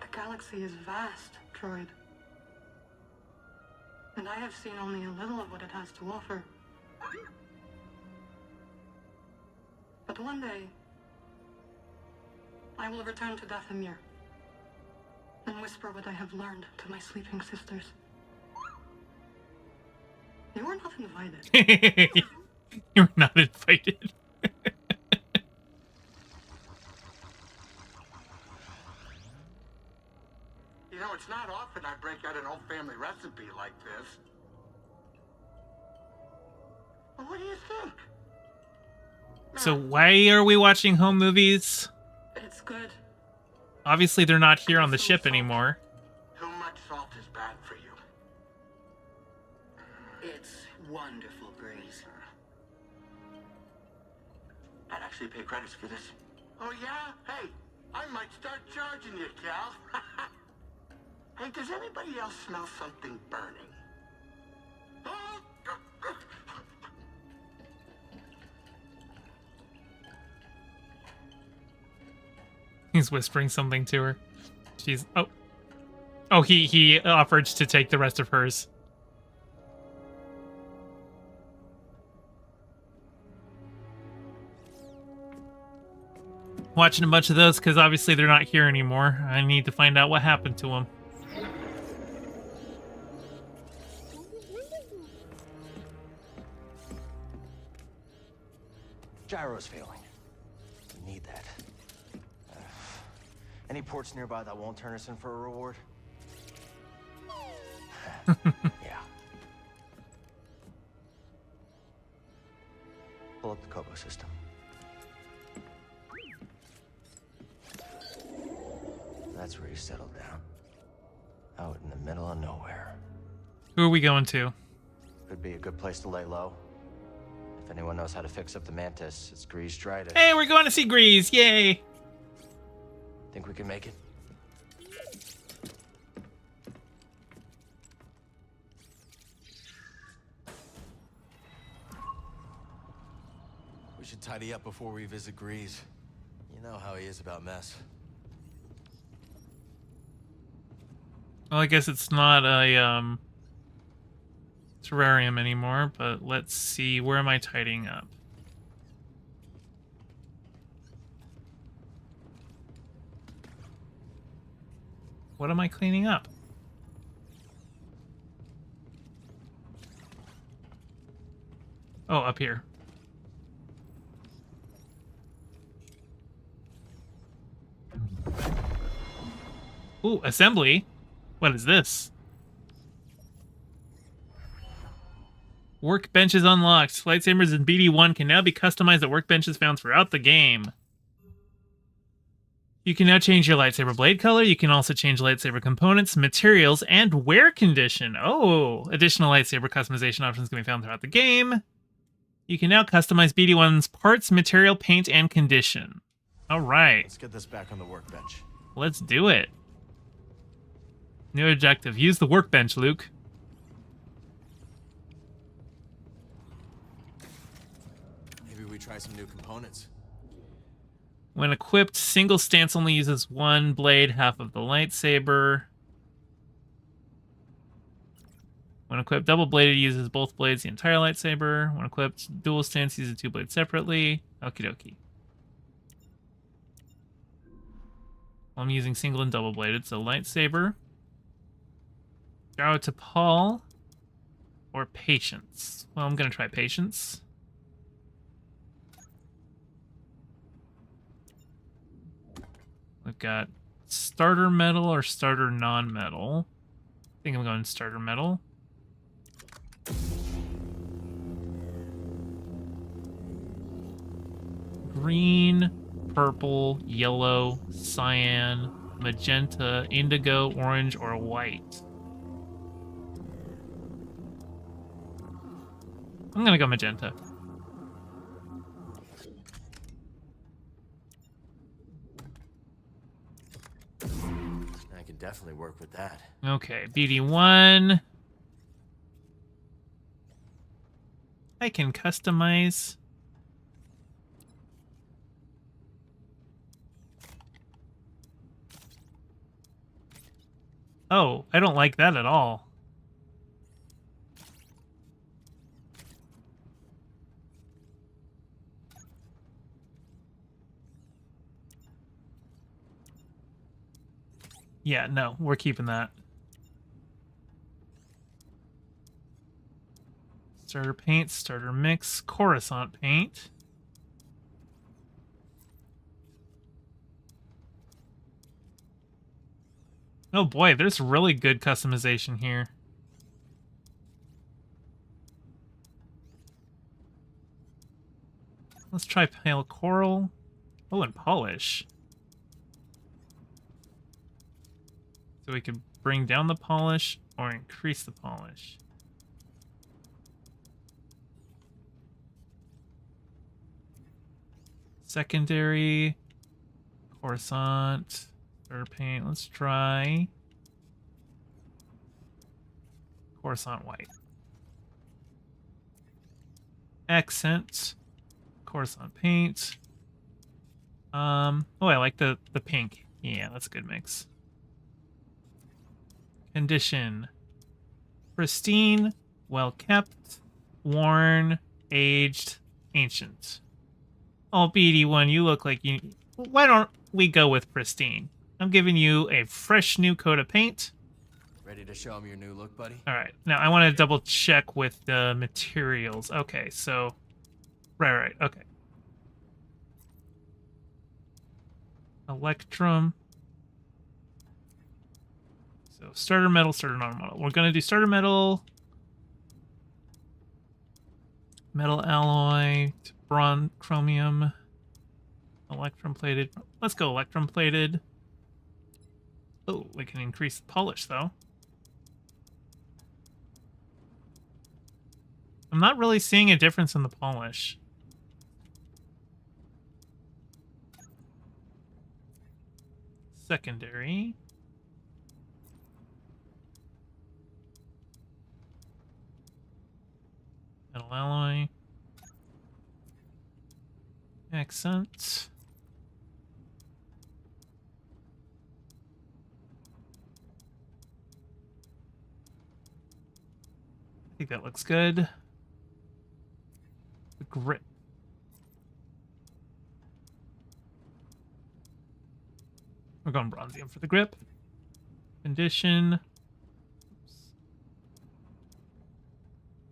The galaxy is vast, droid. And I have seen only a little of what it has to offer. But one day, I will return to Dathomir and whisper what I have learned to my sleeping sisters. You are not invited. You're not invited. You know, it's not often I break out an old family recipe like this. Well, what do you think? So why are we watching home movies? It's good. Obviously, they're not here on the ship anymore. Too much salt is bad for you. It's wonderful, Breeze. I'd actually pay credits for this. Oh, yeah? Hey, I might start charging you, Cal. Hey, does anybody else smell something burning? He's whispering something to her. She's oh, he offered to take the rest of hers. Watching a bunch of those because obviously they're not here anymore. I need to find out what happened to them. Gyro's failing. We need that. Any ports nearby that won't turn us in for a reward? Yeah. Pull up the Kobo system. That's where you settled down. Out in the middle of nowhere. Who are we going to? Could be a good place to lay low. If anyone knows how to fix up the Mantis, it's Grease Dryden. Hey, we're going to see Grease! Yay! Think we can make it? We should tidy up before we visit Grease. You know how he is about mess. Well, I guess it's not a terrarium anymore, but let's see. Where am I tidying up? What am I cleaning up? Oh, up here. Ooh, assembly. What is this? Workbenches unlocked. Lightsabers in BD1 can now be customized at workbenches found throughout the game. You can now change your lightsaber blade color. You can also change lightsaber components, materials, and wear condition. Oh, additional lightsaber customization options can be found throughout the game. You can now customize BD1's parts, material, paint, and condition. All right. Let's get this back on the workbench. Let's do it. New objective. Use the workbench, Luke. Maybe we try some new components. When equipped, single stance only uses one blade, half of the lightsaber. When equipped, double bladed uses both blades, the entire lightsaber. When equipped, dual stance uses two blades separately. Okie dokie. I'm using single and double bladed, so lightsaber. Go to Paul or patience. Well, I'm gonna try patience. We've got starter metal or starter non-metal. I think I'm going starter metal. Green, purple, yellow, cyan, magenta, indigo, orange, or white. I'm gonna go magenta. I can definitely work with that. Okay, BD1. I can customize. Oh, I don't like that at all. Yeah, no, we're keeping that. Starter paint, starter mix, Coruscant paint. Oh boy, there's really good customization here. Let's try pale coral. Oh, and polish. So we could bring down the polish or increase the polish. Secondary, Coruscant, starter paint. Let's try Coruscant white. Accent, Coruscant paint. Oh, I like the pink. Yeah, that's a good mix. Condition. Pristine, well kept, worn, aged, ancient. Oh, BD1, you look like you... Why don't we go with pristine? I'm giving you a fresh new coat of paint. Ready to show him your new look, buddy? All right. Now, I want to double check with the materials. Okay, so... Right, okay. Electrum. So, starter metal, starter non-metal. We're going to do starter metal. Metal alloy, bronze, chromium, electrum plated. Let's go electrum plated. Oh, we can increase the polish though. I'm not really seeing a difference in the polish. Secondary. Metal alloy. Accent. I think that looks good. The grip. We're going bronzium for the grip. Condition. Oops.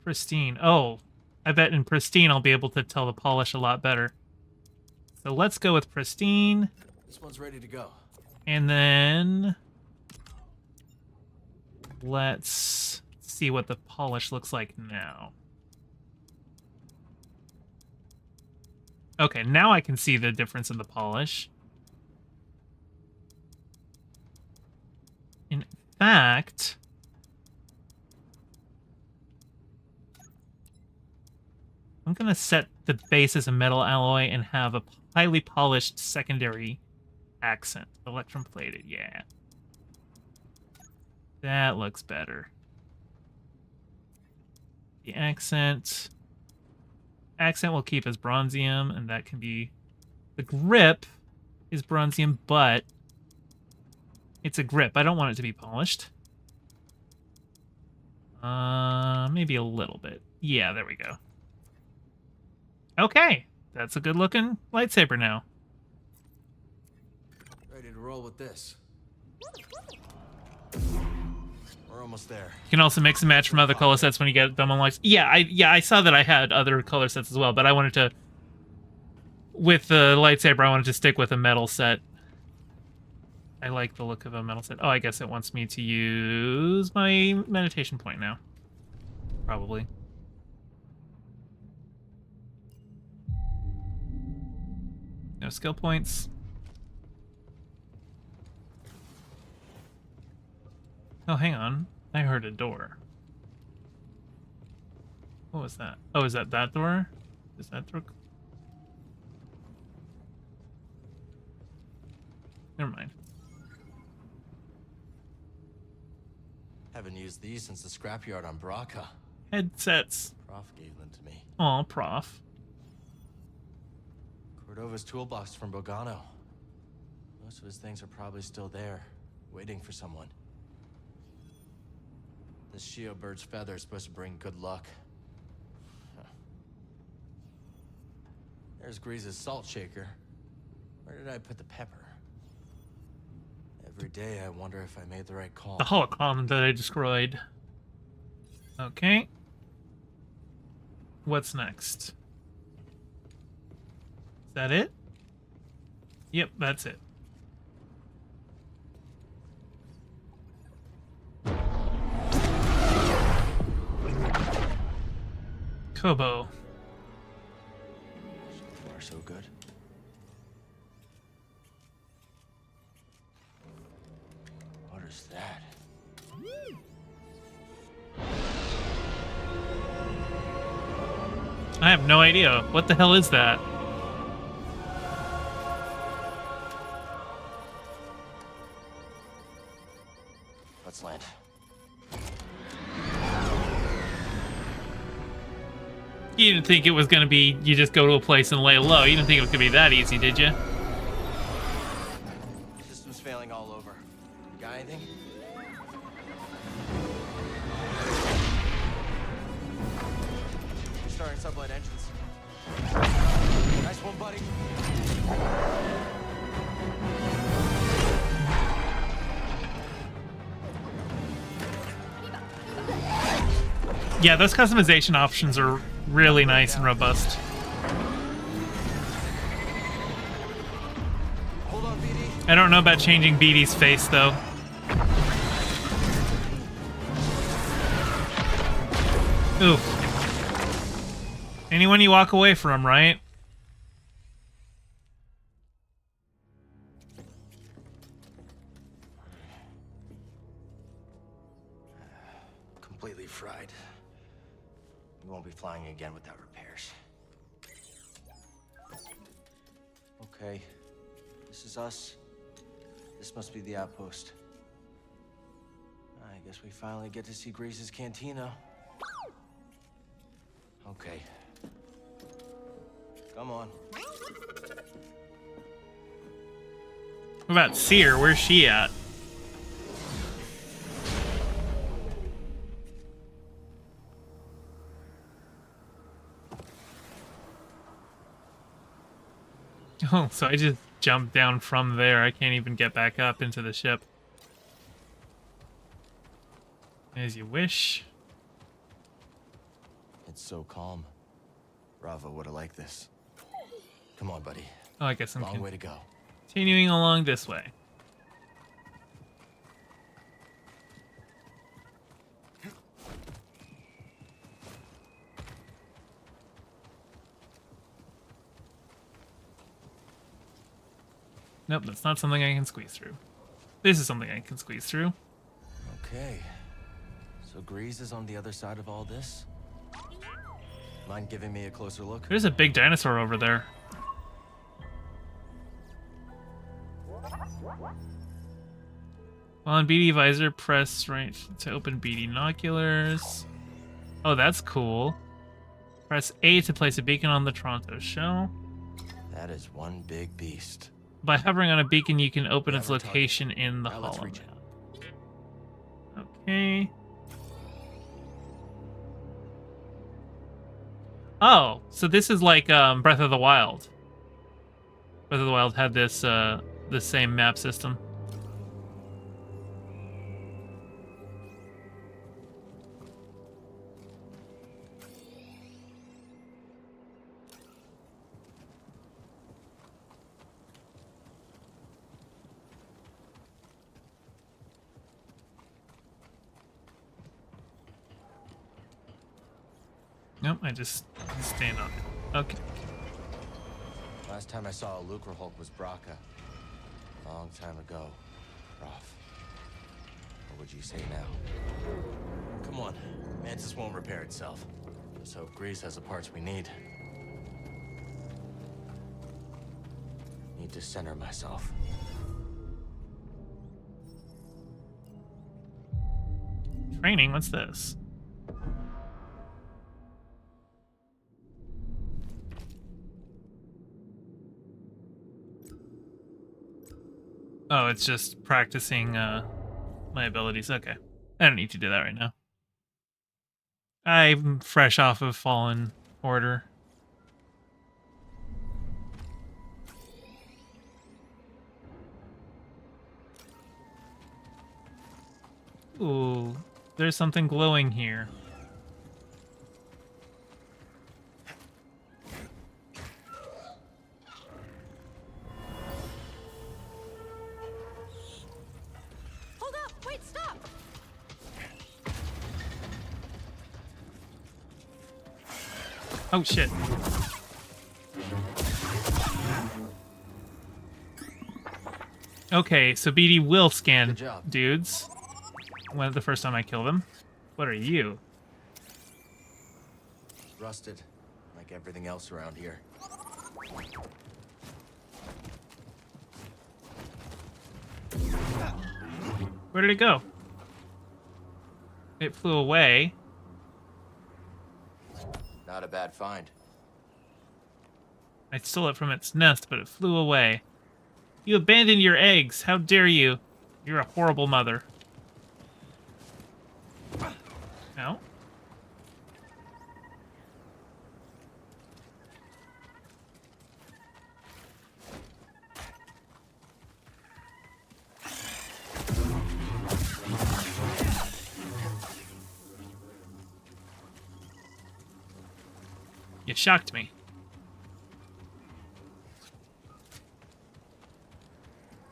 Pristine. Oh, I bet in pristine I'll be able to tell the polish a lot better. So let's go with pristine. This one's ready to go. And then Let's see what the polish looks like now. Okay, now I can see the difference in the polish. In fact, I'm going to set the base as a metal alloy and have a highly polished secondary accent. Electrum plated, yeah. That looks better. The accent will keep as bronzium, and that can be... The grip is bronzium, but it's a grip. I don't want it to be polished. Maybe a little bit. Yeah, there we go. Okay, that's a good-looking lightsaber now. Ready to roll with this. We're almost there. You can also mix and match from other color sets when you get them on lights. Yeah, I saw that I had other color sets as well, but I wanted to, with the lightsaber, I wanted to stick with a metal set. I like the look of a metal set. Oh, I guess it wants me to use my meditation point now. Probably. No skill points. Oh, hang on. I heard a door. What was that? Oh, is that door? Is that door? Never mind. Haven't used these since the scrapyard on Braca. Headsets. Prof gave them to me. Aw, Prof. Cordova's toolbox from Bogano. Most of his things are probably still there, waiting for someone. This Shio bird's feather is supposed to bring good luck. Huh. There's Grease's salt shaker. Where did I put the pepper? Every day I wonder if I made the right call. The holocron that I destroyed. Okay. What's next? Is that it? Yep, that's it. Kobo. So far, so good. What is that? I have no idea. What the hell is that? Let's land. You didn't think it was going to be, you just go to a place and lay low. You didn't think it was going to be that easy, did you? System's failing all over. You got anything? Starting sublight engines. Nice one, buddy. Yeah, those customization options are really nice and robust. Hold on, BD. I don't know about changing BD's face, though. Oof. Anyone you walk away from, right? Completely fried. We won't be flying again without repairs. Okay. This is us. This must be the outpost. I guess we finally get to see Grease's cantina. Okay. Come on. What about Seer? Where's she at? Oh, so I just jumped down from there. I can't even get back up into the ship. As you wish. It's so calm. Rava would have liked this. Come on, buddy. Oh, I guess I'm long way to go. Continuing along this way. Nope, that's not something I can squeeze through. This is something I can squeeze through. Okay. So Grease is on the other side of all this? Mind giving me a closer look? There's a big dinosaur over there. While on BD visor, press right to open BD binoculars. Oh, that's cool. Press A to place a beacon on the Toronto shell. That is one big beast. By hovering on a beacon, you can open its location in the Let's hollow. reach it. Okay. Oh, so this is like Breath of the Wild. Breath of the Wild had this the same map system. Nope, I just stand on it. Okay. Last time I saw a Lucre Hulk was Braca. Long time ago. Rough. What would you say now? Come on. Mantis won't repair itself. Let's hope Grease has the parts we need. Need to center myself. Training? What's this? Oh, it's just practicing my abilities. Okay. I don't need to do that right now. I'm fresh off of Fallen Order. Ooh, there's something glowing here. Hold up! Wait, stop! Oh shit. Okay, so BD will scan dudes. When the first time I kill them. What are you? Rusted, like everything else around here. Where did it go? It flew away. Not a bad find. I stole it from its nest, but it flew away. You abandoned your eggs. How dare you? You're a horrible mother. No. You shocked me.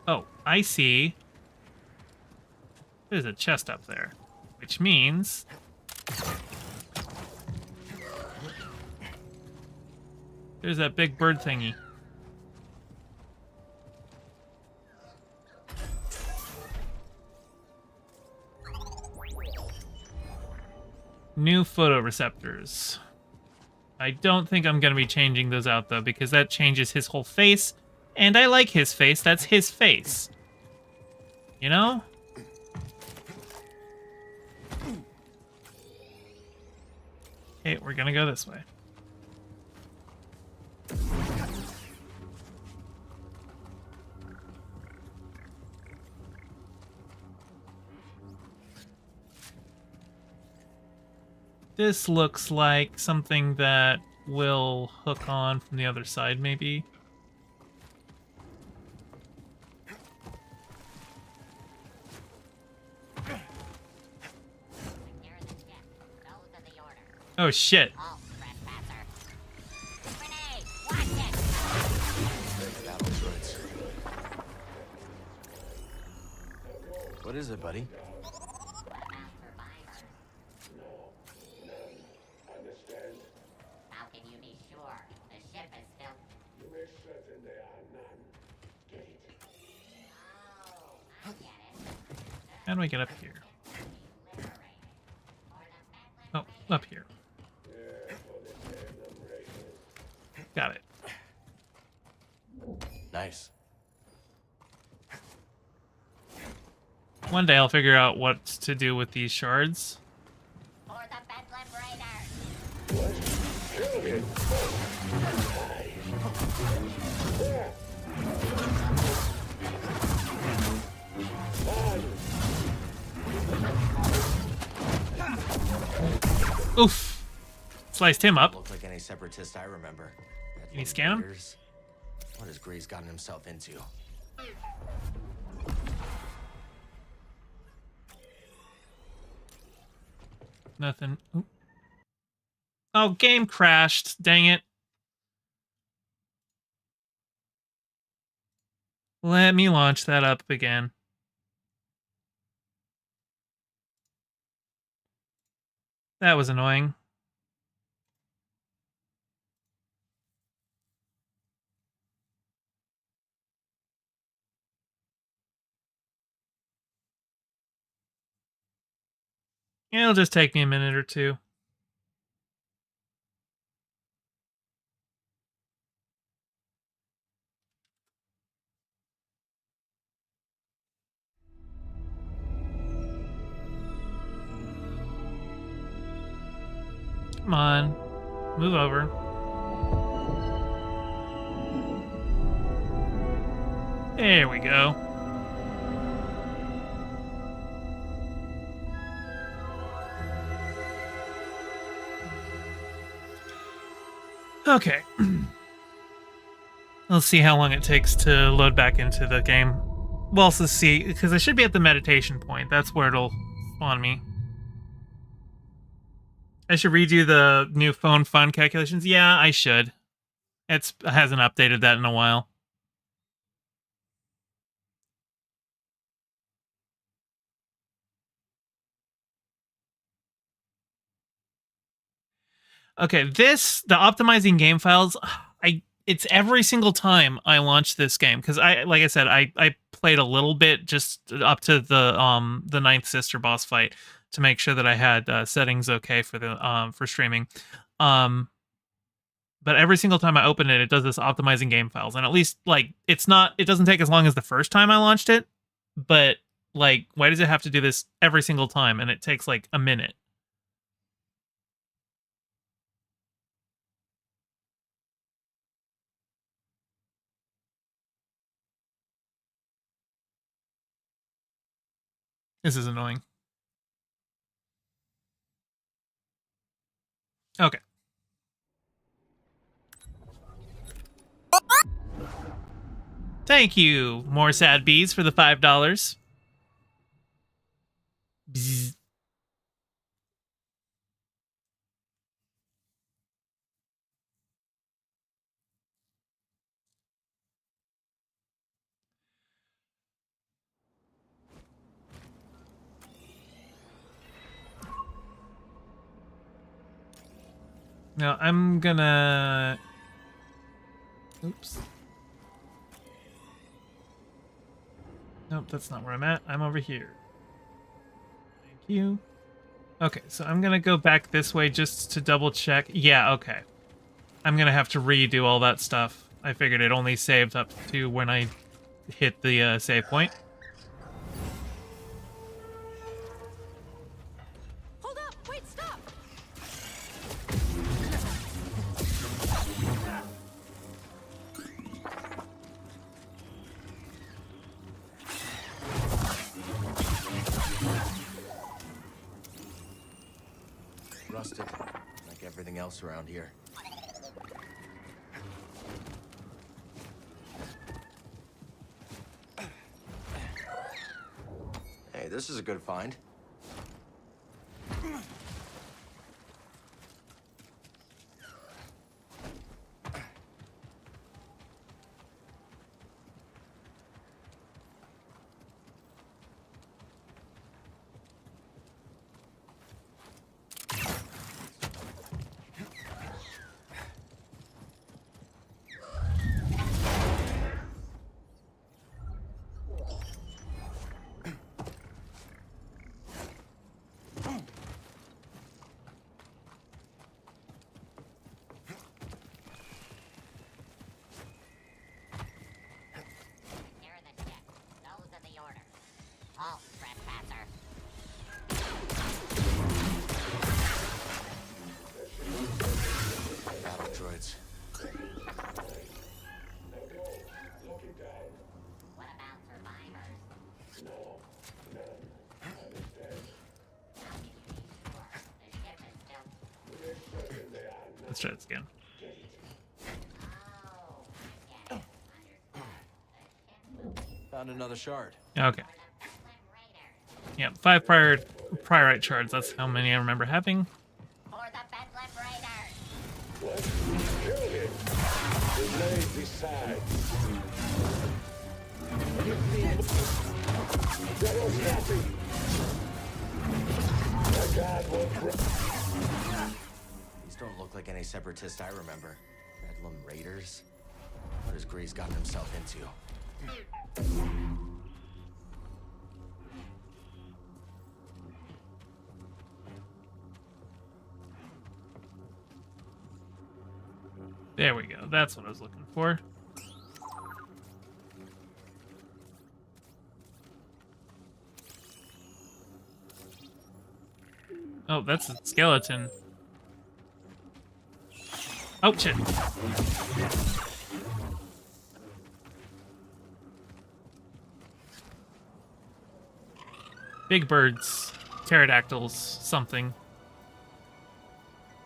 Oh, I see. There's a chest up there, which means there's that big bird thingy. New photoreceptors. I don't think I'm going to be changing those out, though, because that changes his whole face. And I like his face. That's his face. You know? Okay, we're going to go this way. This looks like something that will hook on from the other side, maybe. Oh shit. What is it, buddy? How can you be sure? The ship is still... You make certain there are none. Get it? How do I get up here? Oh, up here. Got it. Nice. One day I'll figure out what to do with these shards. Oof. Sliced him up. Look like any separatist I remember. Can you scan him? What has Grease gotten himself into? Nothing. Oop. Oh, game crashed. Dang it. Let me launch that up again. That was annoying. It'll just take me a minute or two. Come on. Move over. There we go. Okay. Let's see how long it takes to load back into the game. We'll also see, because I should be at the meditation point. That's where it'll spawn me. I should redo the new phone fun calculations. Yeah, I should. It hasn't updated that in a while. Okay, the optimizing game files, it's every single time I launch this game, because like I said, I played a little bit just up to the ninth sister boss fight to make sure that I had settings okay for the for streaming. But every single time I open it, it does this optimizing game files, and at least like it doesn't take as long as the first time I launched it, but like why does it have to do this every single time, and it takes like a minute? This is annoying. Okay. Thank you, more sad bees, for the $5. Bzz. Now I'm gonna... Oops. Nope, that's not where I'm at. I'm over here. Thank you. Okay, so I'm gonna go back this way just to double check. Yeah, okay. I'm gonna have to redo all that stuff. I figured it only saved up to when I hit the save point. Hold up! Wait, stop! Rusted, like everything else around here. Hey, this is a good find. droids. Let's try this again. Found another shard. Okay. Yeah, 5 priorite shards. That's how many I remember having. These don't look like any separatists I remember. Bedlam Raiders? What has Grease gotten himself into? There we go. That's what I was looking for. Oh, that's a skeleton. Oh, shit. Big birds, pterodactyls, something.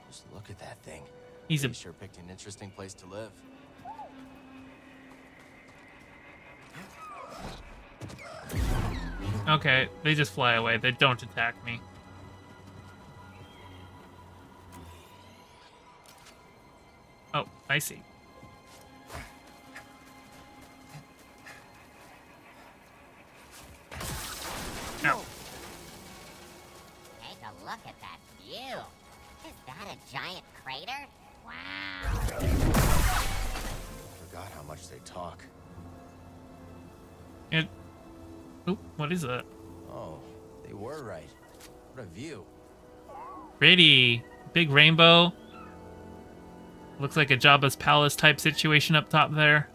Just look at that thing. He's a... He sure picked an interesting place to live. Okay, they just fly away. They don't attack me. Oh, I see. No. Take a look at that view. Is that a giant crater? Wow. Forgot how much they talk. It... Oop, what is that? Oh, they were right. What a view. Pretty. Big rainbow. Looks like a Jabba's palace type situation up top there.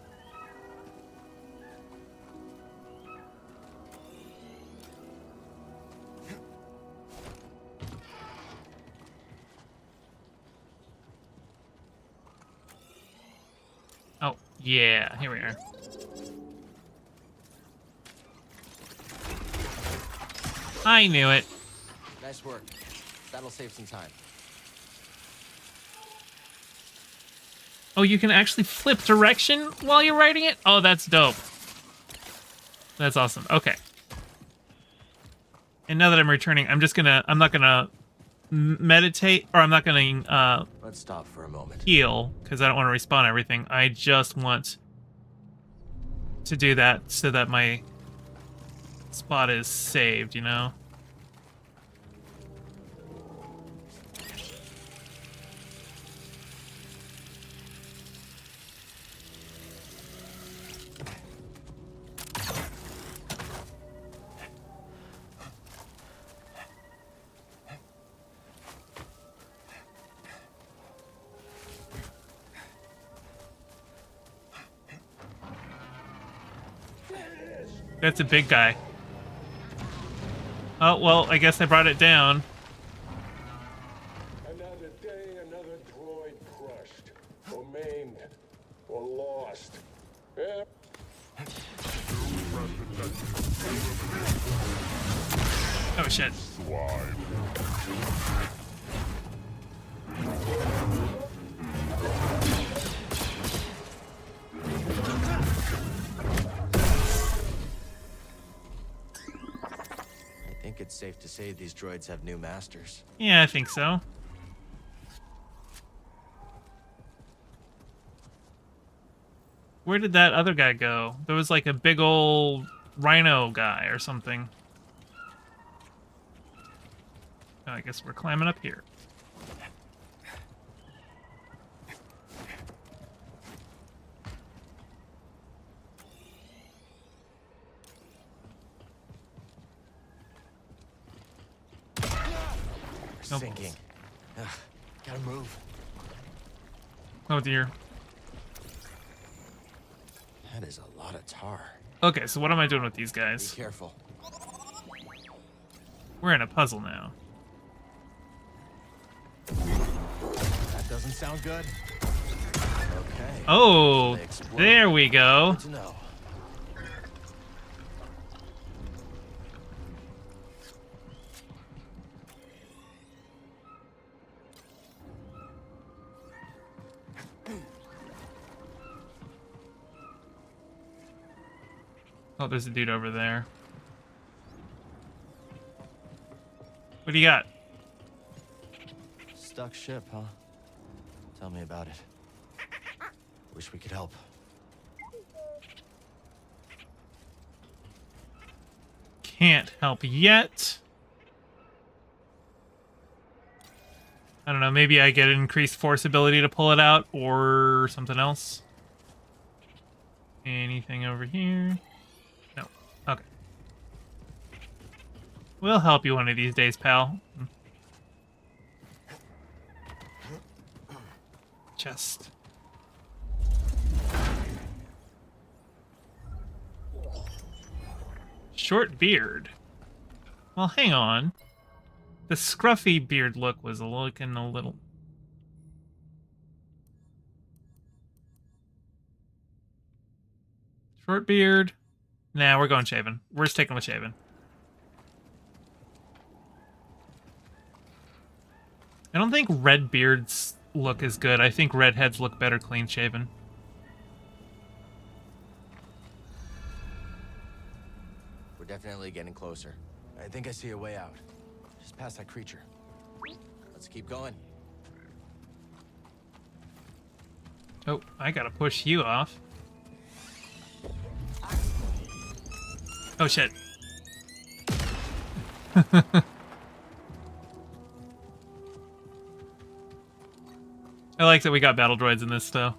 Oh, yeah, here we are. I knew it. Nice work. That'll save some time. Oh, you can actually flip direction while you're riding it? Oh, that's dope. That's awesome. Okay. And now that I'm returning, I'm not gonna meditate, or I'm not gonna Let's stop for a moment. heal, because I don't want to respawn everything. I just want to do that so that my spot is saved, you know? That's a big guy. Oh, well, I guess I brought it down. Another day, another droid crushed, or maimed, or lost. Oh, shit. I think it's safe to say these droids have new masters. Yeah, I think so. Where did that other guy go? There was like a big old rhino guy or something. Oh, I guess we're climbing up here. We're sinking. Ugh, gotta move. Oh dear. That is a lot of tar. Okay, so what am I doing with these guys? Be careful. We're in a puzzle now. That doesn't sound good. Okay. Oh, there we go. Good to know. Oh, there's a dude over there. What do you got? Stuck ship, huh? Tell me about it. Wish we could help. Can't help yet. I don't know, maybe I get an increased force ability to pull it out or something else. Anything over here? No. Okay. We'll help you one of these days, pal. Chest. Short beard. Well, hang on. The scruffy beard look was looking a little... Short beard. Nah, we're going shaven. We're sticking with shaven. I don't think red beards look as good. I think redheads look better clean shaven. We're definitely getting closer. I think I see a way out. Just past that creature. Let's keep going. Oh, I gotta push you off. Oh shit. I like that we got battle droids in this, though.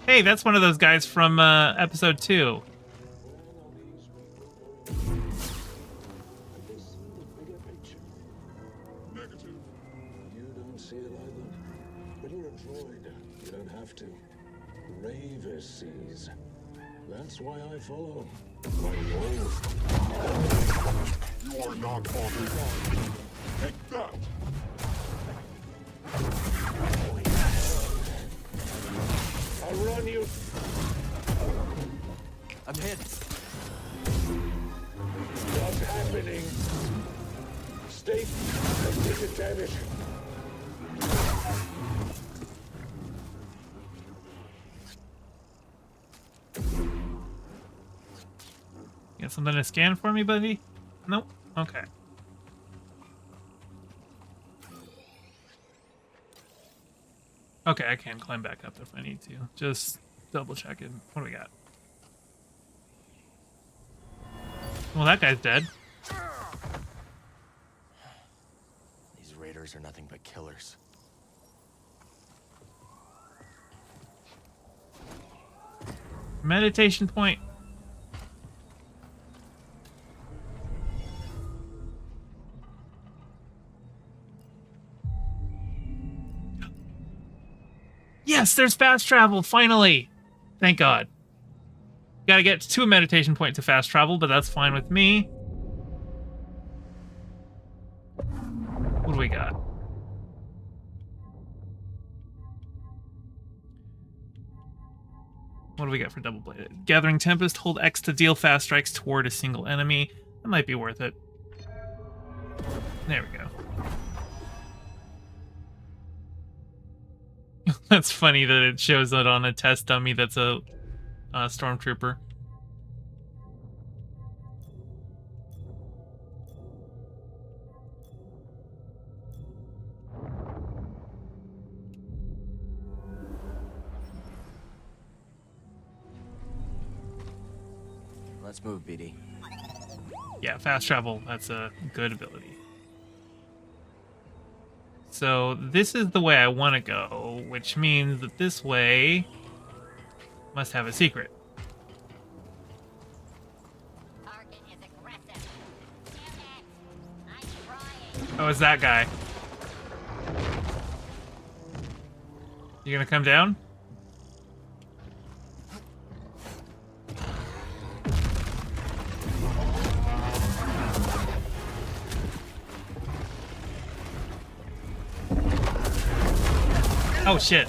Hey, that's one of those guys from episode 2. Negative. You don't see it either. But you're a droid. You don't have to. Raver sees. That's why I follow. My wolf. You are not Obi-Wan. Take that! I'll run you. I'm hit. What's happening? Stay and take it damage. You got something to scan for me, buddy? Nope. Okay. Okay, I can climb back up if I need to. Just double checking. What do we got? Well, that guy's dead. These raiders are nothing but killers. Meditation point. Yes, there's fast travel, finally! Thank God. Gotta get to a meditation point to fast travel, but that's fine with me. What do we got? What do we got for double bladed? Gathering Tempest, hold X to deal fast strikes toward a single enemy. That might be worth it. There we go. That's funny that it shows it on a test dummy that's a stormtrooper. Let's move, BD. Yeah, fast travel, that's a good ability. So this is the way I want to go, which means that this way must have a secret. Oh, it's that guy. You gonna come down? Oh shit.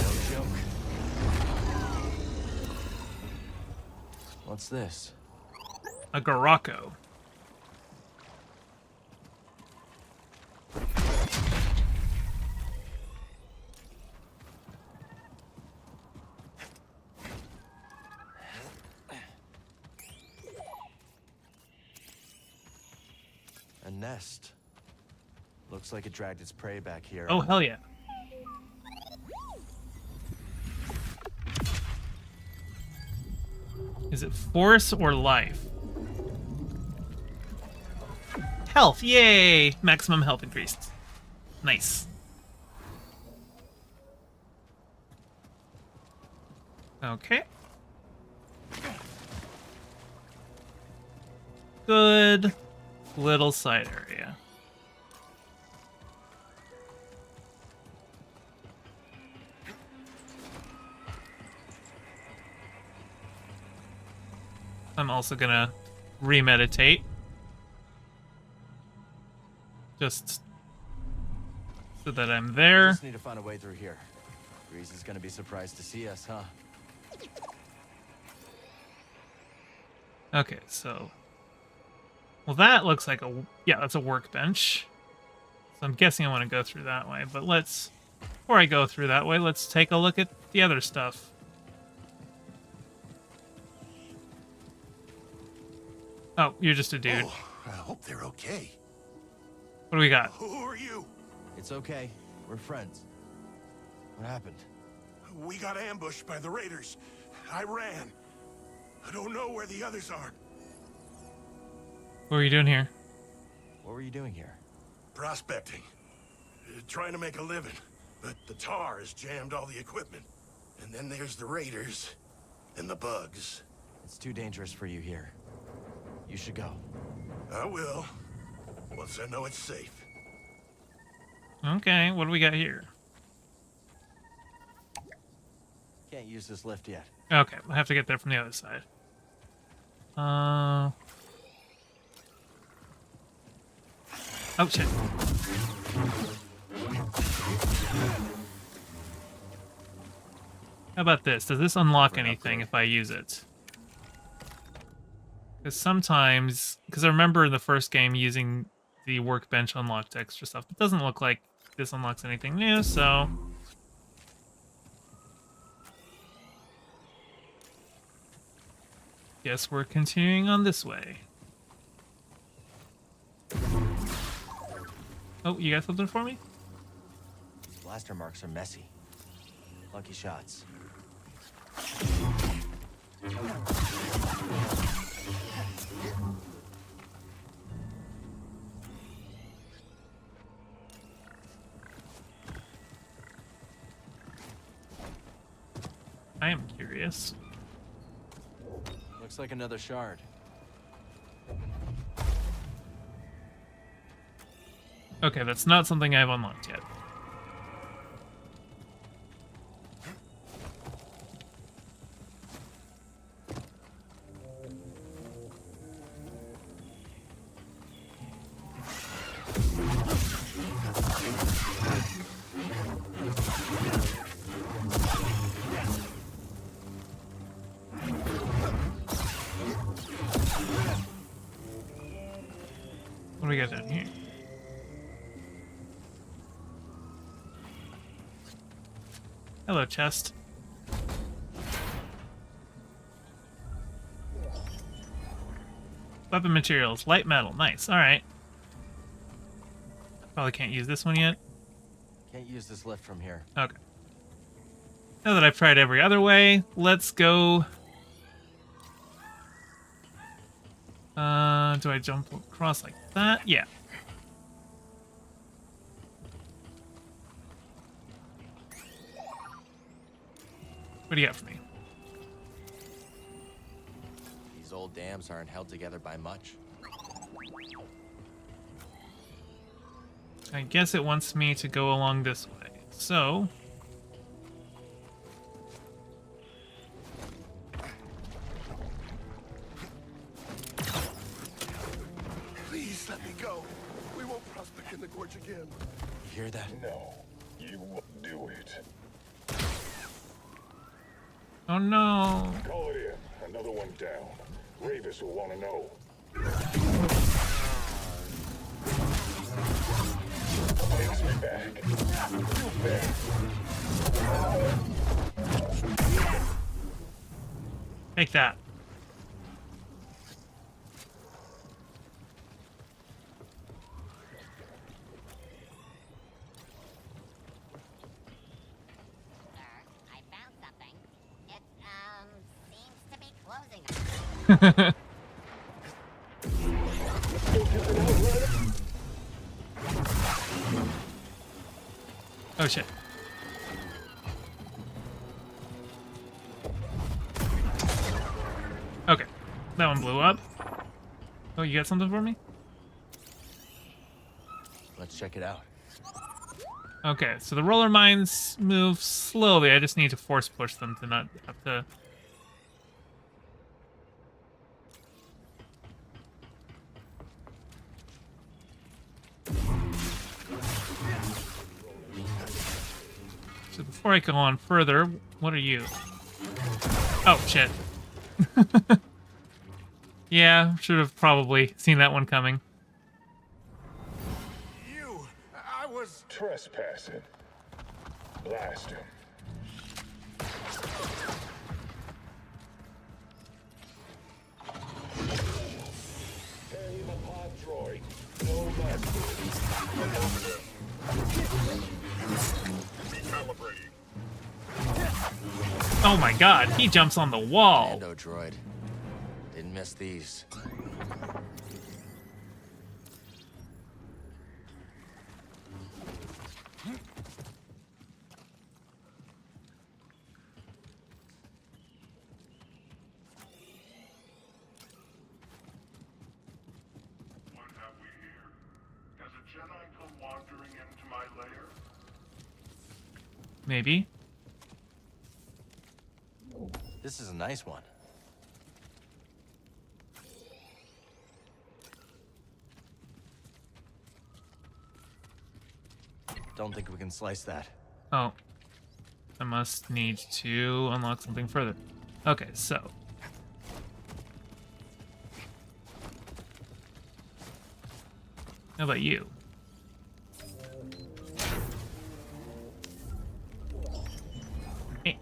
No joke. What's this? A Garako. A nest. Looks like it dragged its prey back here. Oh, hell yeah. Is it force or life? Health, yay! Maximum health increased. Nice. Okay. Good little side area. I'm also gonna remeditate. Just so that I'm there. Just need to find a way through here. Grease is gonna be surprised to see us, huh? Okay, so... Well, that looks like a... Yeah, that's a workbench. So I'm guessing I want to go through that way. But let's... Before I go through that way, let's take a look at the other stuff. Oh, you're just a dude. Oh, I hope they're okay. What do we got? Who are you? It's okay. We're friends. What happened? We got ambushed by the raiders. I ran. I don't know where the others are. What were you doing here? What were you doing here? Prospecting. Trying to make a living. But the tar has jammed all the equipment. And then there's the raiders. And the bugs. It's too dangerous for you here. You should go. I will. Once I know it's safe. Okay, what do we got here? Can't use this lift yet. Okay, we'll have to get there from the other side. Oh, shit. How about this? Does this unlock anything if I use it? Because sometimes... Because I remember in the first game using the workbench unlocked extra stuff. It doesn't look like this unlocks anything new, so... Guess we're continuing on this way. Oh, you got something for me? These blaster marks are messy. Lucky shots. I am curious. Looks like another shard. Okay, that's not something I've unlocked yet. What do we got down here? Hello, chest. Weapon materials, light metal, nice, alright. Probably can't use this one yet. Can't use this lift from here. Okay. Now that I've tried every other way, let's go... do I jump across like that? Yeah. What do you got for me? These old dams aren't held together by much. I guess it wants me to go along this way. So... Please, Please let me go. We won't prospect in the gorge again. You hear that? No, you won't do it. Oh no. Call it in. Another one down. Ravis will want to know. Takes me back. Too bad. Take that. Oh shit. Okay. That one blew up. Oh, you got something for me? Let's check it out. Okay, so the roller mines move slowly. I just need to force push them to not have to... So before I go on further, what are you? Oh, shit. Yeah, should have probably seen that one coming. I was trespassing. Blast him. Carry the pod droid. No less. Oh my god, he jumps on the wall. Mando droid. Didn't miss these. Maybe. This is a nice one. Don't think we can slice that. Oh. I must need to unlock something further. Okay, so. How about you?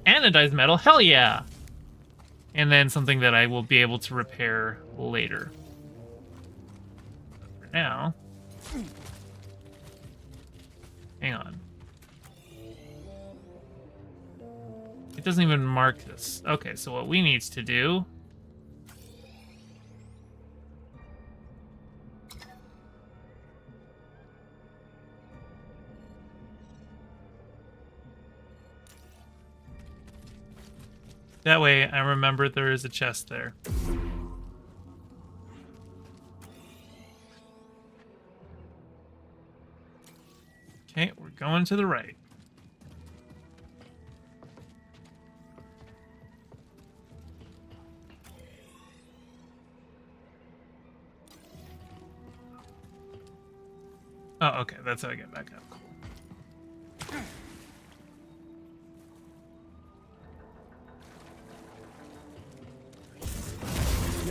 Anodized metal, hell yeah! And then something that I will be able to repair later. For now... Hang on. It doesn't even mark this. Okay, so what we need to do... That way, I remember there is a chest there. Okay, we're going to the right. Oh, okay, that's how I get back up. Cool.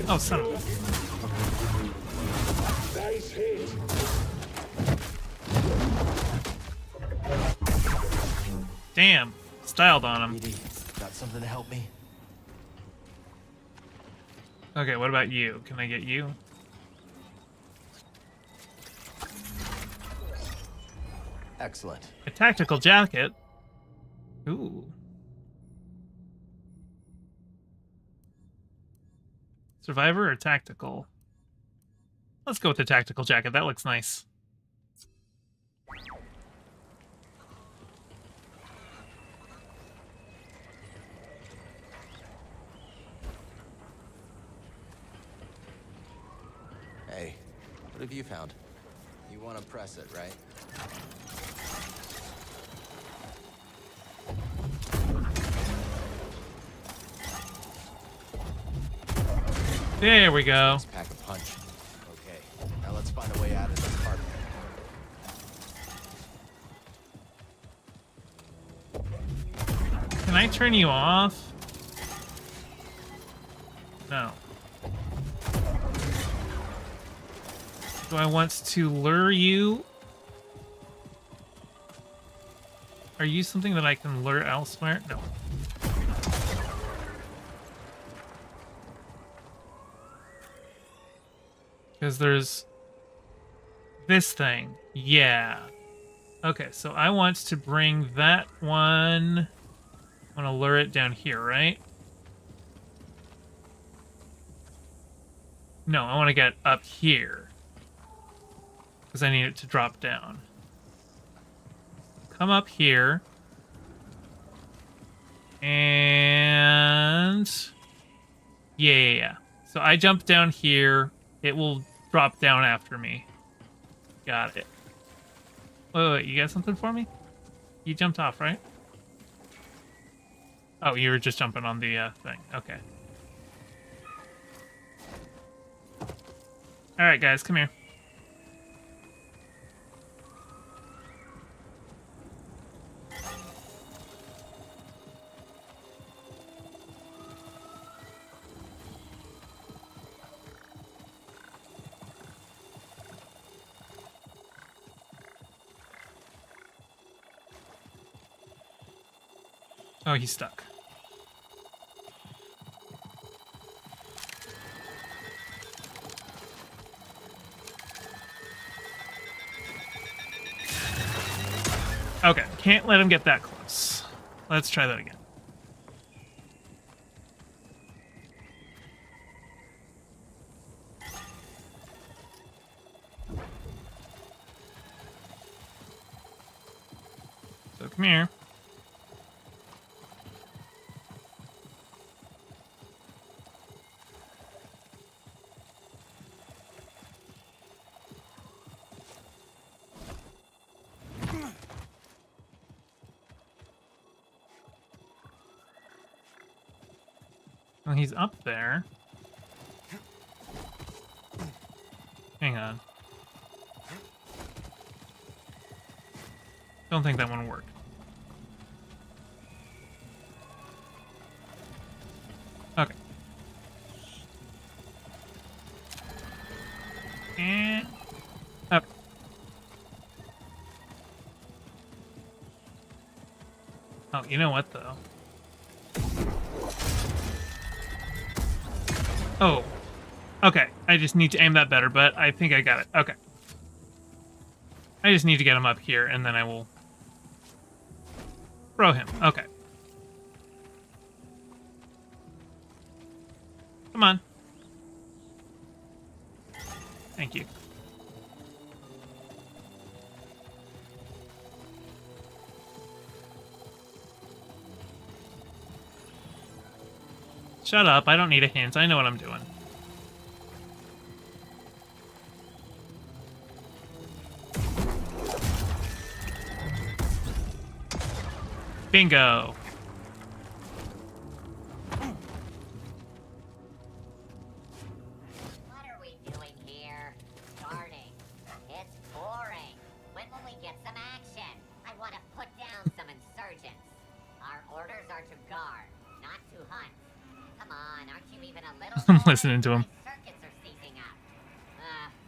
Oh, son of a... Nice hit. Damn, styled on him. Got something to help me? Okay, what about you? Can I get you? Excellent. A tactical jacket. Ooh. Survivor or tactical? Let's go with the tactical jacket. That looks nice. Hey, what have you found? You want to press it, right? There we go. Let's pack a punch. Okay, now let's find a way out of this apartment. Can I turn you off? No. Do I want to lure you? Are you something that I can lure elsewhere? No. Because there's this thing. Yeah. Okay, so I want to bring that one. I want to lure it down here, right? No, I want to get up here. Because I need it to drop down. Come up here. And... Yeah. So I jump down here. It will drop down after me. Got it. Wait, you got something for me? You jumped off, right? Oh, you were just jumping on the thing. Okay. Alright, guys, come here. Oh, he's stuck. Okay, can't let him get that close. Let's try that again. So come here. Well, he's up there. Hang on. Don't think that one worked. Okay. And... Okay. Oh, you know what, though? Oh. Okay, I just need to aim that better, but I think I got it. Okay. I just need to get him up here, and then I will throw him. Okay. Come on. Thank you. Shut up, I don't need a hint. I know what I'm doing. Bingo. What are we doing here? Starting. It's boring. When will we get some action? I want to put down some insurgents. Our orders are to guard, not to hunt. Come on, aren't you even a little I'm bored? listening to him. My circuits are seizing up.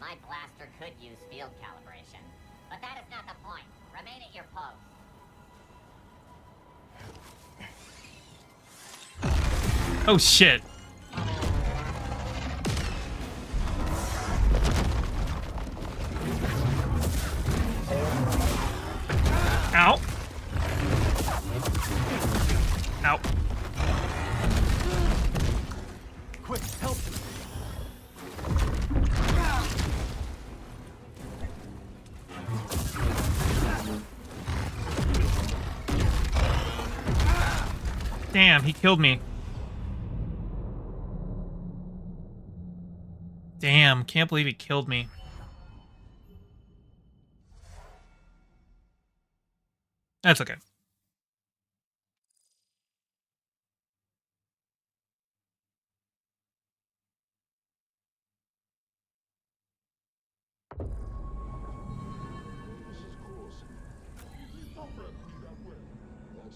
My blaster could use field calibration. But that is not the point. Remain at your post. Oh, shit. Ow. Ow. Quick, help! Damn, he killed me. Damn, can't believe he killed me. That's okay.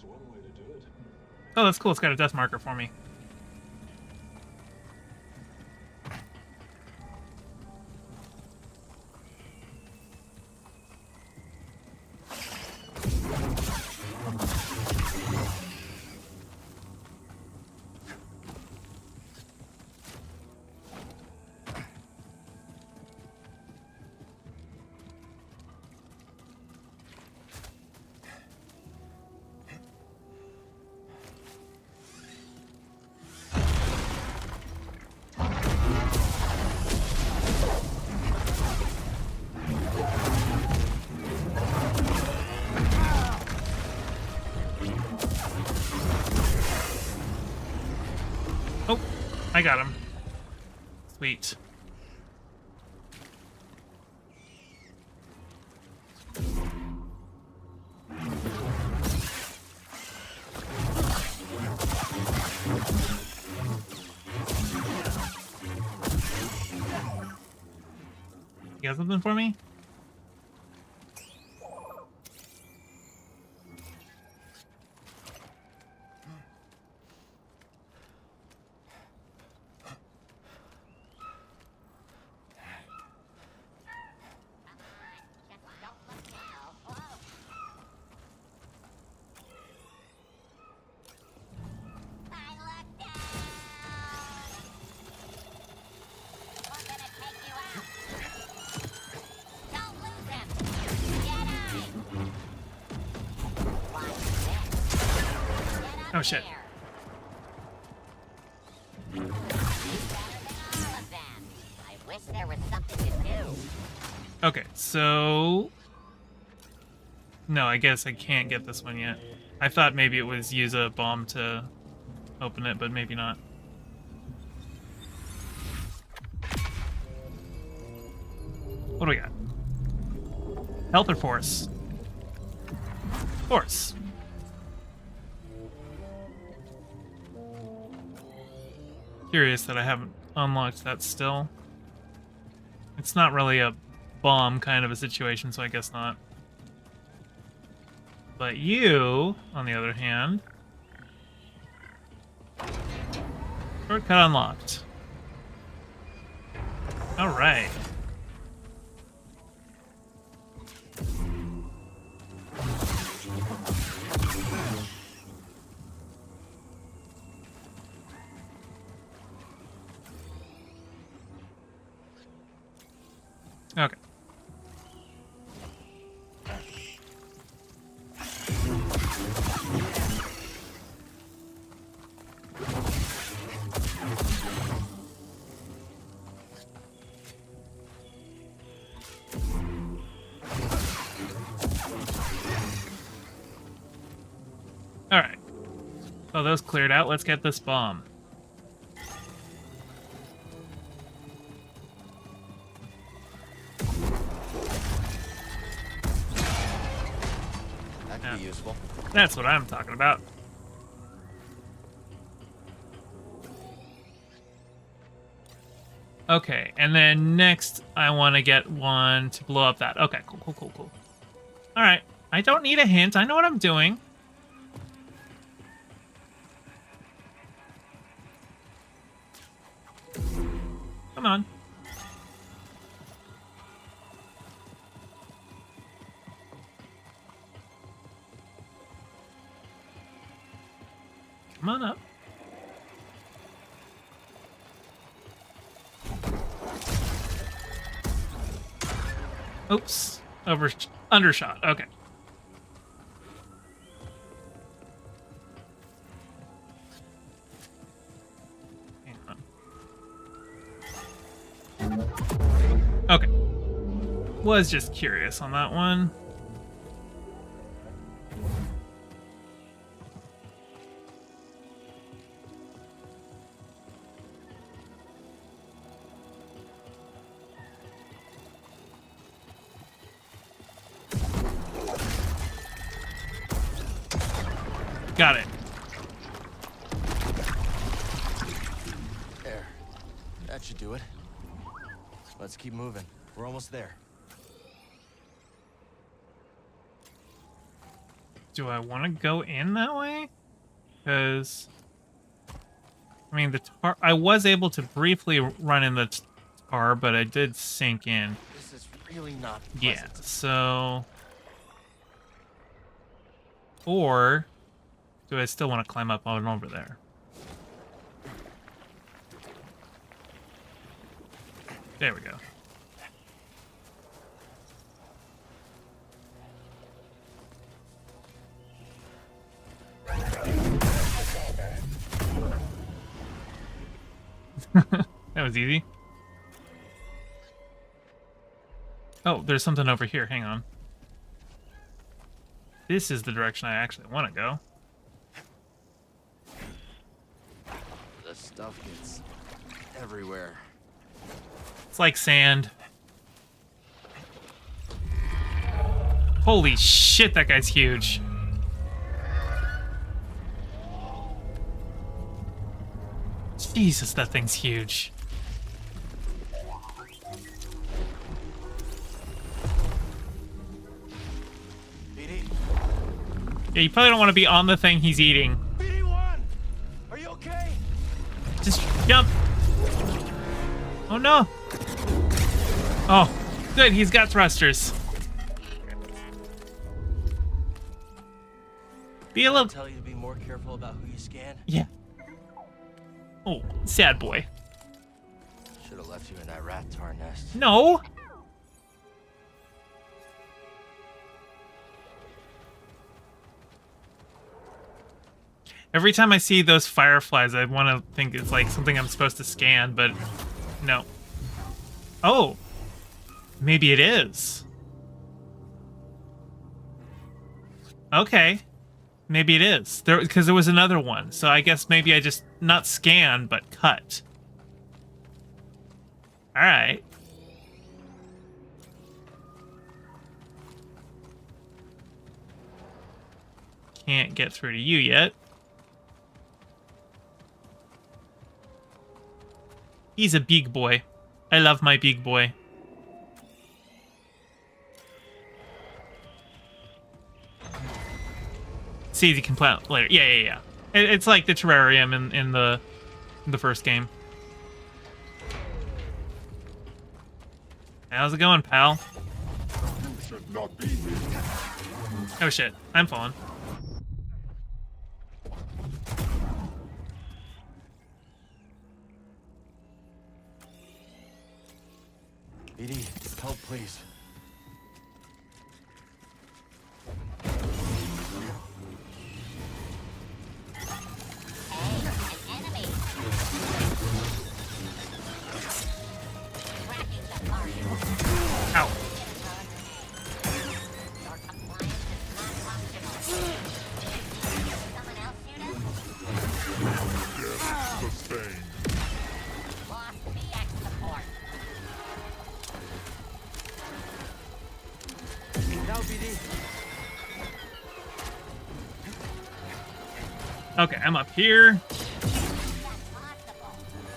That's one way to do it. Oh, that's cool. It's got a death marker for me. Oh, I got him. Sweet. You got something for me? Oh shit. Okay, so... No, I guess I can't get this one yet. I thought maybe it was use a bomb to open it, but maybe not. What do we got? Health or force? Force. Curious that I haven't unlocked that still. It's not really a bomb kind of a situation, so I guess not. But you, on the other hand... Shortcut unlocked. Alright. Okay. All right. So those cleared out. Let's get this bomb. That could be useful. That's what I'm talking about. Okay, and then next I want to get one to blow up that. Okay, cool. All right, I don't need a hint. I know what I'm doing. Come on. Come on up. Oops. Undershot. Okay. Hang on. Okay. Was just curious on that one. Got it. There. That should do it. Let's keep moving. We're almost there. Do I want to go in that way? Because, I mean, the tar... I was able to briefly run in the tar, but I did sink in. This is really not Yeah, pleasant. so... Or, do I still want to climb up on over there? There we go. That was easy. Oh, there's something over here. Hang on. This is the direction I actually want to go. The stuff gets everywhere. It's like sand. Holy shit, that guy's huge. Jesus, that thing's huge. Yeah, you probably don't want to be on the thing he's eating. BD1! Are you okay? Just jump. Oh no. Oh, good, he's got thrusters. Be a little... Tell you to be more careful about who you scan. Yeah. Oh, sad boy. Should have left you in that rat tar nest. No. Every time I see those fireflies, I want to think it's like something I'm supposed to scan, but no. Oh, maybe it is. Okay. Maybe it is. Because there was another one. So I guess maybe I just not scan, but cut. Alright. Can't get through to you yet. He's a big boy. I love my big boy. See if you can play it later. Yeah. It's like the terrarium in the first game. How's it going, pal? You should not be here. Oh shit, I'm falling. BD, help please. Ow. Sustained. Now, BD. Okay, I'm up here.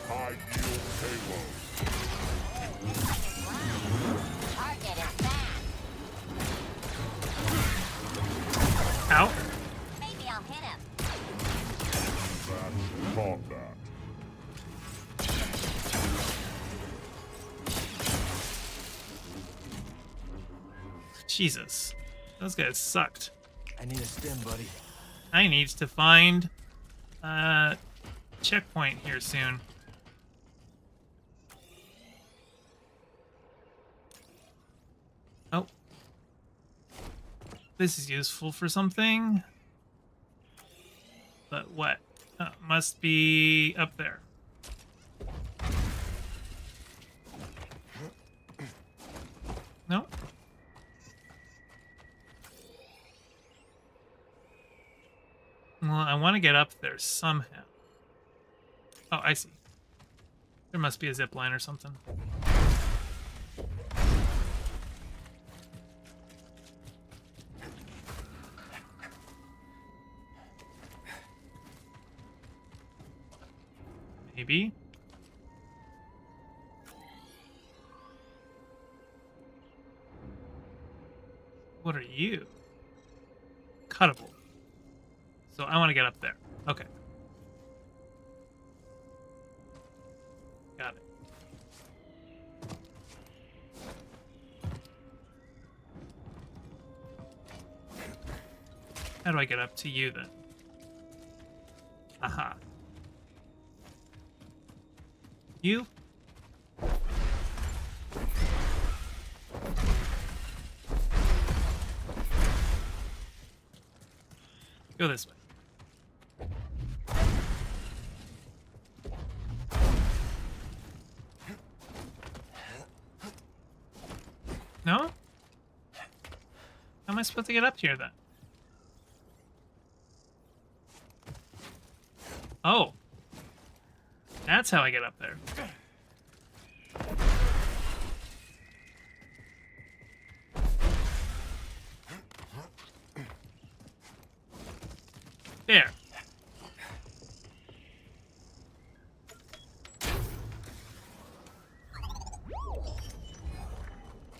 High yield payload. Ow. Maybe I'll hit him. That's combat. Jesus. Those guys sucked. I need a stim, buddy. I need to find a checkpoint here soon. Oh. This is useful for something. But what? Oh, must be up there. Nope. Well, I want to get up there somehow. Oh, I see. There must be a zip line or something. Maybe. What are you? cuttable. So I want to get up there. Okay. Got it. How do I get up to you then? Aha. You? Go this way. No? How am I supposed to get up here then? Oh. That's how I get up there. There.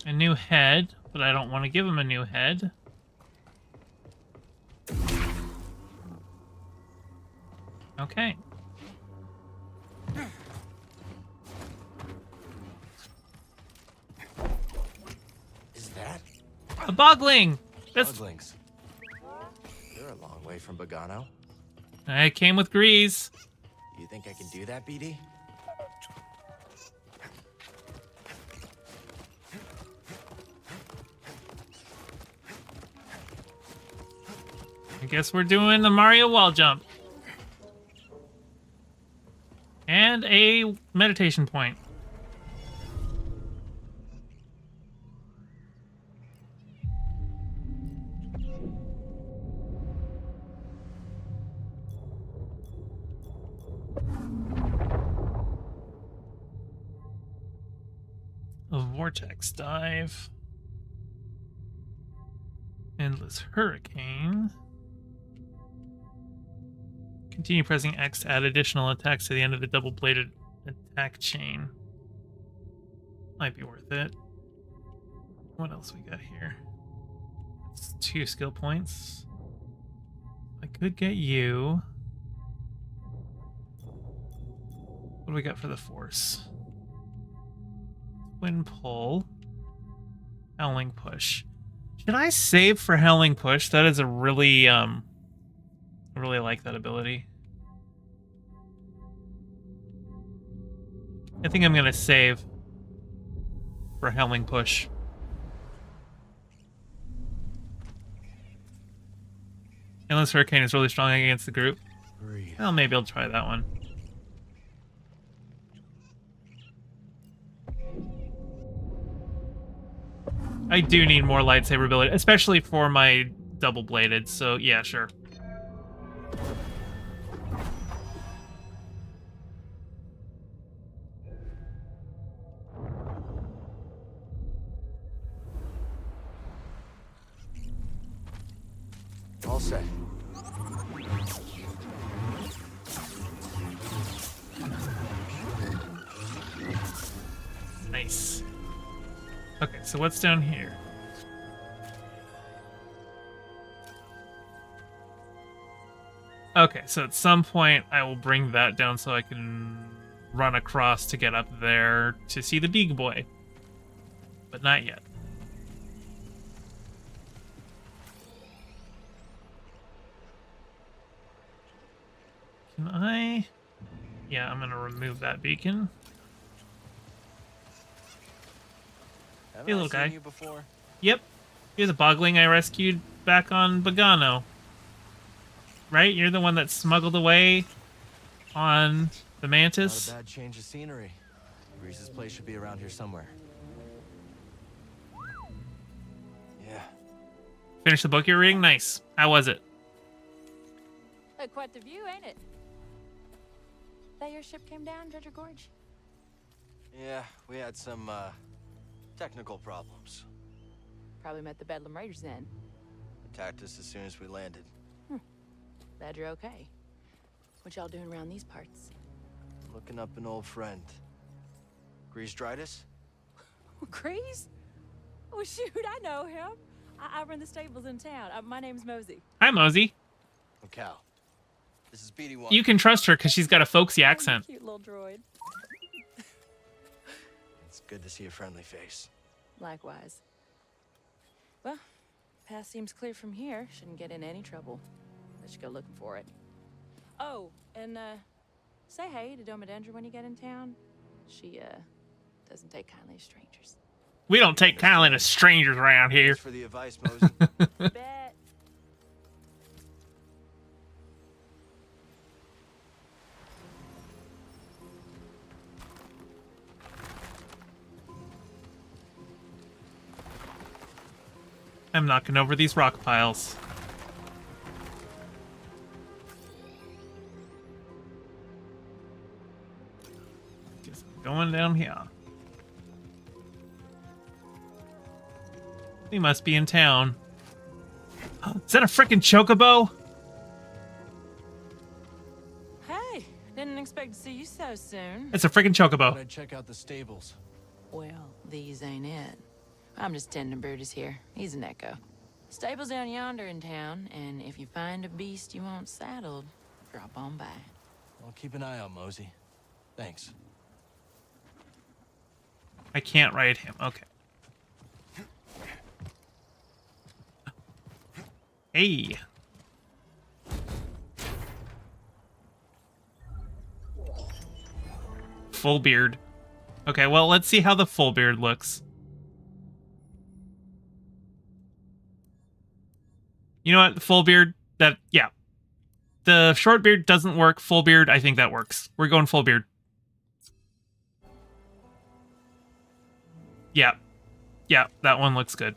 A new head, but I don't want to give him a new head. Okay. Is that? A bogling! That's... Boglings. They're a long way from Bogano. I came with Grease. You think I can do that, BD? I guess we're doing the Mario wall jump. And a meditation point. A vortex dive. Endless hurricane. Continue pressing X to add additional attacks to the end of the double-bladed attack chain. Might be worth it. What else we got here? That's 2 skill points. I could get you. What do we got for the force? Twin pull. Howling push. Should I save for howling push? That is a really I really like that ability. I think I'm gonna save for howling push. Endless hurricane is really strong against the group. Well, maybe I'll try that one. I do need more lightsaber ability, especially for my double-bladed, so yeah, sure. All set. Nice. Okay, so what's down here? Okay, so at some point I will bring that down so I can run across to get up there to see the big boy. But not yet. Can I? Yeah, I'm gonna remove that beacon. Hey, little guy. You before? Yep. You're the bogling I rescued back on Bogano. Right? You're the one that smuggled away on the Mantis? Not a bad change of scenery. Grease's place should be around here somewhere. Yeah. Finish the book you're reading? Nice. How was it? Quite the view, ain't it? That your ship came down, Dredger Gorge? Yeah, we had some, technical problems. Probably met the Bedlam Raiders then. Attacked us as soon as we landed. Glad you're okay. What y'all doing around these parts? Looking up an old friend. Grease Dritus? Grease? Oh shoot, I know him. I run the stables in town. My name's Mosey. Hi, Mosey. I'm Cal. This is BD1. You can trust her because she's got a folksy accent. Cute little droid. It's good to see a friendly face. Likewise. Well, path seems clear from here. Shouldn't get in any trouble. Let's go looking for it. Oh, and say hey to Domodendra when you get in town. She doesn't take kindly to strangers. We don't take kindly to strangers around here. Thanks for the advice, Mosey. Bet. I'm knocking over these rock piles. Just going down here. He must be in town. Is that a frickin' chocobo? Hey, didn't expect to see you so soon. It's a frickin' chocobo. I'd check out the stables. Well, these ain't it. I'm just tending Brutus here. He's an echo. Stable's down yonder in town, and if you find a beast you want saddled, drop on by. I'll keep an eye out, Mosey. Thanks. I can't ride him. Okay. Hey. Full beard. Okay, well, let's see how the full beard looks. You know what? Full beard, yeah. The short beard doesn't work. Full beard, I think that works. We're going full beard. Yeah. Yeah, that one looks good.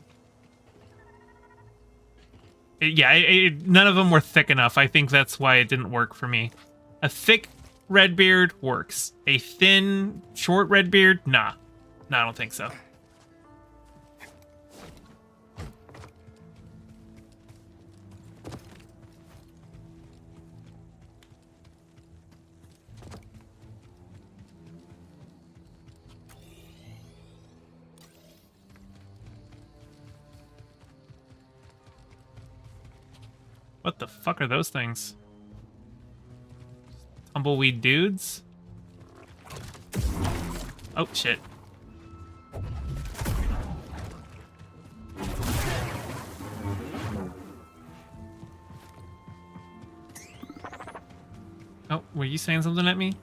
None of them were thick enough. I think that's why it didn't work for me. A thick red beard works. A thin, short red beard, nah. No, I don't think so. What the fuck are those things? Tumbleweed dudes? Oh, shit. Oh, were you saying something at me?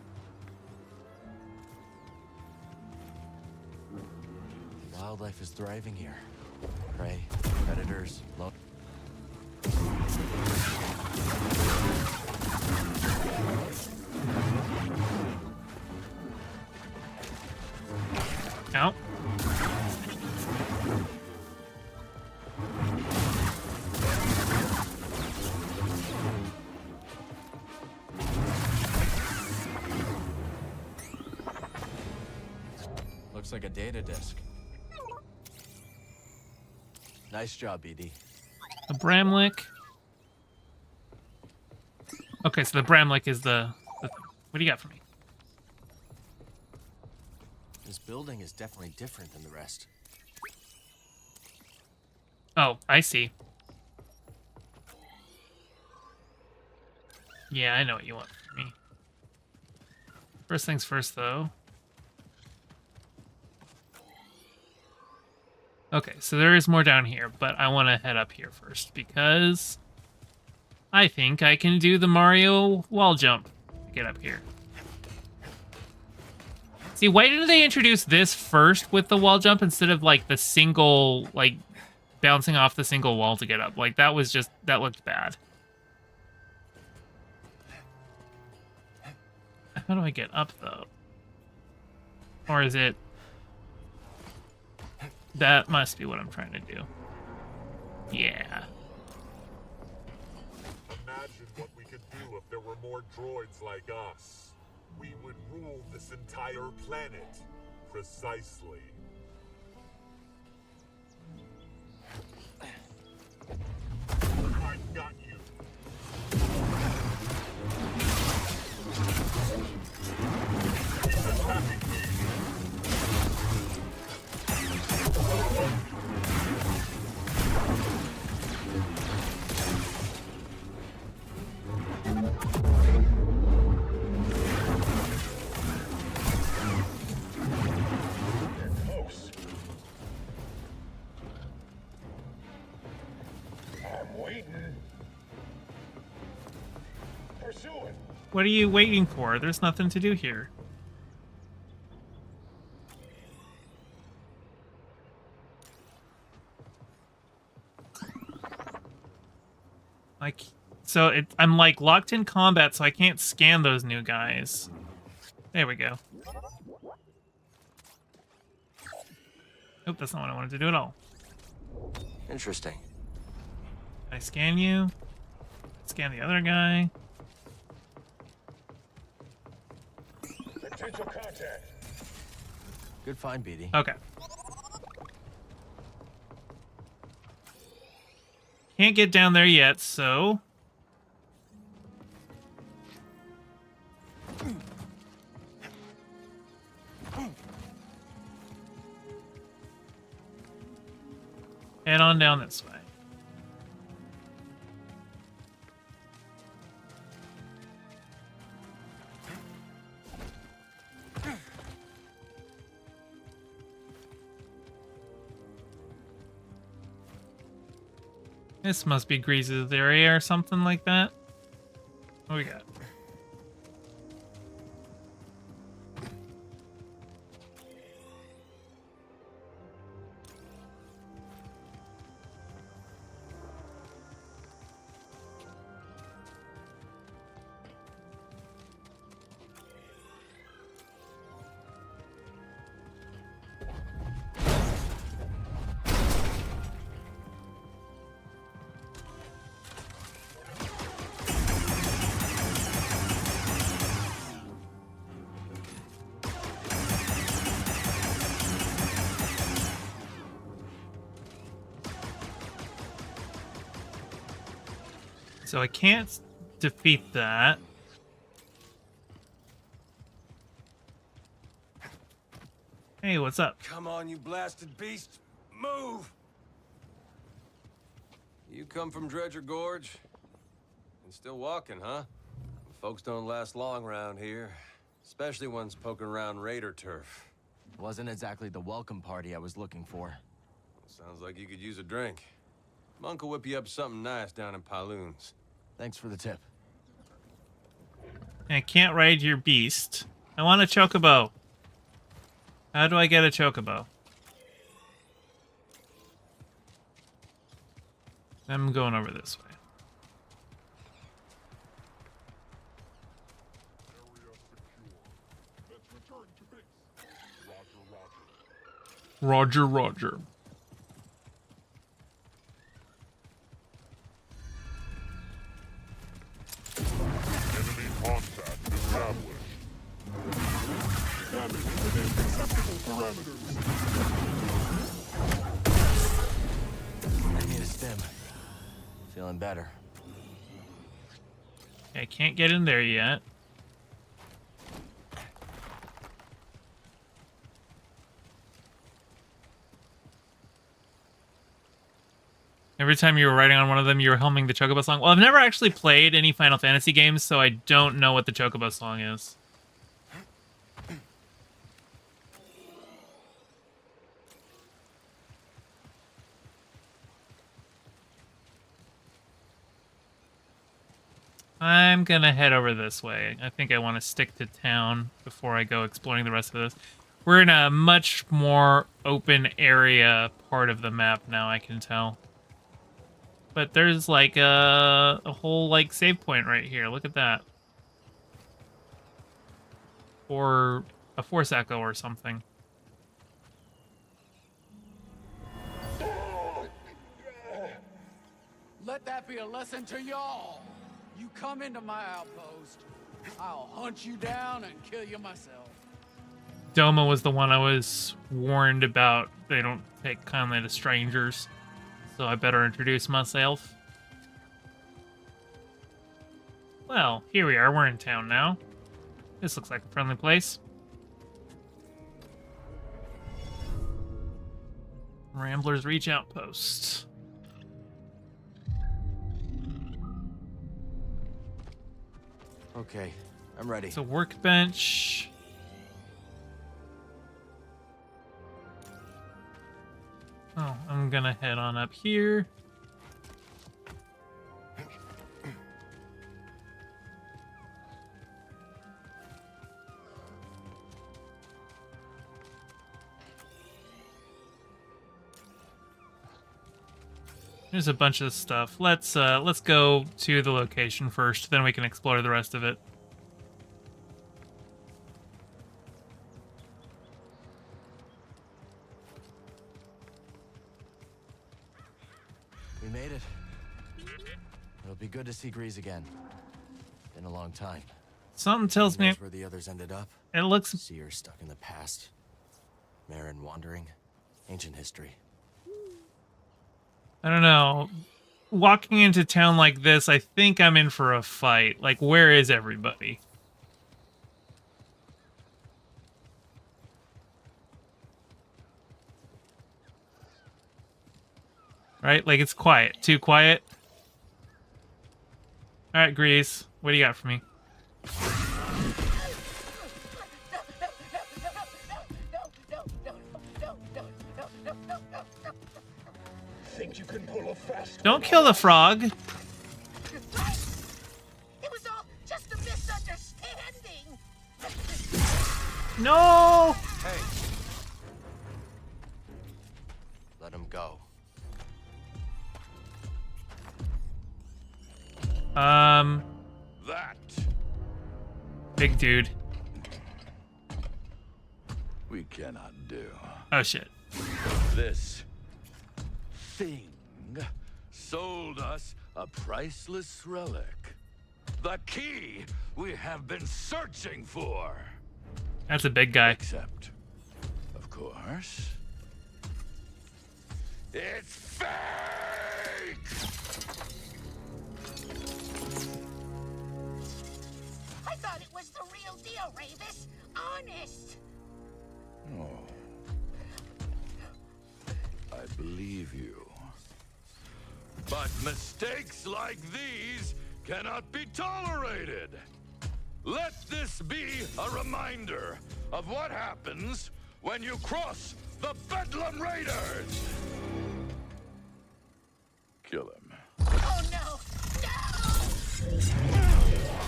Wildlife is thriving here. Prey, predators, low. Out. Looks like a data disk. Nice job, BD. A Bramlick. Okay, so the Bramlick is the thing. What do you got for me? This building is definitely different than the rest. Oh, I see. Yeah, I know what you want from me. First things first, though. Okay, so there is more down here, but I want to head up here first because I think I can do the Mario wall jump to get up here. See, why didn't they introduce this first with the wall jump instead of, like, the single, like, bouncing off the single wall to get up? Like, that was just, that looked bad. How do I get up, though? Or is it... That must be what I'm trying to do. Yeah. Imagine what we could do if there were more droids like us. We would rule this entire planet. Precisely. I've got you. He's attacking me. beaten. Pursue it. What are you waiting for? There's nothing to do here. Like, so I'm like locked in combat, so I can't scan those new guys. There we go. Nope, that's not what I wanted to do at all. Interesting. Can I scan you? Scan the other guy. Potential contact. Good find, BD. Okay. Can't get down there yet, so... head on down this way. This must be Grease's area or something like that. What we got? So I can't defeat that. Hey, what's up? Come on, you blasted beast. Move! You come from Dredger Gorge? And still walking, huh? Folks don't last long around here. Especially ones poking around raider turf. Wasn't exactly the welcome party I was looking for. Sounds like you could use a drink. Monk will whip you up something nice down in Paloons. Thanks for the tip. I can't ride your beast. I want a chocobo. How do I get a chocobo? I'm going over this way. Roger, roger. Enemy contact established. Damage within acceptable parameters. I need a stim. Feeling better. I can't get in there yet. Every time you were riding on one of them, you were humming the Chocobo song. Well, I've never actually played any Final Fantasy games, so I don't know what the Chocobo song is. I'm gonna head over this way. I think I want to stick to town before I go exploring the rest of this. We're in a much more open area part of the map now, I can tell. But there's like a whole like save point right here. Look at that. Or a Force Echo or something. Let that be a lesson to y'all. You come into my outpost, I'll hunt you down and kill you myself. Doma was the one I was warned about. They don't take kindly to strangers. So I better introduce myself. Well, here we are. We're in town now. This looks like a friendly place. Ramblers Reach Outpost. Okay, I'm ready. It's a workbench. Oh, I'm gonna head on up here. There's a bunch of stuff. Let's go to the location first, then we can explore the rest of it. We made it. It'll be good to see Grease again. Been a long time. Something tells me where the others ended up. It looks. Seer stuck in the past. Marin wandering. Ancient history. I don't know. Walking into town like this, I think I'm in for a fight. Like, where is everybody? Right? Like, it's quiet. Too quiet. Alright, Grease. What do you got for me? Think you can pull a fast Don't kill the frog. It was all just a misunderstanding. No! Hey. Let him go. That Big dude. we cannot do. Oh, shit. This thing sold us a priceless relic. The key we have been searching for. That's a big guy. Except, of course, it's fake! I thought it was the real deal, Ravis. Honest. Oh. I believe you. But mistakes like these cannot be tolerated. Let this be a reminder of what happens when you cross the Bedlam Raiders. Kill him. Oh no!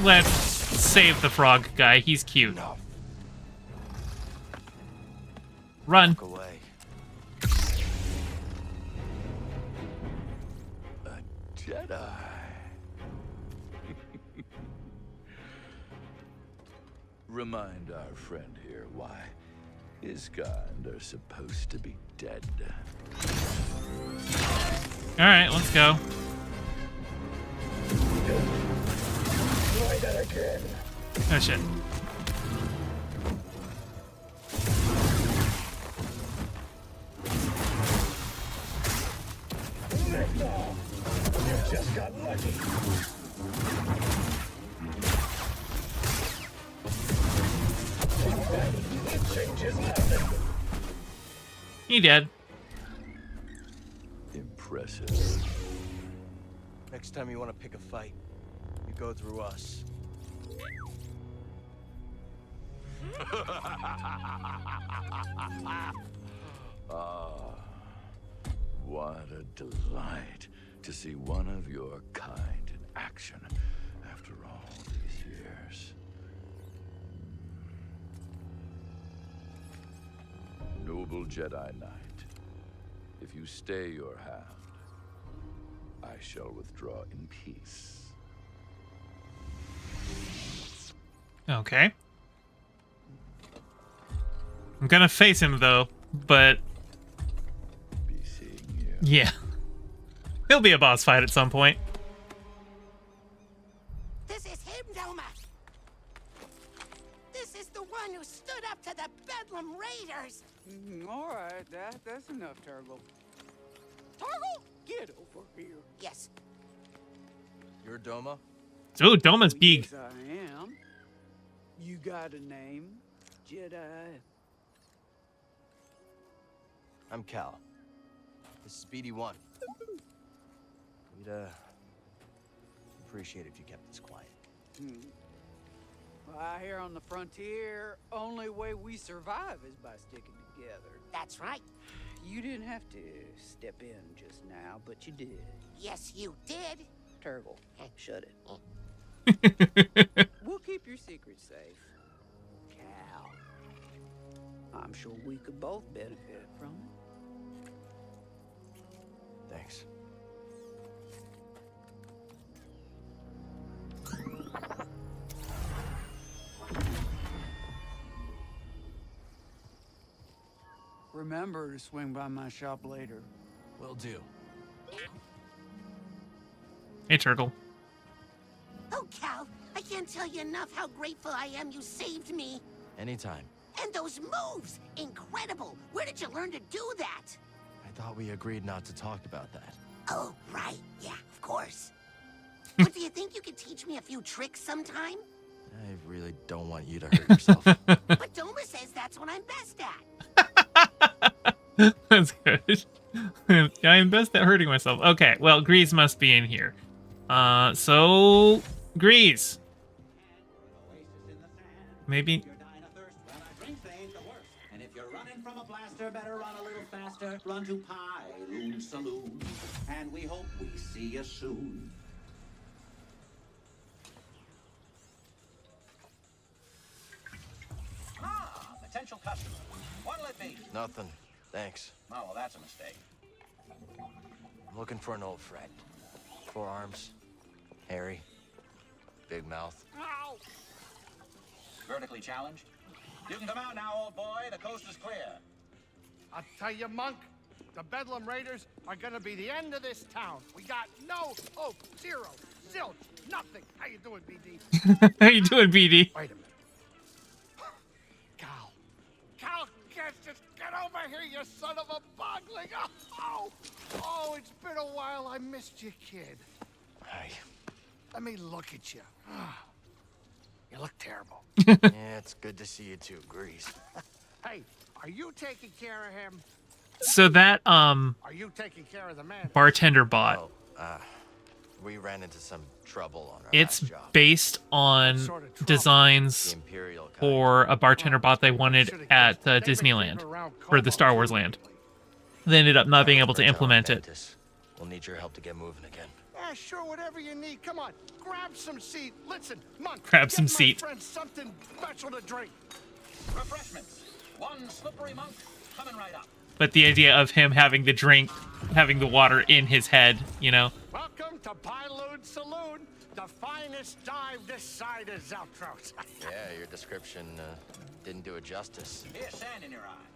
Let's save the frog guy. He's cute. No. Run. Walk away. Jedi. Remind our friend here why his kind are supposed to be dead. Alright, let's go. Try that again. Oh, shit. You just got lucky. It changes nothing. He dead. Impressive. Next time you want to pick a fight, you go through us. Ah, what a delight to see one of your kind in action after all these years. Noble Jedi Knight, if you stay your hand, I shall withdraw in peace. Okay. I'm gonna face him, though, but... Be seeing you. Yeah. He'll be a boss fight at some point. This is him, Doma. This is the one who stood up to the Bedlam Raiders. All right, that's enough, Turgle. Turgle, get over here. Yes. You're Doma? Ooh, Doma's big. Yes, I am. You got a name, Jedi? I'm Cal. This is BD1. We'd appreciate it if you kept this quiet. Well, out here on the frontier, only way we survive is by sticking together. That's right. You didn't have to step in just now, but you did. Yes, you did. Turgle, shut it. We'll keep your secret safe. Cal, I'm sure we could both benefit from it. Thanks. remember to swing by my shop later. Will do. Hey, Turtle. Oh, Cal, I can't tell you enough how grateful I am you saved me. Anytime. And those moves! Incredible! Where did you learn to do that? I thought we agreed not to talk about that. Oh, right. Yeah, of course. But do you think you could teach me a few tricks sometime? I really don't want you to hurt yourself. But Doma says that's what I'm best at. That's good. I am best at hurting myself. Okay, well, Grease must be in here. So Grease. Maybe. And if you're running from a blaster, better run a little faster. Run to Pyloon Saloon, and we hope we see you soon. Ah, potential customer. What'll it be? Nothing. Thanks. Oh, well, that's a mistake. I'm looking for an old friend. 4 arms, hairy, big mouth. Ow! Vertically challenged? You can come out now, old boy. The coast is clear. I'll tell you, Monk, the Bedlam Raiders are gonna be the end of this town. We got no hope. Zero. Zilch. Nothing. How you doing, BD? How you doing, BD? Wait a minute. Cal, just get over here, you son of a bogling. Oh, it's been a while. I missed you, kid. Hey. Let me look at you. You look terrible. Yeah, it's good to see you too, Grease. Hey, are you taking care of him? So that Are you taking care of the man? bartender bot. We ran into some trouble on our It's last job. based on designs for a bartender bot they wanted at Disneyland for the Star Wars land. They ended up not being able to implement it. We'll need your help to get moving again. Yeah, sure, whatever you need. Come on, grab some seat. Listen, Monk, Grab some get my seat. friend something special to drink. Refreshments. One slippery monk coming right up. But the idea of him having the drink, having the water in his head, you know. Welcome to Pyloon Saloon, the finest dive this side of Zeltros. Yeah, your description didn't do it justice. Here's sand in your eye.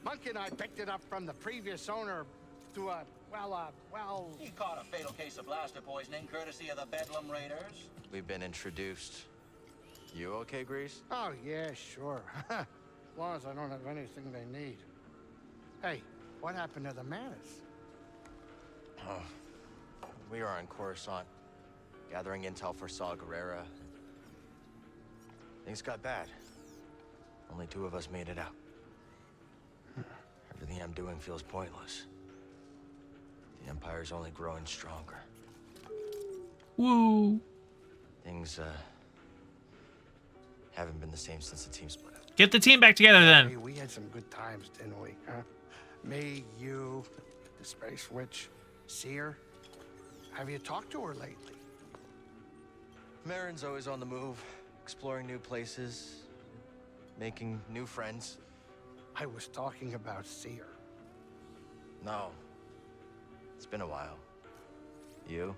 Monk and I picked it up from the previous owner to well... He caught a fatal case of blaster poisoning courtesy of the Bedlam Raiders. We've been introduced. You okay, Grease? Oh, yeah, sure. As long as I don't have anything they need. Hey, what happened to the Manus? Oh, we are on Coruscant, gathering intel for Saw Gerrera. Things got bad. Only 2 of us made it out. Everything I'm doing feels pointless. The Empire's only growing stronger. Woo. Things, haven't been the same since the team split up. Get the team back together then. Hey, we had some good times, didn't we? Huh? Me, you, the Space Witch, Seer. Have you talked to her lately? Marin's always on the move, exploring new places, making new friends. I was talking about Seer. No. It's been a while. You?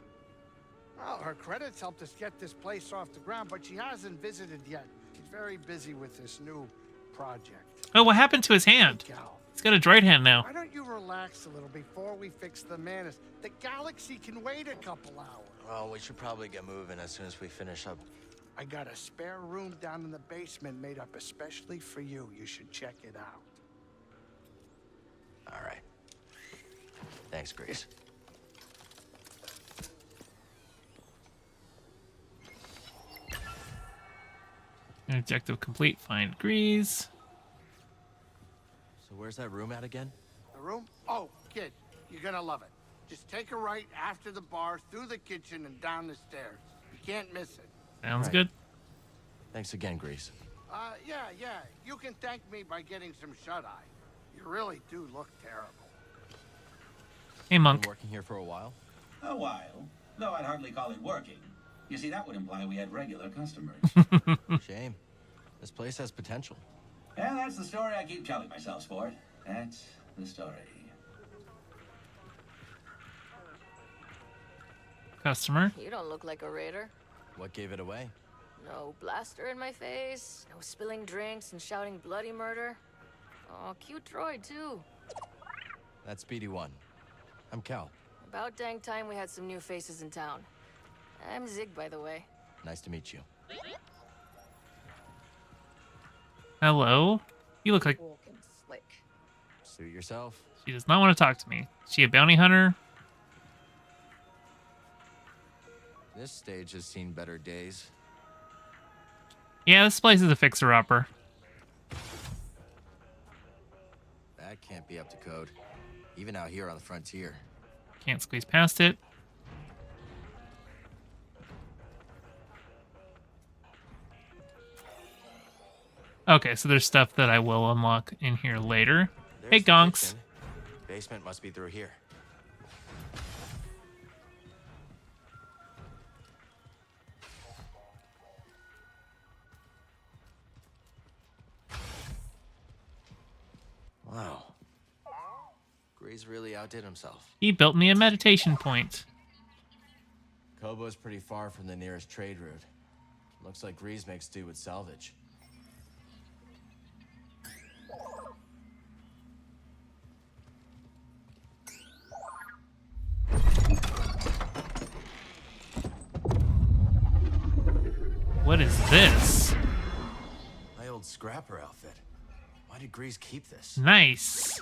Well, her credits helped us get this place off the ground, but she hasn't visited yet. She's very busy with this new project. Oh, what happened to his hand? He's got a droid hand now. Why don't you relax a little before we fix the Manus? The galaxy can wait a couple hours. Well, we should probably get moving as soon as we finish up. I got a spare room down in the basement made up especially for you. You should check it out. All right. Thanks, Grease. Objective complete. Find Grease. So where's that room at again? The room? Oh, kid, you're gonna love it. Just take a right after the bar, through the kitchen, and down the stairs. You can't miss it. Sounds good. Thanks again, Grease. Yeah. You can thank me by getting some shut-eye. You really do look terrible. Hey, Monk. Been working here for a while? A while, though I'd hardly call it working. You see, that would imply we had regular customers. Shame. This place has potential. And that's the story I keep telling myself, Sport. That's the story. Customer. You don't look like a raider. What gave it away? No blaster in my face, no spilling drinks and shouting bloody murder. Oh, cute droid, too. That's BD1. I'm Cal. About dang time we had some new faces in town. I'm Zig, by the way. Nice to meet you. Hello? You look like... Walking slick. Suit yourself. She does not want to talk to me. Is she a bounty hunter? This stage has seen better days. Yeah, this place is a fixer-upper. That can't be up to code. Even out here on the frontier. Can't squeeze past it. Okay, so there's stuff that I will unlock in here later. Hey, There's the Gonks. kitchen. Basement must be through here. Wow. Grease really outdid himself. He built me a meditation point. Kobo's pretty far from the nearest trade route. Looks like Grease makes do with salvage. What is this? My old scrapper outfit. Why did Grease keep this? Nice.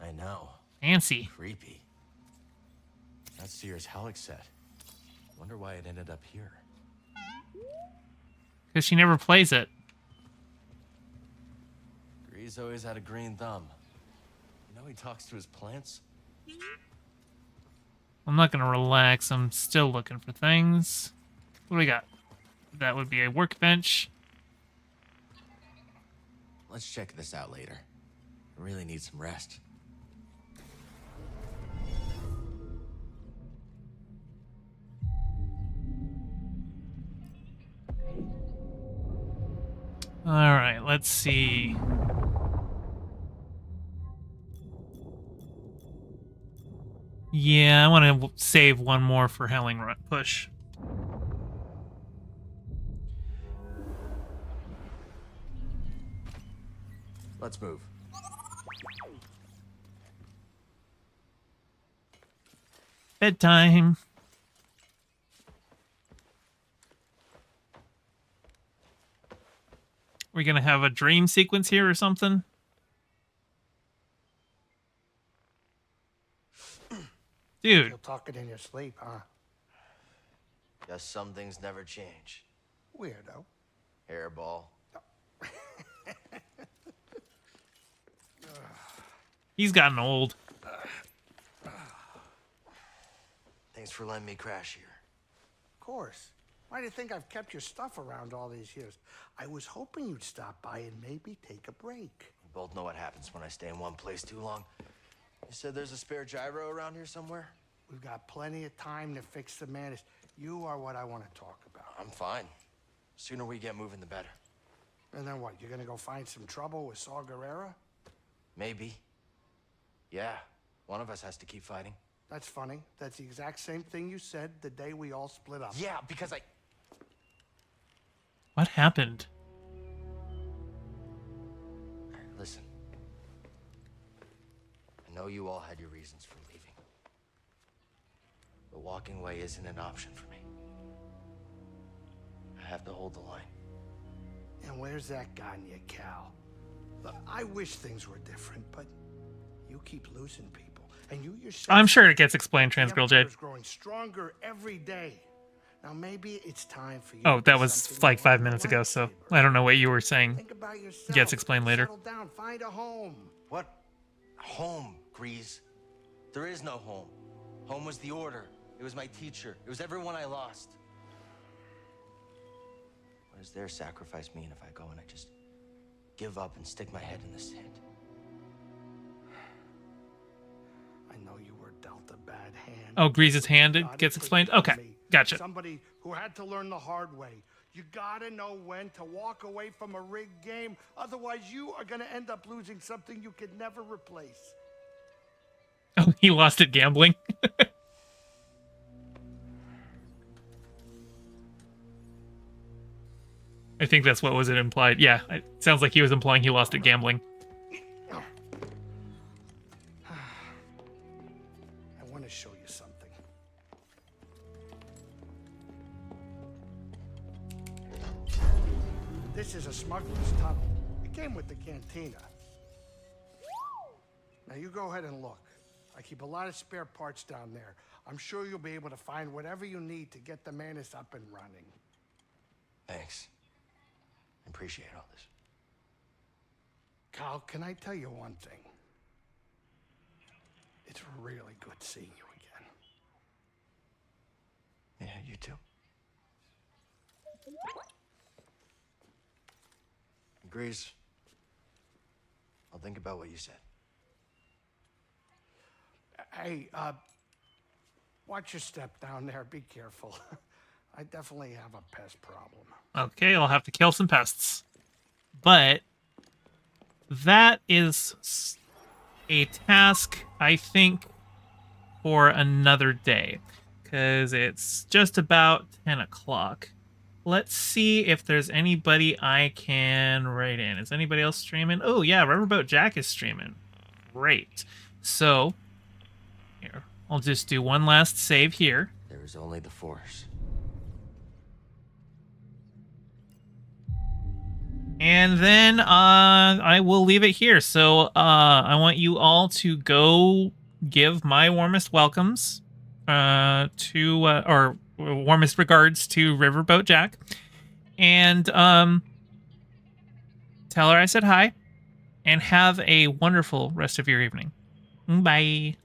I know. Fancy. Creepy. That's Sears Halleck set. Wonder why it ended up here. Because she never plays it. Grease always had a green thumb. You know he talks to his plants? I'm not going to relax. I'm still looking for things. What do we got? That would be a workbench. Let's check this out later. I really need some rest. All right, let's see. Yeah, I want to save one more for Helling Push. Let's move. Bedtime. We're gonna have a dream sequence here or something? Dude. You'll talk it in your sleep, huh? Guess some things never change. Weirdo. Hairball. He's gotten old. Thanks for letting me crash here. Of course. Why do you think I've kept your stuff around all these years? I was hoping you'd stop by and maybe take a break. We both know what happens when I stay in one place too long. You said there's a spare gyro around here somewhere? We've got plenty of time to fix the madness. You are what I want to talk about. I'm fine. Sooner we get moving, the better. And then what? You're gonna go find some trouble with Saw Gerrera? Maybe. Yeah, one of us has to keep fighting. That's funny. That's the exact same thing you said the day we all split up. Yeah, because I... What happened? Listen. I know you all had your reasons for leaving. But walking away isn't an option for me. I have to hold the line. And where's that gotten you, Cal? Look, I wish things were different, but you keep losing people. And you yourself... I'm sure it gets explained, Trans Girl Jade. is growing stronger every day. Now maybe it's time for you. Oh, that was like 5 minutes ago, so I don't know what you were saying. Think about yourself. Gets explained later. Settle down, find a home. What? Home, Grease. There is no home. Home was the Order. It was my teacher. It was everyone I lost. What does their sacrifice mean if I go and I just give up and stick my head in the sand? I know you were dealt a bad hand. Oh, Grease's hand it gets explained? Okay, gotcha. Somebody who had to learn the hard way. You gotta know when to walk away from a rigged game. Otherwise, you are gonna end up losing something you could never replace. Oh, he lost at gambling? I think that's what was it implied. Yeah, it sounds like he was implying he lost at gambling. to show you something. This is a smuggler's tunnel. It came with the cantina. Now you go ahead and look. I keep a lot of spare parts down there. I'm sure you'll be able to find whatever you need to get the Manus up and running. Thanks. I appreciate all this. Kyle, can I tell you one thing? It's really good seeing you again. Yeah, you too. Grease. I'll think about what you said. Hey, watch your step down there. Be careful. I definitely have a pest problem. Okay, I'll have to kill some pests. But that is a task, I think, for another day. Because it's just about 10 o'clock. Let's see if there's anybody I can write in. Is anybody else streaming? Oh, yeah, Riverboat Jack is streaming. Great. So, here, I'll just do one last save here. There is only the Force. And then I will leave it here. So I want you all to go give my warmest welcomes or warmest regards to Riverboat Jack. And tell her I said hi. And have a wonderful rest of your evening. Bye.